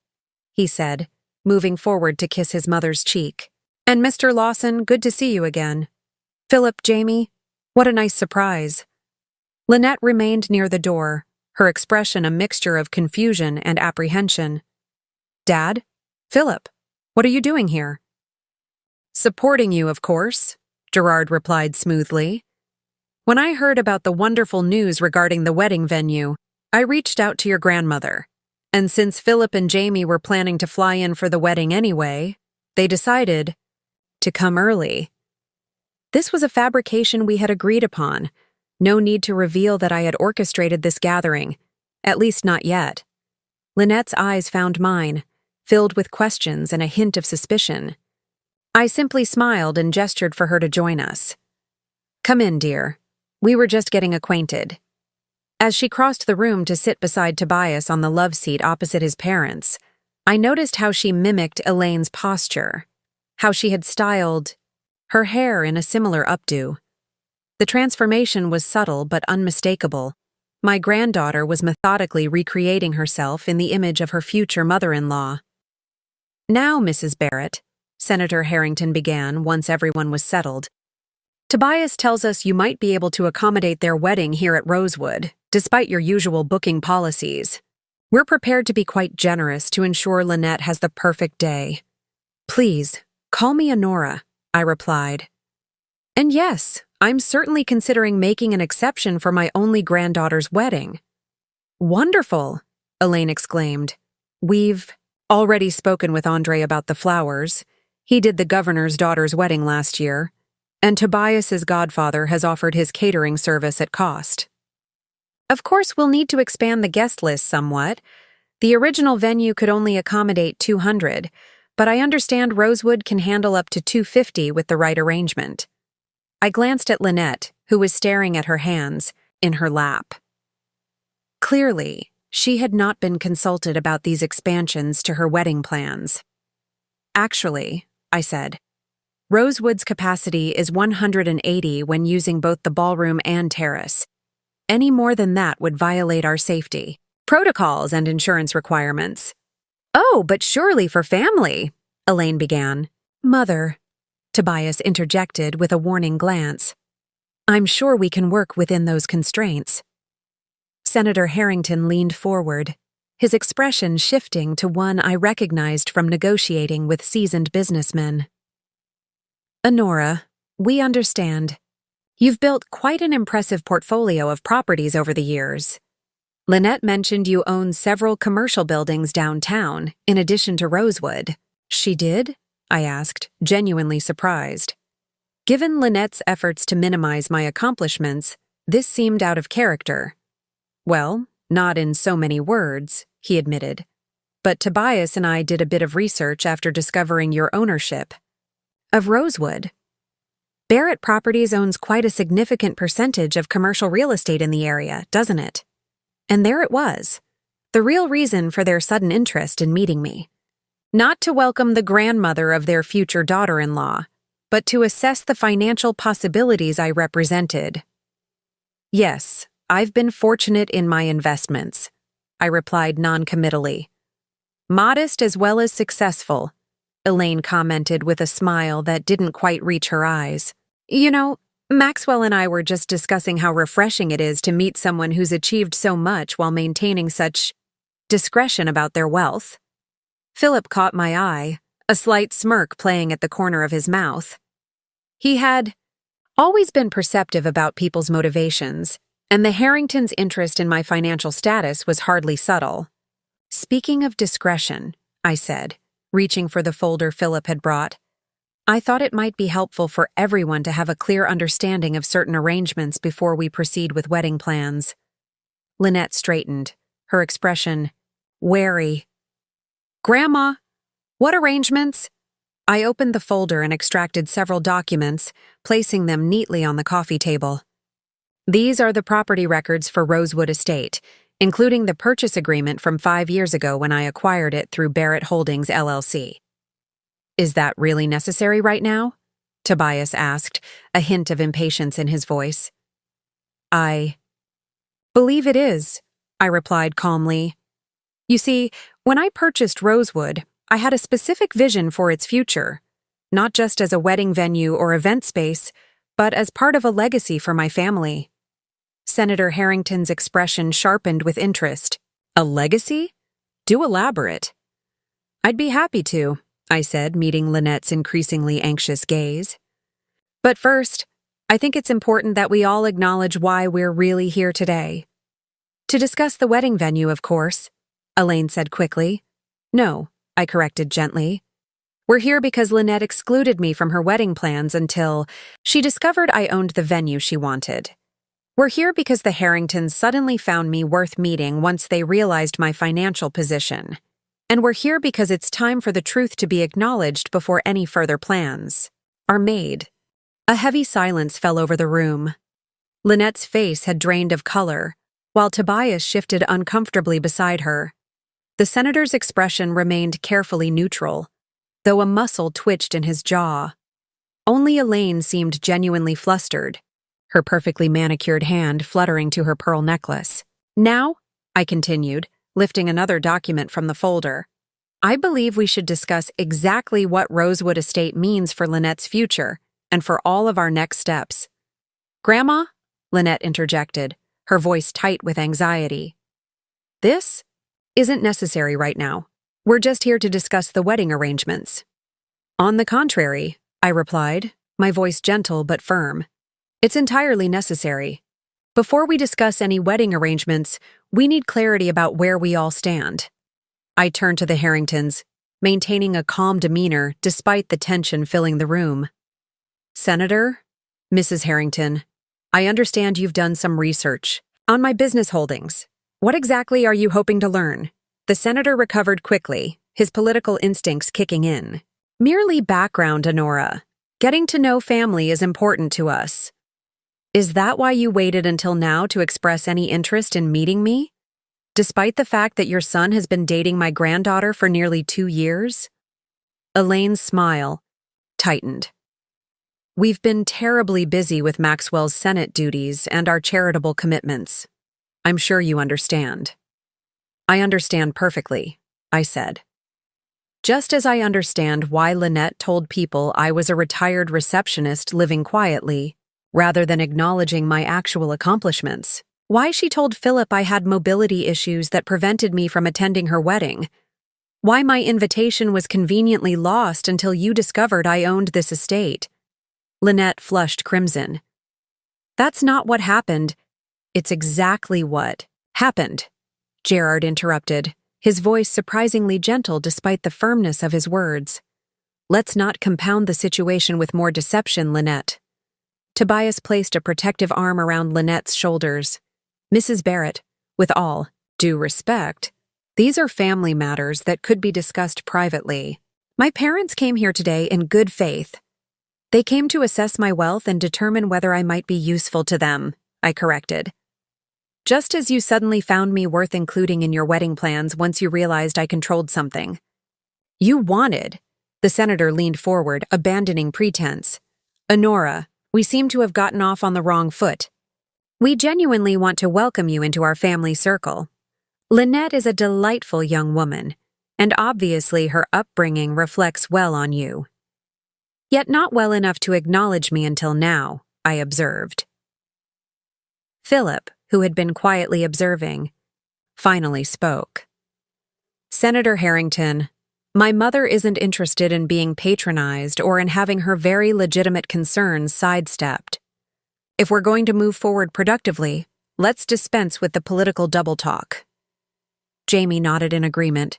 he said, moving forward to kiss his mother's cheek. "And Mr. Lawson, good to see you again. Philip, Jamie, what a nice surprise." Lynette remained near the door, her expression a mixture of confusion and apprehension. "Dad? Philip, what are you doing here?" "Supporting you, of course," Gerard replied smoothly. "When I heard about the wonderful news regarding the wedding venue, I reached out to your grandmother, and since Philip and Jamie were planning to fly in for the wedding anyway, they decided to come early. This was a fabrication we had agreed upon. No need to reveal that I had orchestrated this gathering, at least not yet." Lynette's eyes found mine, filled with questions and a hint of suspicion. I simply smiled and gestured for her to join us. "Come in, dear. We were just getting acquainted." As she crossed the room to sit beside Tobias on the love seat opposite his parents, I noticed how she mimicked Elaine's posture, how she had styled her hair in a similar updo. The transformation was subtle but unmistakable. My granddaughter was methodically recreating herself in the image of her future mother-in-law. "Now, Mrs. Barrett," Senator Harrington began once everyone was settled, "Tobias tells us you might be able to accommodate their wedding here at Rosewood, despite your usual booking policies. We're prepared to be quite generous to ensure Lynette has the perfect day." "Please, call me Honora," I replied. "And yes, I'm certainly considering making an exception for my only granddaughter's wedding." "Wonderful," Elaine exclaimed. "We've already spoken with Andre about the flowers. He did the governor's daughter's wedding last year, and Tobias's godfather has offered his catering service at cost. Of course, we'll need to expand the guest list somewhat. The original venue could only accommodate 200, but I understand Rosewood can handle up to 250 with the right arrangement." I glanced at Lynette, who was staring at her hands in her lap. Clearly, she had not been consulted about these expansions to her wedding plans. "Actually," I said, "Rosewood's capacity is 180 when using both the ballroom and terrace. any more than that would violate our safety protocols and insurance requirements. Oh, but surely for family, Elaine began. Mother, Tobias interjected with a warning glance. I'm sure we can work within those constraints. Senator Harrington leaned forward, his expression shifting to one I recognized from negotiating with seasoned businessmen. Honora, we understand. You've built quite an impressive portfolio of properties over the years. Lynette mentioned you own several commercial buildings downtown, in addition to Rosewood. She did? I asked, genuinely surprised. Given Lynette's efforts to minimize my accomplishments, this seemed out of character. Well, not in so many words, he admitted. But Tobias and I did a bit of research after discovering your ownership of Rosewood. Barrett Properties owns quite a significant percentage of commercial real estate in the area, doesn't it? And there it was, the real reason for their sudden interest in meeting me. Not to welcome the grandmother of their future daughter-in-law, but to assess the financial possibilities I represented. Yes, I've been fortunate in my investments, I replied non-committally. Modest as well as successful, Elaine commented with a smile that didn't quite reach her eyes. You know, Maxwell and I were just discussing how refreshing it is to meet someone who's achieved so much while maintaining such discretion about their wealth. Philip caught my eye, a slight smirk playing at the corner of his mouth. He had always been perceptive about people's motivations, and the Harringtons' interest in my financial status was hardly subtle. Speaking of discretion, I said, reaching for the folder Philip had brought, I thought it might be helpful for everyone to have a clear understanding of certain arrangements before we proceed with wedding plans. Lynette straightened, her expression wary. Grandma, what arrangements? I opened the folder and extracted several documents, placing them neatly on the coffee table. These are the property records for Rosewood Estate, including the purchase agreement from 5 years ago when I acquired it through Barrett Holdings, LLC. Is that really necessary right now? Tobias asked, a hint of impatience in his voice. I believe it is, I replied calmly. You see, when I purchased Rosewood, I had a specific vision for its future, not just as a wedding venue or event space, but as part of a legacy for my family. Senator Harrington's expression sharpened with interest. A legacy? Do elaborate. I'd be happy to, I said, meeting Lynette's increasingly anxious gaze. But first, I think it's important that we all acknowledge why we're really here today. To discuss the wedding venue, of course, Elaine said quickly. No, I corrected gently. We're here because Lynette excluded me from her wedding plans until she discovered I owned the venue she wanted. We're here because the Harringtons suddenly found me worth meeting once they realized my financial position. And we're here because it's time for the truth to be acknowledged before any further plans are made. A heavy silence fell over the room. Lynette's face had drained of color, while Tobias shifted uncomfortably beside her. The senator's expression remained carefully neutral, though a muscle twitched in his jaw. Only Elaine seemed genuinely flustered, her perfectly manicured hand fluttering to her pearl necklace. Now, I continued, lifting another document from the folder, I believe we should discuss exactly what Rosewood Estate means for Lynette's future and for all of our next steps. Grandma? Lynette interjected, her voice tight with anxiety. This isn't necessary right now. We're just here to discuss the wedding arrangements. On the contrary, I replied, my voice gentle but firm. It's entirely necessary. Before we discuss any wedding arrangements, we need clarity about where we all stand. I turned to the Harringtons, maintaining a calm demeanor despite the tension filling the room. Senator, Mrs. Harrington, I understand you've done some research on my business holdings. What exactly are you hoping to learn? The senator recovered quickly, his political instincts kicking in. Merely background, Honora. Getting to know family is important to us. Is that why you waited until now to express any interest in meeting me? Despite the fact that your son has been dating my granddaughter for nearly 2 years? Elaine's smile tightened. We've been terribly busy with Maxwell's Senate duties and our charitable commitments. I'm sure you understand. I understand perfectly, I said. Just as I understand why Lynette told people I was a retired receptionist living quietly, rather than acknowledging my actual accomplishments. Why she told Philip I had mobility issues that prevented me from attending her wedding. Why my invitation was conveniently lost until you discovered I owned this estate. Lynette flushed crimson. That's not what happened. It's exactly what happened, Gerard interrupted, his voice surprisingly gentle despite the firmness of his words. Let's not compound the situation with more deception, Lynette. Tobias placed a protective arm around Lynette's shoulders. Mrs. Barrett, with all due respect, these are family matters that could be discussed privately. My parents came here today in good faith. They came to assess my wealth and determine whether I might be useful to them, I corrected. Just as you suddenly found me worth including in your wedding plans once you realized I controlled something. You wanted. The senator leaned forward, abandoning pretense. Honora, we seem to have gotten off on the wrong foot. We genuinely want to welcome you into our family circle. Lynette is a delightful young woman, and obviously her upbringing reflects well on you. Yet not well enough to acknowledge me until now, I observed. Philip, who had been quietly observing, finally spoke. Senator Harrington, my mother isn't interested in being patronized or in having her very legitimate concerns sidestepped. If we're going to move forward productively, let's dispense with the political double talk. Jamie nodded in agreement.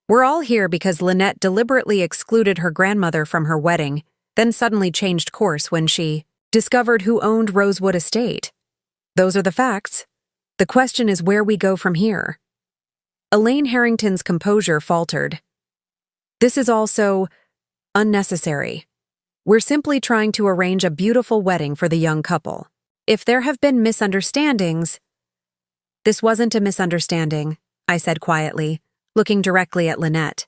We're all here because Lynette deliberately excluded her grandmother from her wedding, then suddenly changed course when she discovered who owned Rosewood Estate. Those are the facts. The question is where we go from here. Elaine Harrington's composure faltered. This is all so unnecessary. We're simply trying to arrange a beautiful wedding for the young couple. If there have been misunderstandings— This wasn't a misunderstanding, I said quietly, looking directly at Lynette.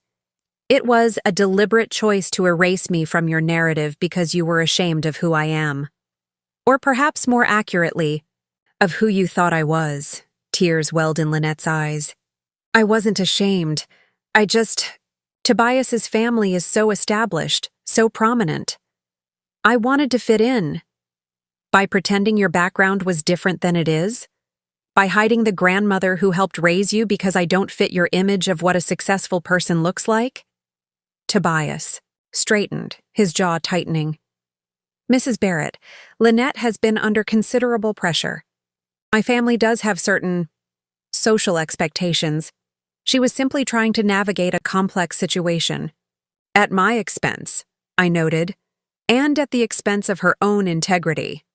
It was a deliberate choice to erase me from your narrative because you were ashamed of who I am. Or perhaps more accurately, of who you thought I was. Tears welled in Lynette's eyes. I wasn't ashamed. Tobias's family is so established, so prominent. I wanted to fit in. By pretending your background was different than it is? By hiding the grandmother who helped raise you because I don't fit your image of what a successful person looks like? Tobias straightened, his jaw tightening. Mrs. Barrett, Lynette has been under considerable pressure. My family does have certain social expectations. She was simply trying to navigate a complex situation. At my expense, I noted, and at the expense of her own integrity.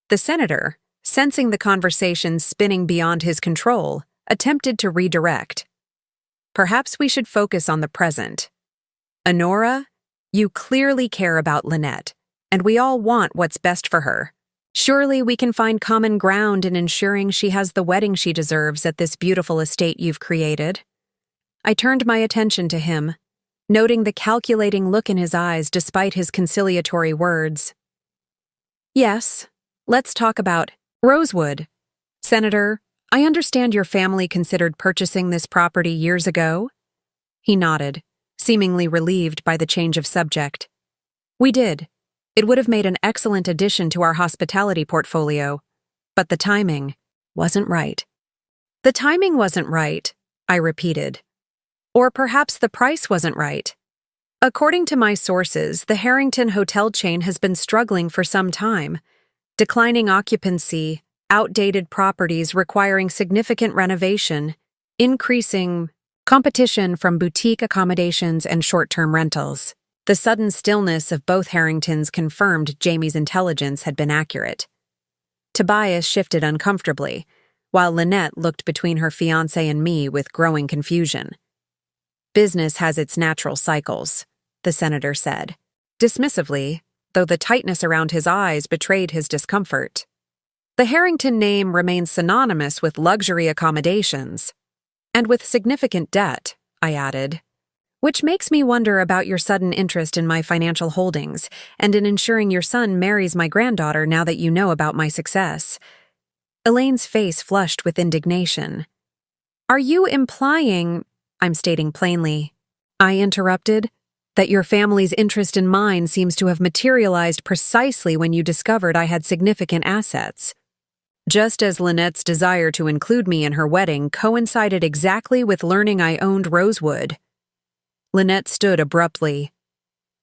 The senator, sensing the conversation spinning beyond his control, attempted to redirect. Perhaps we should focus on the present. Honora, you clearly care about Lynette, and we all want what's best for her. Surely we can find common ground in ensuring she has the wedding she deserves at this beautiful estate you've created. I turned my attention to him, noting the calculating look in his eyes despite his conciliatory words. Yes, let's talk about Rosewood. Senator, I understand your family considered purchasing this property years ago? He nodded, seemingly relieved by the change of subject. We did. It would have made an excellent addition to our hospitality portfolio, but the timing wasn't right. The timing wasn't right, I repeated. Or perhaps the price wasn't right. According to my sources, the Harrington hotel chain has been struggling for some time. Declining occupancy, outdated properties requiring significant renovation, increasing competition from boutique accommodations and short-term rentals. The sudden stillness of both Harringtons confirmed Jamie's intelligence had been accurate. Tobias shifted uncomfortably, while Lynette looked between her fiancé and me with growing confusion. Business has its natural cycles, the senator said, dismissively, though the tightness around his eyes betrayed his discomfort. The Harrington name remains synonymous with luxury accommodations. And with significant debt, I added. Which makes me wonder about your sudden interest in my financial holdings and in ensuring your son marries my granddaughter now that you know about my success. Elaine's face flushed with indignation. Are you implying, I'm stating plainly, I interrupted, that your family's interest in mine seems to have materialized precisely when you discovered I had significant assets? Just as Lynette's desire to include me in her wedding coincided exactly with learning I owned Rosewood. Lynette stood abruptly.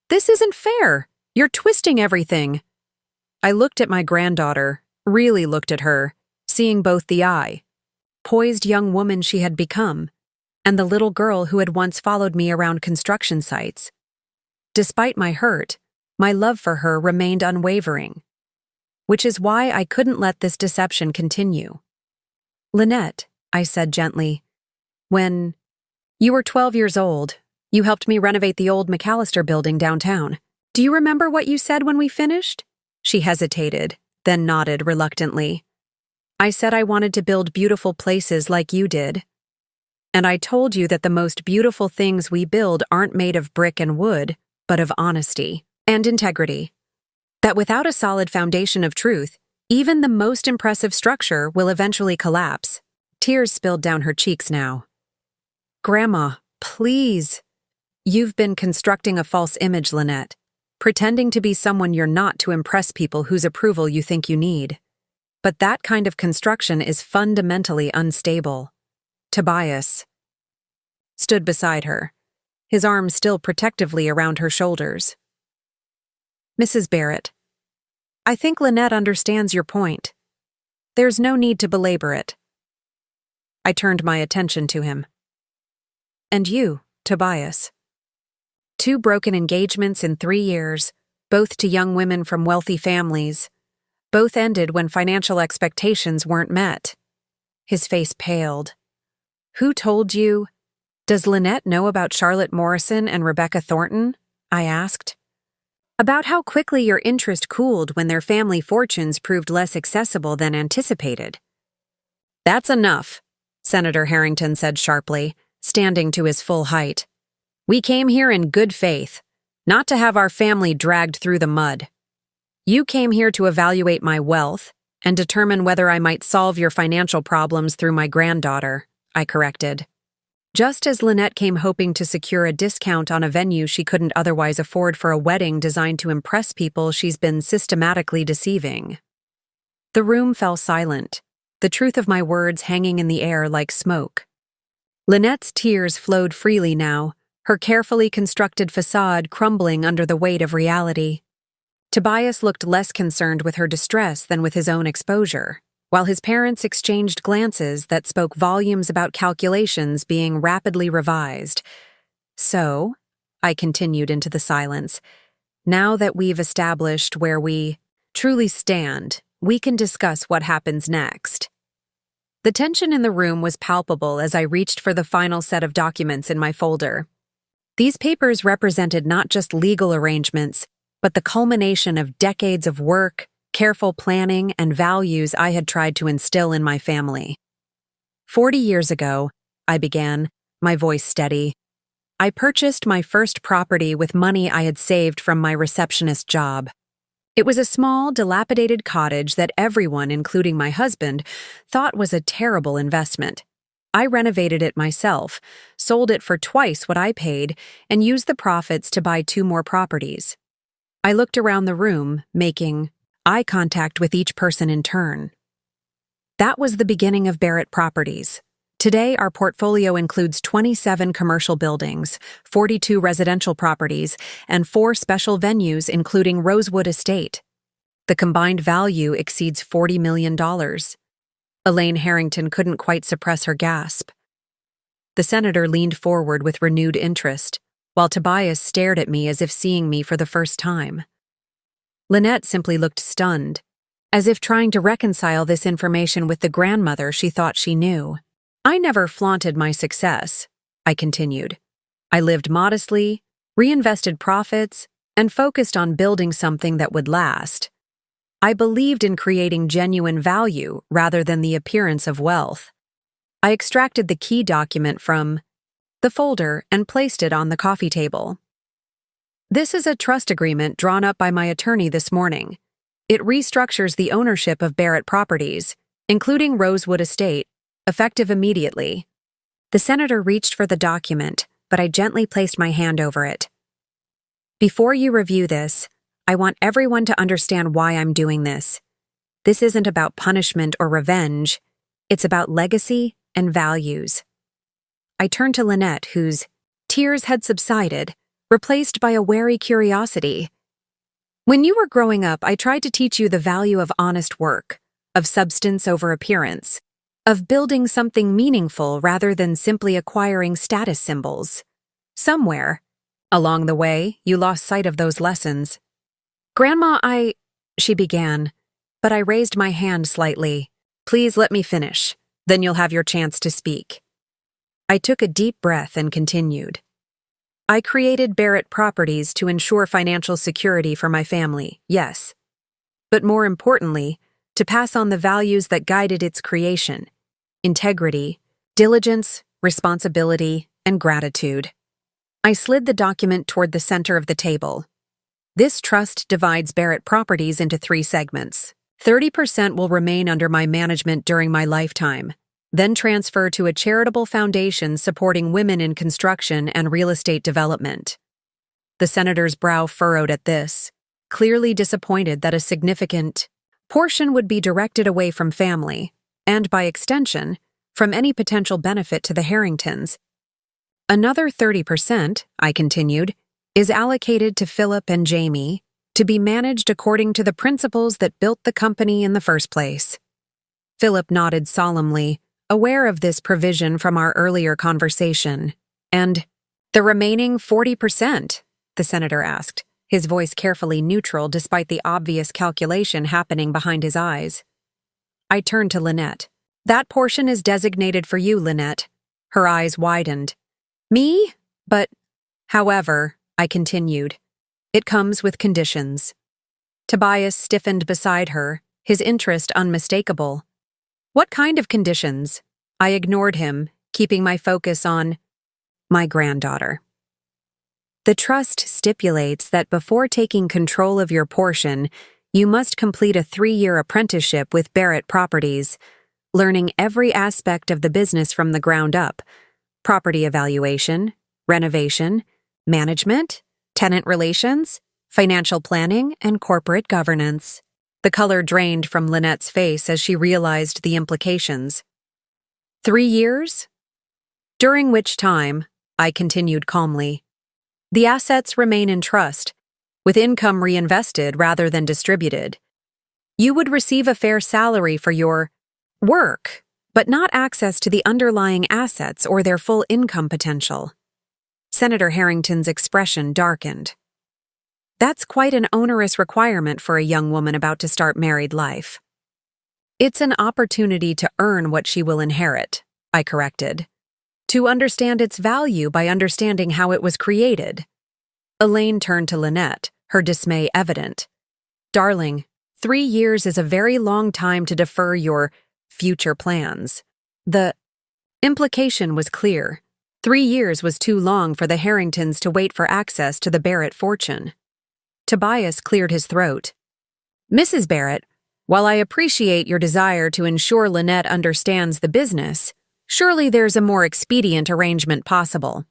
This isn't fair. You're twisting everything. I looked at my granddaughter, really looked at her, seeing both the poised young woman she had become, and the little girl who had once followed me around construction sites. Despite my hurt, my love for her remained unwavering, which is why I couldn't let this deception continue. Lynette, I said gently, when you were 12 years old, you helped me renovate the old McAllister building downtown. Do you remember what you said when we finished? She hesitated, then nodded reluctantly. I said I wanted to build beautiful places like you did. And I told you that the most beautiful things we build aren't made of brick and wood, but of honesty and integrity. That without a solid foundation of truth, even the most impressive structure will eventually collapse. Tears spilled down her cheeks now. Grandma, please. You've been constructing a false image, Lynette, pretending to be someone you're not to impress people whose approval you think you need. But that kind of construction is fundamentally unstable. Tobias stood beside her, his arms still protectively around her shoulders. Mrs. Barrett, I think Lynette understands your point. There's no need to belabor it. I turned my attention to him. And you, Tobias. 2 broken engagements in 3 years, both to young women from wealthy families. Both ended when financial expectations weren't met. His face paled. Who told you? Does Lynette know about Charlotte Morrison and Rebecca Thornton? I asked. About how quickly your interest cooled when their family fortunes proved less accessible than anticipated. That's enough, Senator Harrington said sharply, standing to his full height. We came here in good faith, not to have our family dragged through the mud. You came here to evaluate my wealth and determine whether I might solve your financial problems through my granddaughter, I corrected. Just as Lynette came hoping to secure a discount on a venue she couldn't otherwise afford for a wedding designed to impress people she's been systematically deceiving. The room fell silent, the truth of my words hanging in the air like smoke. Lynette's tears flowed freely now, her carefully constructed facade crumbling under the weight of reality. Tobias looked less concerned with her distress than with his own exposure, while his parents exchanged glances that spoke volumes about calculations being rapidly revised. So, I continued into the silence, now that we've established where we truly stand, we can discuss what happens next. The tension in the room was palpable as I reached for the final set of documents in my folder. These papers represented not just legal arrangements, but the culmination of decades of work, careful planning, and values I had tried to instill in my family. 40 years ago, I began, my voice steady, I purchased my first property with money I had saved from my receptionist job. It was a small, dilapidated cottage that everyone, including my husband, thought was a terrible investment. I renovated it myself, sold it for twice what I paid, and used the profits to buy 2 more properties. I looked around the room, making eye contact with each person in turn. That was the beginning of Barrett Properties. Today, our portfolio includes 27 commercial buildings, 42 residential properties, and 4 special venues including Rosewood Estate. The combined value exceeds $40 million. Elaine Harrington couldn't quite suppress her gasp. The senator leaned forward with renewed interest, while Tobias stared at me as if seeing me for the first time. Lynette simply looked stunned, as if trying to reconcile this information with the grandmother she thought she knew. I never flaunted my success, I continued. I lived modestly, reinvested profits, and focused on building something that would last. I believed in creating genuine value rather than the appearance of wealth. I extracted the key document from the folder, and placed it on the coffee table. This is a trust agreement drawn up by my attorney this morning. It restructures the ownership of Barrett Properties, including Rosewood Estate, effective immediately. The senator reached for the document, but I gently placed my hand over it. Before you review this, I want everyone to understand why I'm doing this. This isn't about punishment or revenge. It's about legacy and values. I turned to Lynette, whose tears had subsided, replaced by a wary curiosity. When you were growing up, I tried to teach you the value of honest work, of substance over appearance, of building something meaningful rather than simply acquiring status symbols. Somewhere, along the way, you lost sight of those lessons. Grandma, she began, but I raised my hand slightly. Please let me finish, then you'll have your chance to speak. I took a deep breath and continued. I created Barrett Properties to ensure financial security for my family, yes. But more importantly, to pass on the values that guided its creation: integrity, diligence, responsibility, and gratitude. I slid the document toward the center of the table. This trust divides Barrett Properties into 3 segments. 30% will remain under my management during my lifetime, then transfer to a charitable foundation supporting women in construction and real estate development. The senator's brow furrowed at this, clearly disappointed that a significant portion would be directed away from family, and by extension, from any potential benefit to the Harringtons. Another 30%, I continued, is allocated to Philip and Jamie to be managed according to the principles that built the company in the first place. Philip nodded solemnly, aware of this provision from our earlier conversation. And the remaining 40%? The senator asked, his voice carefully neutral despite the obvious calculation happening behind his eyes. I turned to Lynette. That portion is designated for you, Lynette. Her eyes widened. Me? But, however, I continued, it comes with conditions. Tobias stiffened beside her, his interest unmistakable. What kind of conditions? I ignored him, keeping my focus on my granddaughter. The trust stipulates that before taking control of your portion, you must complete a 3-year apprenticeship with Barrett Properties, learning every aspect of the business from the ground up: property evaluation, renovation, management, tenant relations, financial planning, and corporate governance. The color drained from Lynette's face as she realized the implications. 3 years? During which time, I continued calmly, the assets remain in trust, with income reinvested rather than distributed. You would receive a fair salary for your work, but not access to the underlying assets or their full income potential. Senator Harrington's expression darkened. That's quite an onerous requirement for a young woman about to start married life. It's an opportunity to earn what she will inherit, I corrected. To understand its value by understanding how it was created. Elaine turned to Lynette, her dismay evident. Darling, 3 years is a very long time to defer your future plans. The implication was clear. 3 years was too long for the Harringtons to wait for access to the Barrett fortune. Tobias cleared his throat. Mrs. Barrett, while I appreciate your desire to ensure Lynette understands the business, surely there's a more expedient arrangement possible.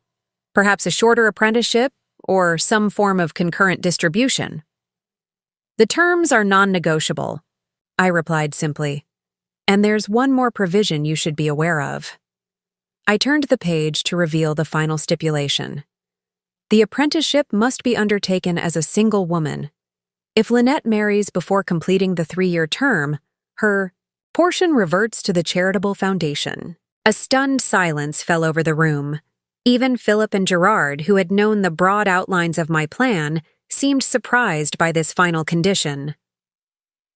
Perhaps a shorter apprenticeship or some form of concurrent distribution. The terms are non-negotiable, I replied simply. And there's one more provision you should be aware of. I turned the page to reveal the final stipulation. The apprenticeship must be undertaken as a single woman. If Lynette marries before completing the 3-year term, her portion reverts to the charitable foundation. A stunned silence fell over the room. Even Philip and Gerard, who had known the broad outlines of my plan, seemed surprised by this final condition.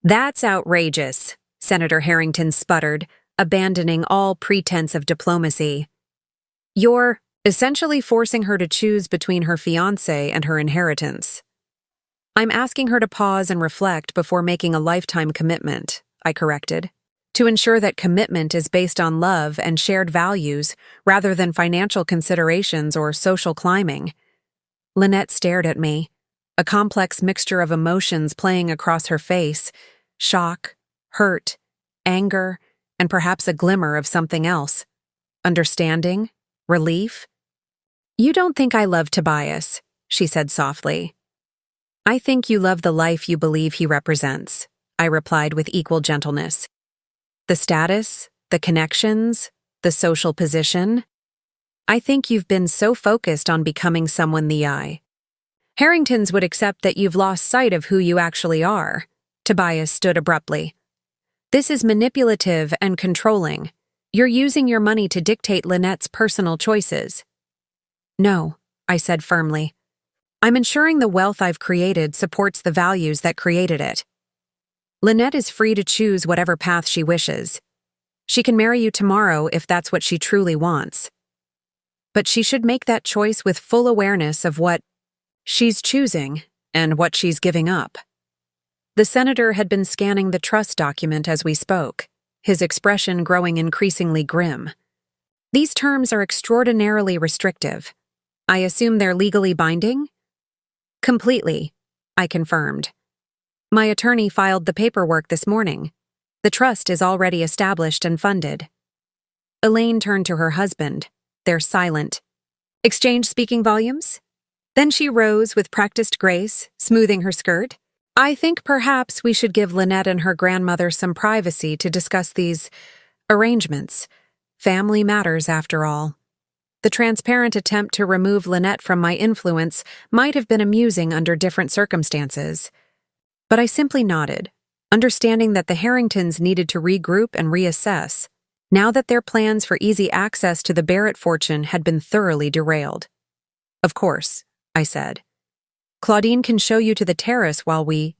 That's outrageous, Senator Harrington sputtered, abandoning all pretense of diplomacy. You're essentially forcing her to choose between her fiancé and her inheritance. I'm asking her to pause and reflect before making a lifetime commitment, I corrected. to ensure that commitment is based on love and shared values rather than financial considerations or social climbing. Lynette stared at me, a complex mixture of emotions playing across her face: shock, hurt, anger, and perhaps a glimmer of something else. Understanding? Relief? "You don't think I love Tobias," she said softly. "I think you love the life you believe he represents," I replied with equal gentleness. "The status, the connections, the social position. I think you've been so focused on becoming someone the Harringtons would accept that you've lost sight of who you actually are." Tobias stood abruptly. "This is manipulative and controlling. You're using your money to dictate Lynette's personal choices." "No," I said firmly. "I'm ensuring the wealth I've created supports the values that created it. Lynette is free to choose whatever path she wishes. She can marry you tomorrow if that's what she truly wants. But she should make that choice with full awareness of what she's choosing and what she's giving up." The senator had been scanning the trust document as we spoke, his expression growing increasingly grim. "These terms are extraordinarily restrictive. I assume they're legally binding?" "Completely," I confirmed. "My attorney filed the paperwork this morning. The trust is already established and funded." Elaine turned to her husband. They're silent. "Exchange speaking volumes?" Then she rose with practiced grace, smoothing her skirt. "I think perhaps we should give Lynette and her grandmother some privacy to discuss these arrangements. Family matters, after all." The transparent attempt to remove Lynette from my influence might have been amusing under different circumstances. But I simply nodded, understanding that the Harringtons needed to regroup and reassess, now that their plans for easy access to the Barrett fortune had been thoroughly derailed. "Of course," I said. "Claudine can show you to the terrace while we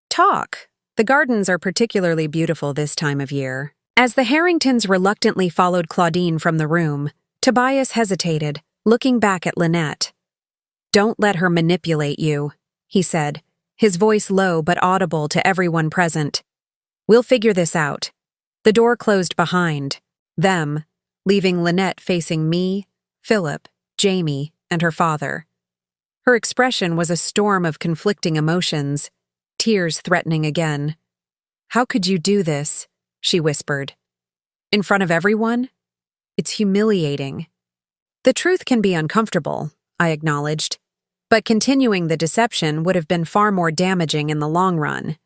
talk. The gardens are particularly beautiful this time of year." As the Harringtons reluctantly followed Claudine from the room, Tobias hesitated, looking back at Lynette. "Don't let her manipulate you," he said, his voice low but audible to everyone present. "We'll figure this out." The door closed behind them, leaving Lynette facing me, Philip, Jamie, and her father. Her expression was a storm of conflicting emotions, tears threatening again. "How could you do this?" she whispered. "In front of everyone? It's humiliating." "The truth can be uncomfortable," I acknowledged, "but continuing the deception would have been far more damaging in the long run."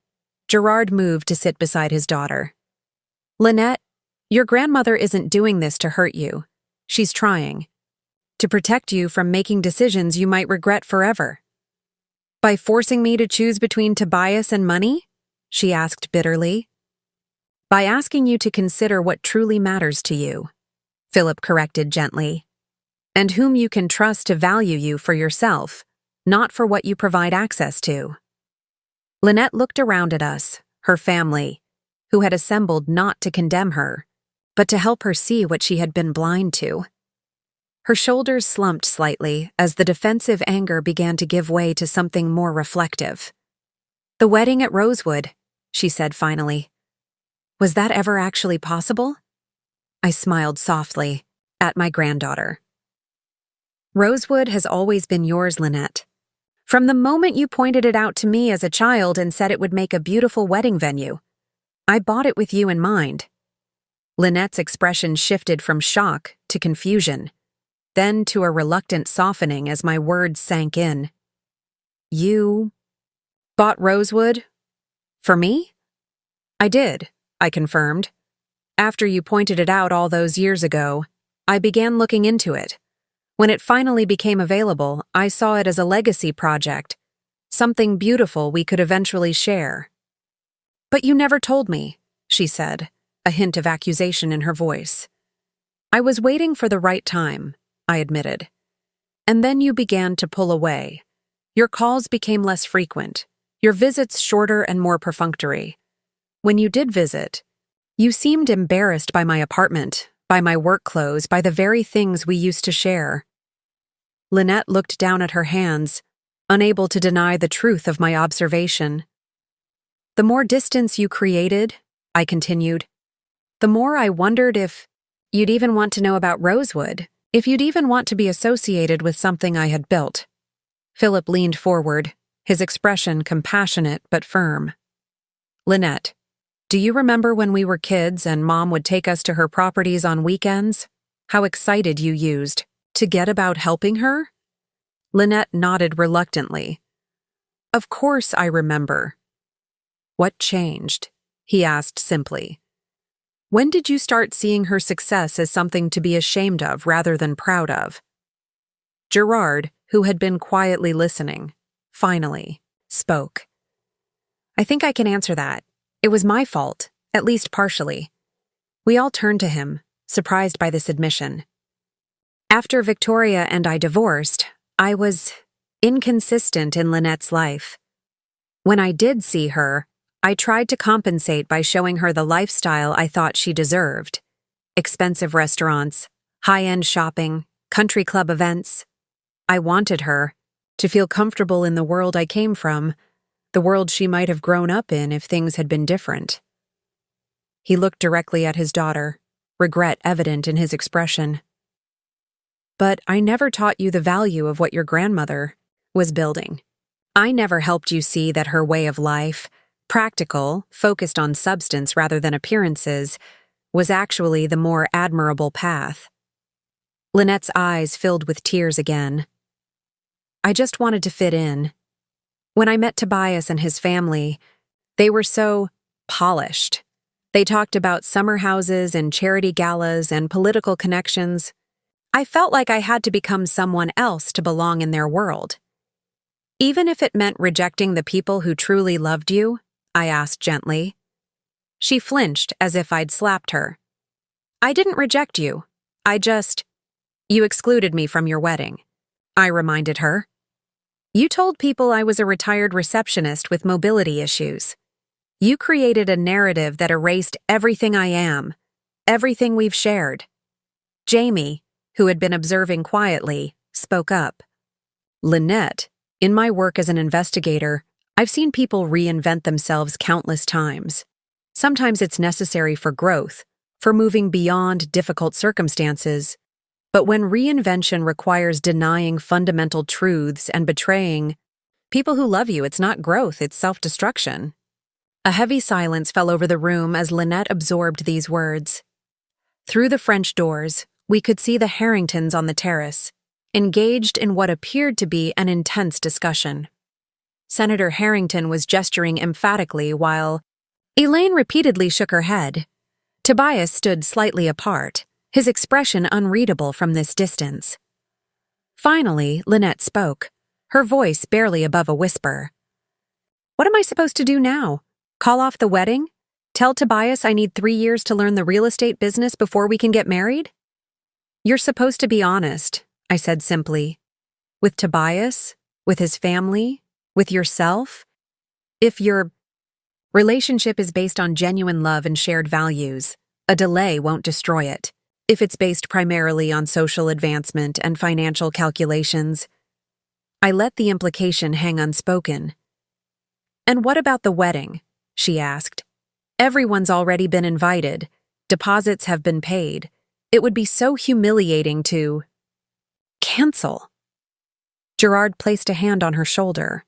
Gerard moved to sit beside his daughter. "Lynette, your grandmother isn't doing this to hurt you. She's trying to protect you from making decisions you might regret forever." "By forcing me to choose between Tobias and money?" she asked bitterly. "By asking you to consider what truly matters to you," Philip corrected gently, "and whom you can trust to value you for yourself, not for what you provide access to." Lynette looked around at us, her family, who had assembled not to condemn her, but to help her see what she had been blind to. Her shoulders slumped slightly as the defensive anger began to give way to something more reflective. "The wedding at Rosewood," she said finally. "Was that ever actually possible?" I smiled softly at my granddaughter. "Rosewood has always been yours, Lynette. From the moment you pointed it out to me as a child and said it would make a beautiful wedding venue, I bought it with you in mind." Lynette's expression shifted from shock to confusion, then to a reluctant softening as my words sank in. "You bought Rosewood? For me?" "I did," I confirmed. "After you pointed it out all those years ago, I began looking into it. When it finally became available, I saw it as a legacy project, something beautiful we could eventually share." "But you never told me," she said, a hint of accusation in her voice. "I was waiting for the right time," I admitted. "And then you began to pull away. Your calls became less frequent, your visits shorter and more perfunctory. When you did visit, you seemed embarrassed by my apartment, by my work clothes, by the very things we used to share." Lynette looked down at her hands, unable to deny the truth of my observation. "The more distance you created," I continued, the more I wondered if you'd even want to know about Rosewood, if you'd even want to be associated with something I had built. Philip leaned forward, his expression compassionate but firm. Lynette, do you remember when we were kids and Mom would take us to her properties on weekends? How excited you used to get about helping her? Lynette nodded reluctantly. Of course I remember. What changed? He asked simply. When did you start seeing her success as something to be ashamed of rather than proud of? Gerard, who had been quietly listening, finally spoke. I think I can answer that. It was my fault, at least partially. We all turned to him, surprised by this admission. After Victoria and I divorced, I was inconsistent in Lynette's life. When I did see her, I tried to compensate by showing her the lifestyle I thought she deserved. Expensive restaurants, high-end shopping, country club events. I wanted her to feel comfortable in the world I came from, the world she might have grown up in if things had been different. He looked directly at his daughter, regret evident in his expression. But I never taught you the value of what your grandmother was building. I never helped you see that her way of life, practical, focused on substance rather than appearances, was actually the more admirable path. Lynette's eyes filled with tears again. I just wanted to fit in. When I met Tobias and his family, they were so polished. They talked about summer houses and charity galas and political connections. I felt like I had to become someone else to belong in their world. Even if it meant rejecting the people who truly loved you, I asked gently. She flinched as if I'd slapped her. I didn't reject you. You excluded me from your wedding, I reminded her. You told people I was a retired receptionist with mobility issues. You created a narrative that erased everything I am, everything we've shared. Jamie, who had been observing quietly, spoke up. Lynette, in my work as an investigator, I've seen people reinvent themselves countless times. Sometimes it's necessary for growth, for moving beyond difficult circumstances. But when reinvention requires denying fundamental truths and betraying people who love you, it's not growth, it's self-destruction. A heavy silence fell over the room as Lynette absorbed these words. Through the French doors, we could see the Harringtons on the terrace, engaged in what appeared to be an intense discussion. Senator Harrington was gesturing emphatically while Elaine repeatedly shook her head. Tobias stood slightly apart, his expression unreadable from this distance. Finally, Lynette spoke, her voice barely above a whisper. What am I supposed to do now? Call off the wedding? Tell Tobias I need 3 years to learn the real estate business before we can get married? You're supposed to be honest, I said simply. With Tobias, with his family, with yourself. If your relationship is based on genuine love and shared values, a delay won't destroy it. If it's based primarily on social advancement and financial calculations, I let the implication hang unspoken. And what about the wedding? She asked. Everyone's already been invited. Deposits have been paid. It would be so humiliating to cancel. Gerard placed a hand on her shoulder.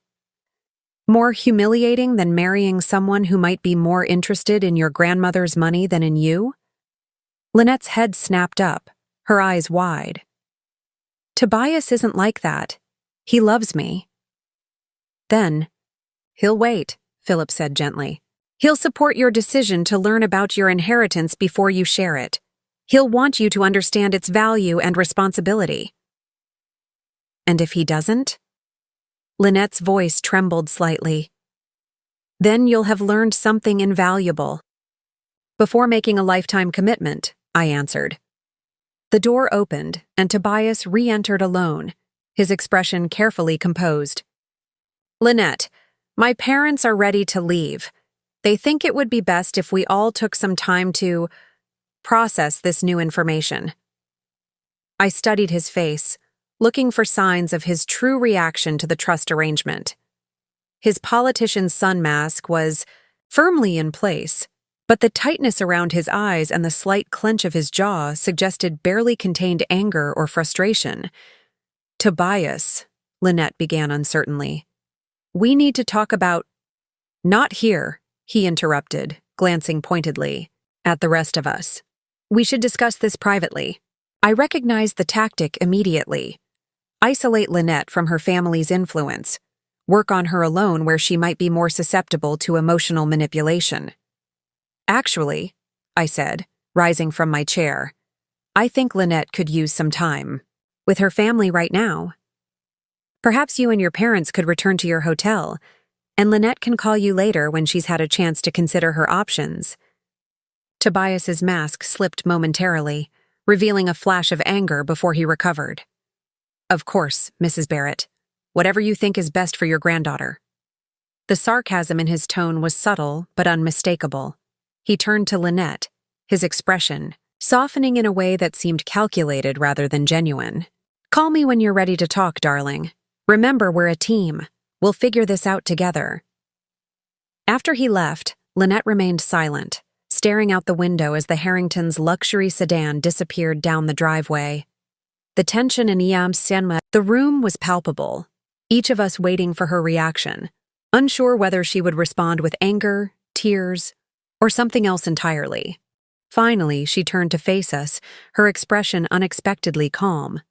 More humiliating than marrying someone who might be more interested in your grandmother's money than in you? Lynette's head snapped up, her eyes wide. Tobias isn't like that. He loves me. Then, he'll wait, Philip said gently. He'll support your decision to learn about your inheritance before you share it. He'll want you to understand its value and responsibility. And if he doesn't? Lynette's voice trembled slightly. Then you'll have learned something invaluable. Before making a lifetime commitment, I answered. The door opened, and Tobias re-entered alone, his expression carefully composed. Lynette, my parents are ready to leave. They think it would be best if we all took some time to process this new information. I studied his face, looking for signs of his true reaction to the trust arrangement. His politician's sun mask was firmly in place, but the tightness around his eyes and the slight clench of his jaw suggested barely contained anger or frustration. "Tobias," Lynette began uncertainly. "We need to talk about—" "Not here," he interrupted, glancing pointedly at the rest of us. "We should discuss this privately." I recognized the tactic immediately. Isolate Lynette from her family's influence. Work on her alone where she might be more susceptible to emotional manipulation. "Actually," I said, rising from my chair, "I think Lynette could use some time with her family right now. Perhaps you and your parents could return to your hotel, and Lynette can call you later when she's had a chance to consider her options." Tobias's mask slipped momentarily, revealing a flash of anger before he recovered. "Of course, Mrs. Barrett. Whatever you think is best for your granddaughter." The sarcasm in his tone was subtle but unmistakable. He turned to Lynette, his expression softening in a way that seemed calculated rather than genuine. "Call me when you're ready to talk, darling. Remember, we're a team. We'll figure this out together." After he left, Lynette remained silent, staring out the window as the Harringtons' luxury sedan disappeared down the driveway. The tension in the room was palpable, each of us waiting for her reaction, unsure whether she would respond with anger, tears, or something else entirely. Finally, she turned to face us, her expression unexpectedly calm.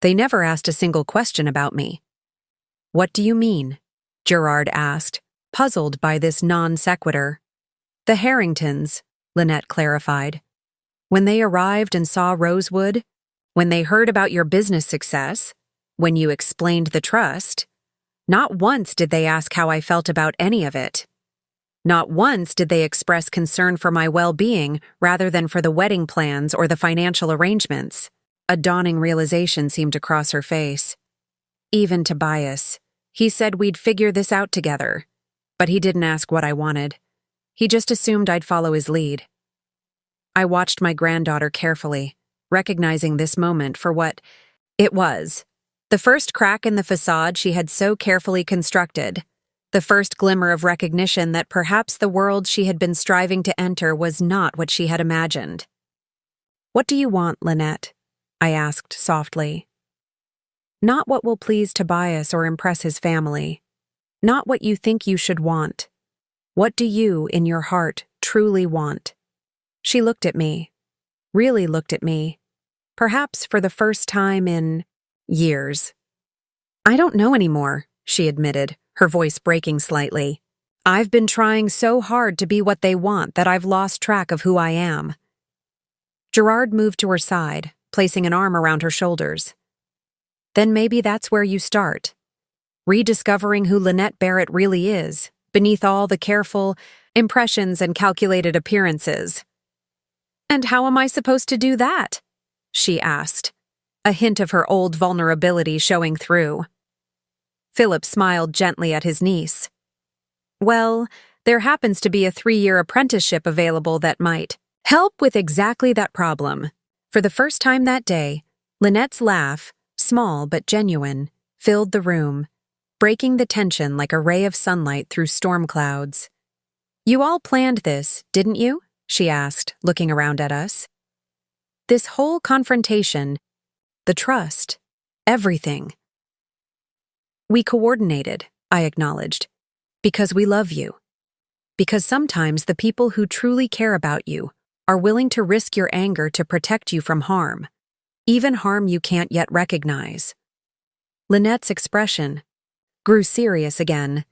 "They never asked a single question about me." "What do you mean?" Gerard asked, puzzled by this non sequitur. "The Harringtons," Lynette clarified. "When they arrived and saw Rosewood, when they heard about your business success, when you explained the trust, not once did they ask how I felt about any of it. Not once did they express concern for my well-being rather than for the wedding plans or the financial arrangements." A dawning realization seemed to cross her face. "Even Tobias. He said we'd figure this out together. But he didn't ask what I wanted. He just assumed I'd follow his lead." I watched my granddaughter carefully, recognizing this moment for what it was. The first crack in the facade she had so carefully constructed. The first glimmer of recognition that perhaps the world she had been striving to enter was not what she had imagined. "What do you want, Lynette?" I asked softly. "Not what will please Tobias or impress his family. Not what you think you should want. What do you, in your heart, truly want?" She looked at me, really looked at me, perhaps for the first time in years. "I don't know anymore," she admitted, her voice breaking slightly. "I've been trying so hard to be what they want that I've lost track of who I am." Gerard moved to her side, placing an arm around her shoulders. "Then maybe that's where you start. Rediscovering who Lynette Barrett really is, beneath all the careful impressions and calculated appearances." "And how am I supposed to do that?" she asked, a hint of her old vulnerability showing through. Philip smiled gently at his niece. "Well, there happens to be a 3-year apprenticeship available that might help with exactly that problem." For the first time that day, Lynette's laugh, small but genuine, filled the room, breaking the tension like a ray of sunlight through storm clouds. "You all planned this, didn't you?" she asked, looking around at us. "This whole confrontation, the trust, everything." "We coordinated," I acknowledged, "because we love you. Because sometimes the people who truly care about you are willing to risk your anger to protect you from harm, even harm you can't yet recognize." Lynette's expression grew serious again.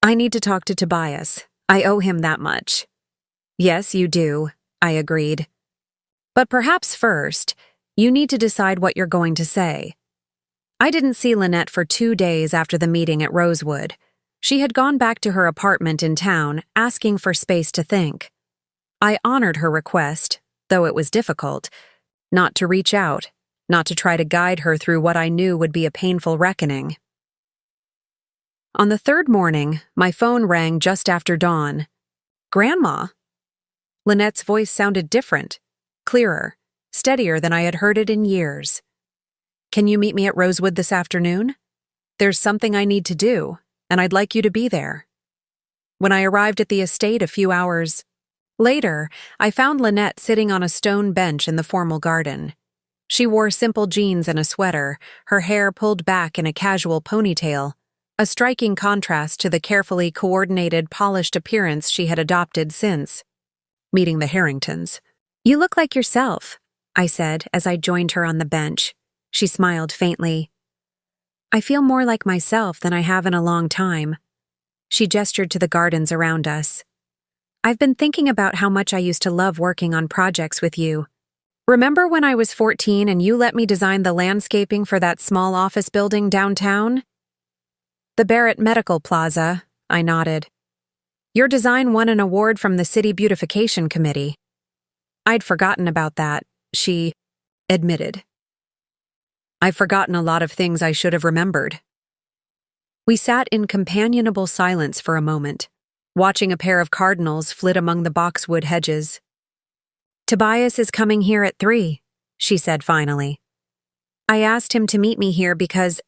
"I need to talk to Tobias. I owe him that much." "Yes, you do," I agreed. "But perhaps first, you need to decide what you're going to say." I didn't see Lynette for 2 days after the meeting at Rosewood. She had gone back to her apartment in town, asking for space to think. I honored her request, though it was difficult, not to reach out, not to try to guide her through what I knew would be a painful reckoning. On the 3rd morning, my phone rang just after dawn. "Grandma?" Lynette's voice sounded different, clearer, steadier than I had heard it in years. "Can you meet me at Rosewood this afternoon? There's something I need to do, and I'd like you to be there." When I arrived at the estate a few hours Later, I found Lynette sitting on a stone bench in the formal garden. She wore simple jeans and a sweater, her hair pulled back in a casual ponytail, a striking contrast to the carefully coordinated, polished appearance she had adopted since meeting the Harringtons. "You look like yourself," I said as I joined her on the bench. She smiled faintly. "I feel more like myself than I have in a long time." She gestured to the gardens around us. "I've been thinking about how much I used to love working on projects with you. Remember when I was 14 and you let me design the landscaping for that small office building downtown?" "The Barrett Medical Plaza," I nodded. "Your design won an award from the City Beautification Committee." "I'd forgotten about that," she admitted. "I've forgotten a lot of things I should have remembered." We sat in companionable silence for a moment, watching a pair of cardinals flit among the boxwood hedges. "Tobias is coming here at 3, she said finally. "I asked him to meet me here because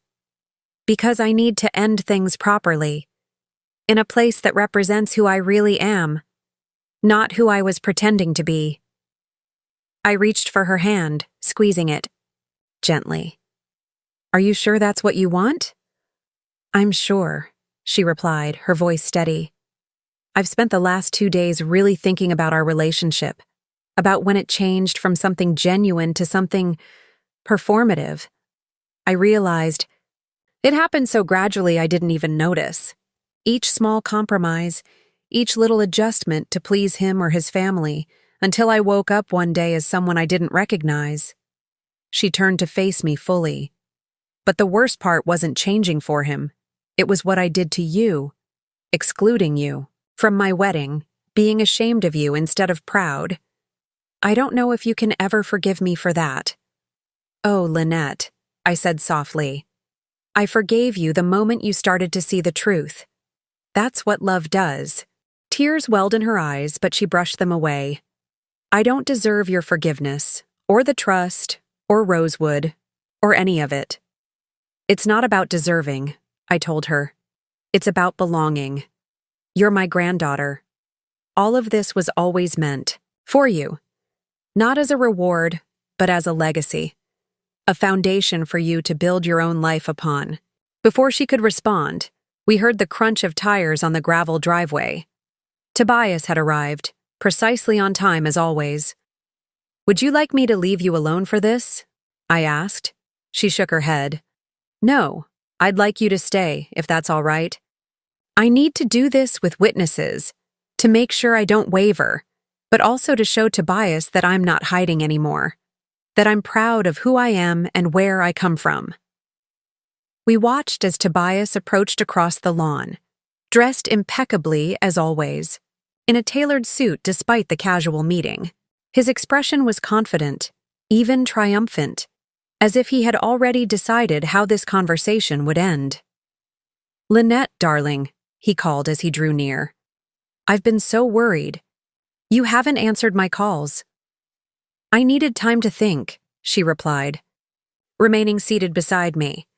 I need to end things properly, in a place that represents who I really am, not who I was pretending to be." I reached for her hand, squeezing it gently. "Are you sure that's what you want?" "I'm sure," she replied, her voice steady. "I've spent the last 2 days really thinking about our relationship, about when it changed from something genuine to something performative. I realized it happened so gradually I didn't even notice. Each small compromise, each little adjustment to please him or his family, until I woke up one day as someone I didn't recognize." She turned to face me fully. "But the worst part wasn't changing for him. It was what I did to you, excluding you from my wedding, being ashamed of you instead of proud. I don't know if you can ever forgive me for that." "Oh, Lynette," I said softly. "I forgave you the moment you started to see the truth. That's what love does." Tears welled in her eyes, but she brushed them away. "I don't deserve your forgiveness, or the trust, or Rosewood, or any of it. It's not about deserving," I told her. "It's about belonging. You're my granddaughter. All of this was always meant for you, not as a reward, but as a legacy, a foundation for you to build your own life upon." Before she could respond, we heard the crunch of tires on the gravel driveway. Tobias had arrived, precisely on time as always. "Would you like me to leave you alone for this?" I asked. She shook her head. "No, I'd like you to stay, if that's all right. I need to do this with witnesses, to make sure I don't waver, but also to show Tobias that I'm not hiding anymore, that I'm proud of who I am and where I come from." We watched as Tobias approached across the lawn, dressed impeccably as always, in a tailored suit despite the casual meeting. His expression was confident, even triumphant, as if he had already decided how this conversation would end. "Lynette, darling," he called as he drew near. "I've been so worried. You haven't answered my calls." "I needed time to think," she replied, remaining seated beside me.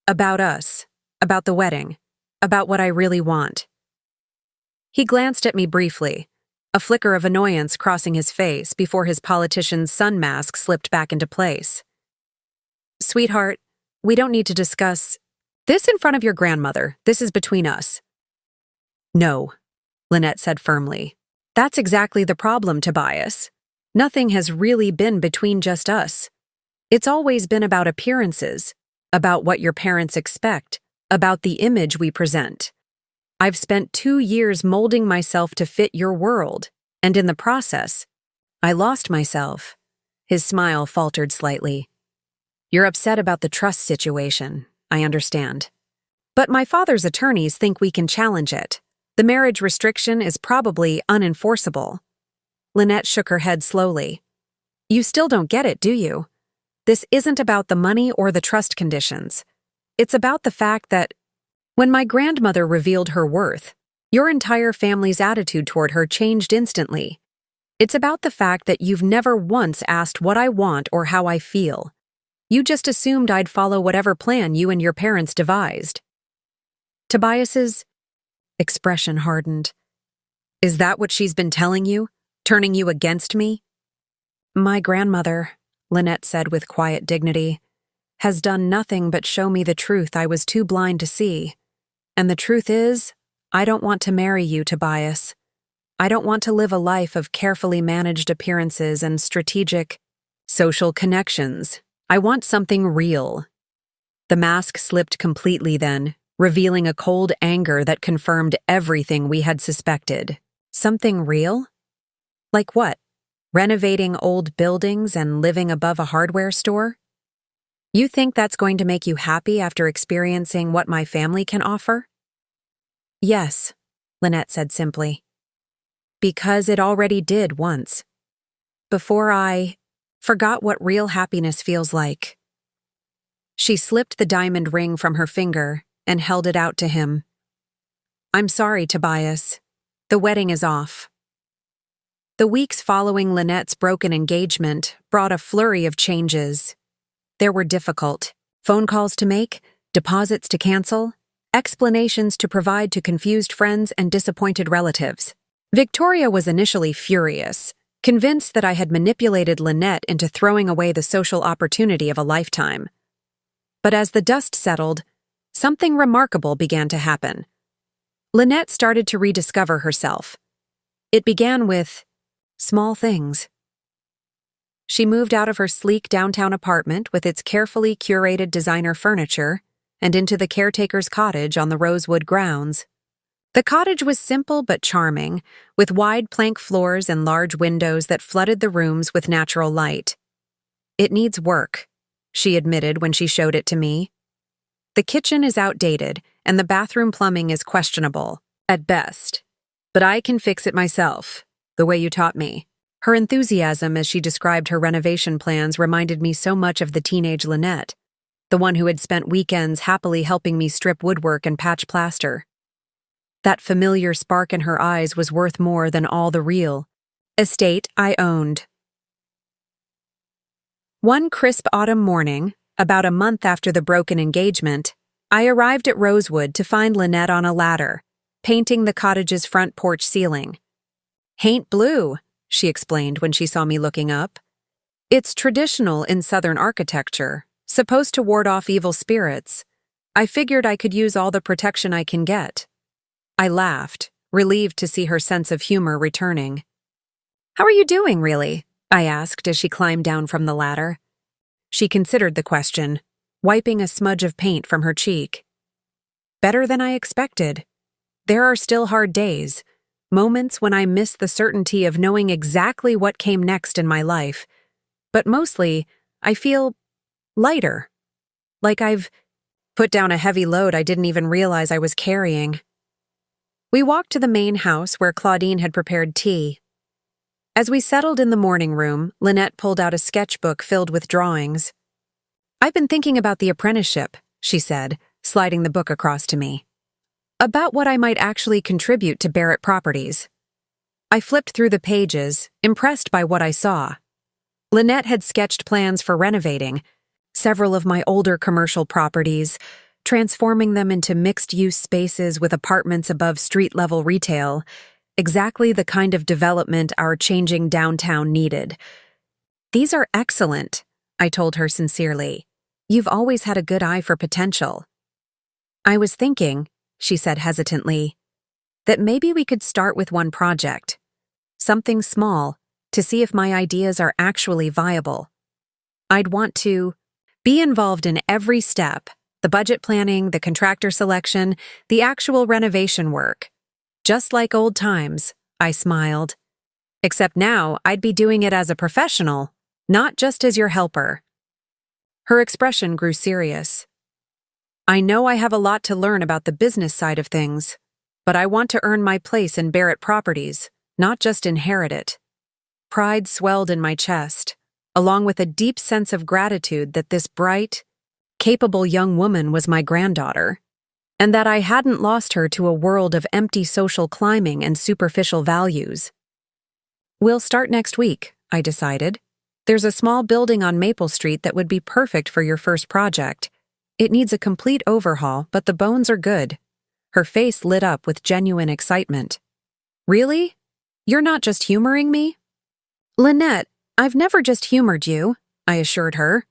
"About us, about the wedding, about what I really want." He glanced at me briefly, a flicker of annoyance crossing his face before his politician's sun mask slipped back into place. "Sweetheart, we don't need to discuss this in front of your grandmother. This is between us." "No," Lynette said firmly. "That's exactly the problem, Tobias. Nothing has really been between just us. It's always been about appearances, about what your parents expect, about the image we present. I've spent 2 years molding myself to fit your world, and in the process, I lost myself." His smile faltered slightly. "You're upset about the trust situation, I understand. But my father's attorneys think we can challenge it. The marriage restriction is probably unenforceable." Lynette shook her head slowly. "You still don't get it, do you? This isn't about the money or the trust conditions. It's about the fact that when my grandmother revealed her worth, your entire family's attitude toward her changed instantly. It's about the fact that you've never once asked what I want or how I feel. You just assumed I'd follow whatever plan you and your parents devised." Tobias's expression hardened. Is that what she's been telling you? Turning you against me? My grandmother, Lynette said with quiet dignity, has done nothing but show me the truth I was too blind to see. And the truth is, I don't want to marry you, Tobias. I don't want to live a life of carefully managed appearances and strategic social connections. I want something real. The mask slipped completely then, revealing a cold anger that confirmed everything we had suspected. Something real? Like what? Renovating old buildings and living above a hardware store? You think that's going to make you happy after experiencing what my family can offer? Yes, Lynette said simply. Because it already did once. Before I forgot what real happiness feels like. She slipped the diamond ring from her finger and held it out to him. I'm sorry, Tobias. The wedding is off. The weeks following Lynette's broken engagement brought a flurry of changes. There were difficult phone calls to make, deposits to cancel, explanations to provide to confused friends and disappointed relatives. Victoria was initially furious, convinced that I had manipulated Lynette into throwing away the social opportunity of a lifetime. But as the dust settled, something remarkable began to happen. Lynette started to rediscover herself. It began with small things. She moved out of her sleek downtown apartment with its carefully curated designer furniture and into the caretaker's cottage on the Rosewood grounds. The cottage was simple but charming, with wide plank floors and large windows that flooded the rooms with natural light. It needs work, she admitted when she showed it to me. The kitchen is outdated, and the bathroom plumbing is questionable, at best. But I can fix it myself, the way you taught me. Her enthusiasm as she described her renovation plans reminded me so much of the teenage Lynette, the one who had spent weekends happily helping me strip woodwork and patch plaster. That familiar spark in her eyes was worth more than all the real estate I owned. One crisp autumn morning, about a month after the broken engagement, I arrived at Rosewood to find Lynette on a ladder, painting the cottage's front porch ceiling. "Haint blue," she explained when she saw me looking up. "It's traditional in Southern architecture, supposed to ward off evil spirits. I figured I could use all the protection I can get." I laughed, relieved to see her sense of humor returning. "How are you doing, really?" I asked as she climbed down from the ladder. She considered the question, wiping a smudge of paint from her cheek. "Better than I expected. There are still hard days, moments when I miss the certainty of knowing exactly what came next in my life. But mostly, I feel lighter. Like I've put down a heavy load I didn't even realize I was carrying." We walked to the main house where Claudine had prepared tea. As we settled in the morning room, Lynette pulled out a sketchbook filled with drawings. "I've been thinking about the apprenticeship," she said, sliding the book across to me. "About what I might actually contribute to Barrett Properties." I flipped through the pages, impressed by what I saw. Lynette had sketched plans for renovating several of my older commercial properties, transforming them into mixed-use spaces with apartments above street-level retail, exactly the kind of development our changing downtown needed. "These are excellent," I told her sincerely. "You've always had a good eye for potential." "I was thinking," she said hesitantly, "that maybe we could start with one project. Something small, to see if my ideas are actually viable. I'd want to be involved in every step, the budget planning, the contractor selection, the actual renovation work. Just like old times," I smiled. "Except now I'd be doing it as a professional, not just as your helper." Her expression grew serious. "I know I have a lot to learn about the business side of things, but I want to earn my place in Barrett Properties, not just inherit it." Pride swelled in my chest, along with a deep sense of gratitude that this bright, capable young woman was my granddaughter, and that I hadn't lost her to a world of empty social climbing and superficial values. "We'll start next week," I decided. "There's a small building on Maple Street that would be perfect for your first project. It needs a complete overhaul, but the bones are good." Her face lit up with genuine excitement. Really? You're not just humoring me? Lynette, I've never just humored you, I assured her.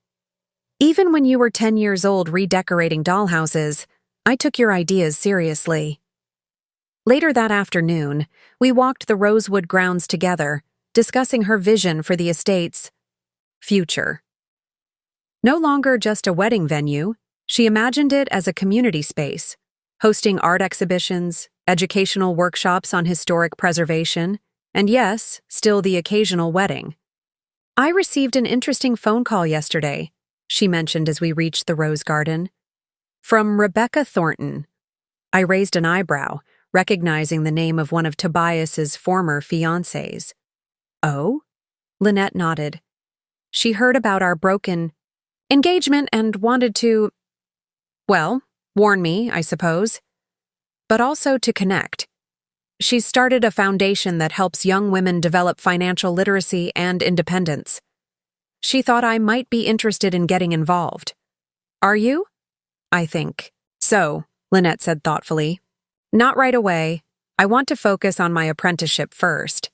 Even when you were 10 years old redecorating dollhouses, I took your ideas seriously. Later that afternoon, we walked the Rosewood grounds together, discussing her vision for the estate's future. No longer just a wedding venue, she imagined it as a community space, hosting art exhibitions, educational workshops on historic preservation, and yes, still the occasional wedding. I received an interesting phone call yesterday, she mentioned as we reached the rose garden. From Rebecca Thornton. I raised an eyebrow, recognizing the name of one of Tobias's former fiancés. Oh? Lynette nodded. She heard about our broken engagement and wanted to, well, warn me, I suppose, but also to connect. She's started a foundation that helps young women develop financial literacy and independence. She thought I might be interested in getting involved. Are you? I think. So, Lynette said thoughtfully. Not right away. I want to focus on my apprenticeship first.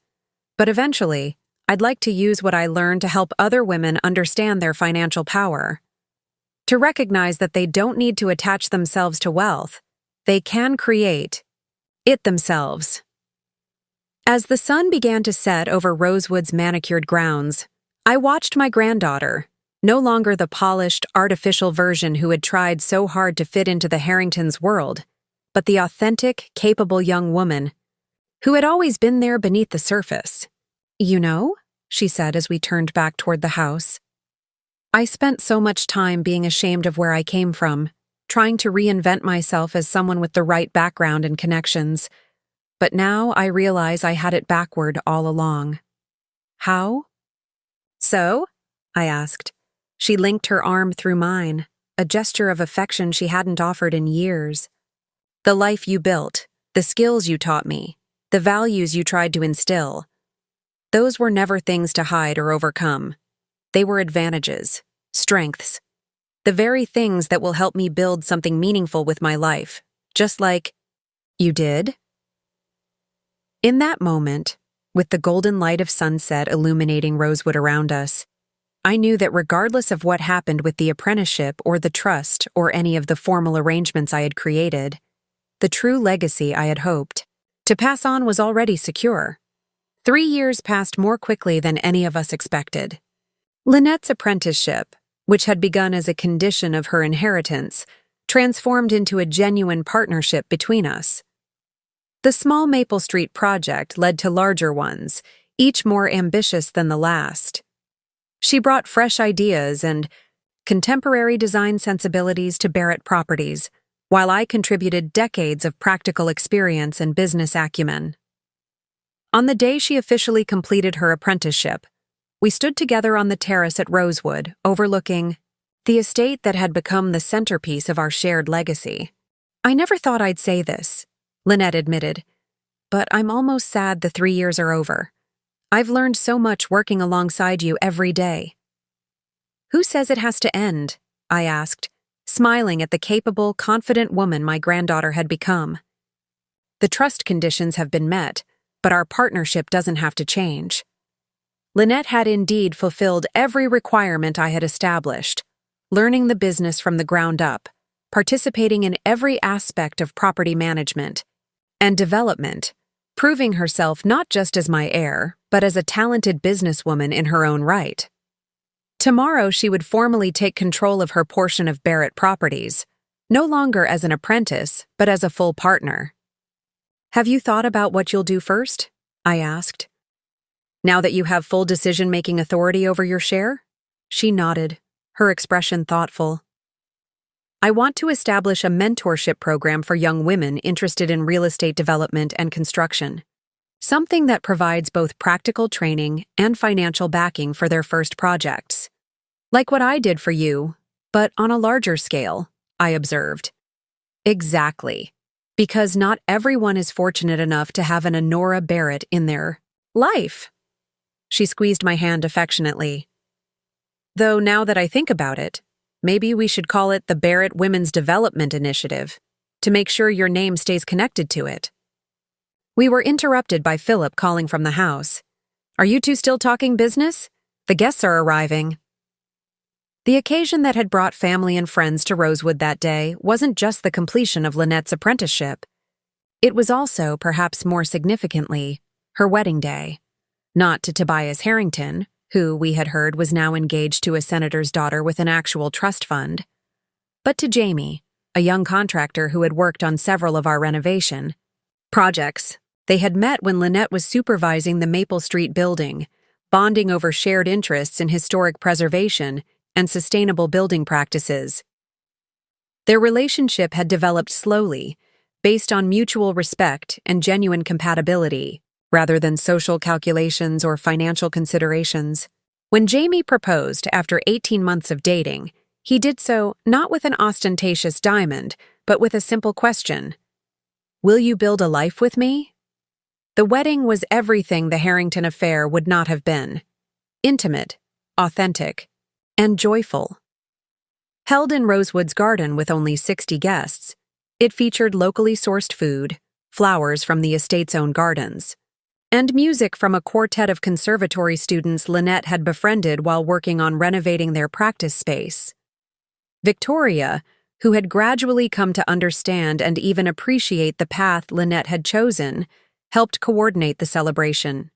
But eventually, I'd like to use what I learned to help other women understand their financial power. To recognize that they don't need to attach themselves to wealth. They can create it themselves. As the sun began to set over Rosewood's manicured grounds, I watched my granddaughter, no longer the polished, artificial version who had tried so hard to fit into the Harringtons' world, but the authentic, capable young woman who had always been there beneath the surface. You know, she said as we turned back toward the house, I spent so much time being ashamed of where I came from, trying to reinvent myself as someone with the right background and connections. But now I realize I had it backward all along. How? So? I asked. She linked her arm through mine, a gesture of affection she hadn't offered in years. The life you built, the skills you taught me, the values you tried to instill. Those were never things to hide or overcome. They were advantages, strengths, the very things that will help me build something meaningful with my life, just like, you did? In that moment, with the golden light of sunset illuminating Rosewood around us, I knew that regardless of what happened with the apprenticeship or the trust or any of the formal arrangements I had created, the true legacy I had hoped to pass on was already secure. 3 years passed more quickly than any of us expected. Lynette's apprenticeship, which had begun as a condition of her inheritance, transformed into a genuine partnership between us. The small Maple Street project led to larger ones, each more ambitious than the last. She brought fresh ideas and contemporary design sensibilities to Barrett Properties, while I contributed decades of practical experience and business acumen. On the day she officially completed her apprenticeship, we stood together on the terrace at Rosewood, overlooking the estate that had become the centerpiece of our shared legacy. I never thought I'd say this, Lynette admitted, but I'm almost sad the 3 years are over. I've learned so much working alongside you every day. Who says it has to end? I asked, smiling at the capable, confident woman my granddaughter had become. The trust conditions have been met, but our partnership doesn't have to change. Lynette had indeed fulfilled every requirement I had established, learning the business from the ground up, participating in every aspect of property management and development, proving herself not just as my heir, but as a talented businesswoman in her own right. Tomorrow she would formally take control of her portion of Barrett Properties, no longer as an apprentice, but as a full partner. Have you thought about what you'll do first? I asked. Now that you have full decision-making authority over your share? She nodded, her expression thoughtful. I want to establish a mentorship program for young women interested in real estate development and construction. Something that provides both practical training and financial backing for their first projects. Like what I did for you, but on a larger scale, I observed. Exactly. Because not everyone is fortunate enough to have an Honora Barrett in their life. She squeezed my hand affectionately. Though now that I think about it, maybe we should call it the Barrett Women's Development Initiative, to make sure your name stays connected to it. We were interrupted by Philip calling from the house. "Are you two still talking business? The guests are arriving." The occasion that had brought family and friends to Rosewood that day wasn't just the completion of Lynette's apprenticeship. It was also, perhaps more significantly, her wedding day. Not to Tobias Harrington, who, we had heard, was now engaged to a senator's daughter with an actual trust fund, but to Jamie, a young contractor who had worked on several of our renovation projects. They had met when Lynette was supervising the Maple Street building, bonding over shared interests in historic preservation and sustainable building practices. Their relationship had developed slowly, based on mutual respect and genuine compatibility, rather than social calculations or financial considerations. When Jamie proposed after 18 months of dating, he did so not with an ostentatious diamond, but with a simple question: "Will you build a life with me?" The wedding was everything the Harrington affair would not have been: intimate, authentic, and joyful. Held in Rosewood's garden with only 60 guests, it featured locally sourced food, flowers from the estate's own gardens, and music from a quartet of conservatory students Lynette had befriended while working on renovating their practice space. Victoria, who had gradually come to understand and even appreciate the path Lynette had chosen, helped coordinate the celebration.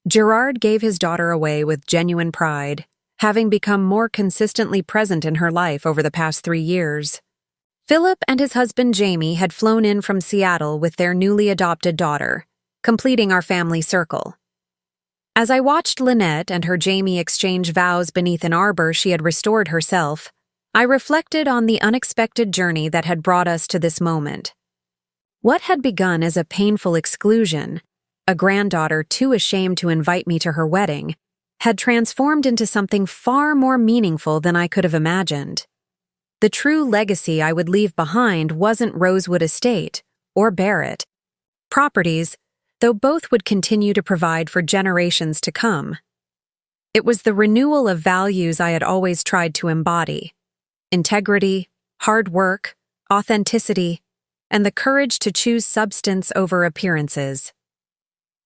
Gerard gave his daughter away with genuine pride, having become more consistently present in her life over the past 3 years. Philip and his husband Jamie had flown in from Seattle with their newly adopted daughter, completing our family circle. As I watched Lynette and her Jamie exchange vows beneath an arbor she had restored herself, I reflected on the unexpected journey that had brought us to this moment. What had begun as a painful exclusion, a granddaughter too ashamed to invite me to her wedding, had transformed into something far more meaningful than I could have imagined. The true legacy I would leave behind wasn't Rosewood Estate or Barrett properties, though both would continue to provide for generations to come. It was the renewal of values I had always tried to embody: integrity, hard work, authenticity, and the courage to choose substance over appearances.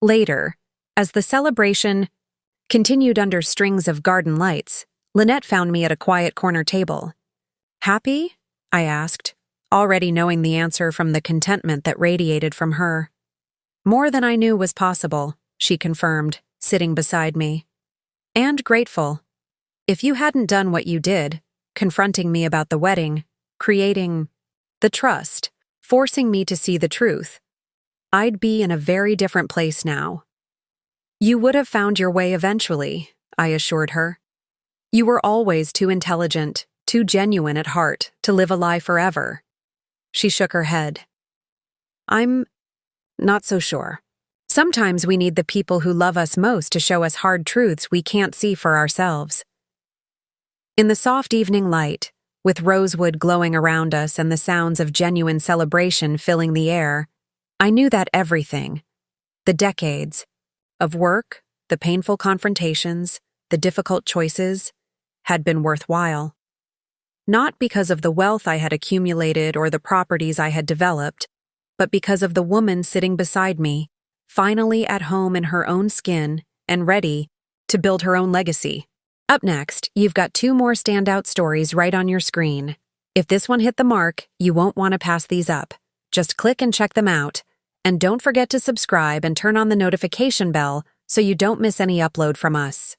Later, as the celebration continued under strings of garden lights, Lynette found me at a quiet corner table. "Happy?" I asked, already knowing the answer from the contentment that radiated from her. "More than I knew was possible," she confirmed, sitting beside me. "And grateful. If you hadn't done what you did, confronting me about the wedding, creating the trust, forcing me to see the truth, I'd be in a very different place now." "You would have found your way eventually," I assured her. "You were always too intelligent, too genuine at heart to live a lie forever." She shook her head. "I'm not so sure. Sometimes we need the people who love us most to show us hard truths we can't see for ourselves." In the soft evening light, with Rosewood glowing around us and the sounds of genuine celebration filling the air, I knew that everything, the decades of work, the painful confrontations, the difficult choices, had been worthwhile. Not because of the wealth I had accumulated or the properties I had developed, but because of the woman sitting beside me, finally at home in her own skin and ready to build her own legacy. Up next, you've got 2 more standout stories right on your screen. If this one hit the mark, you won't want to pass these up. Just click and check them out. And don't forget to subscribe and turn on the notification bell so you don't miss any upload from us.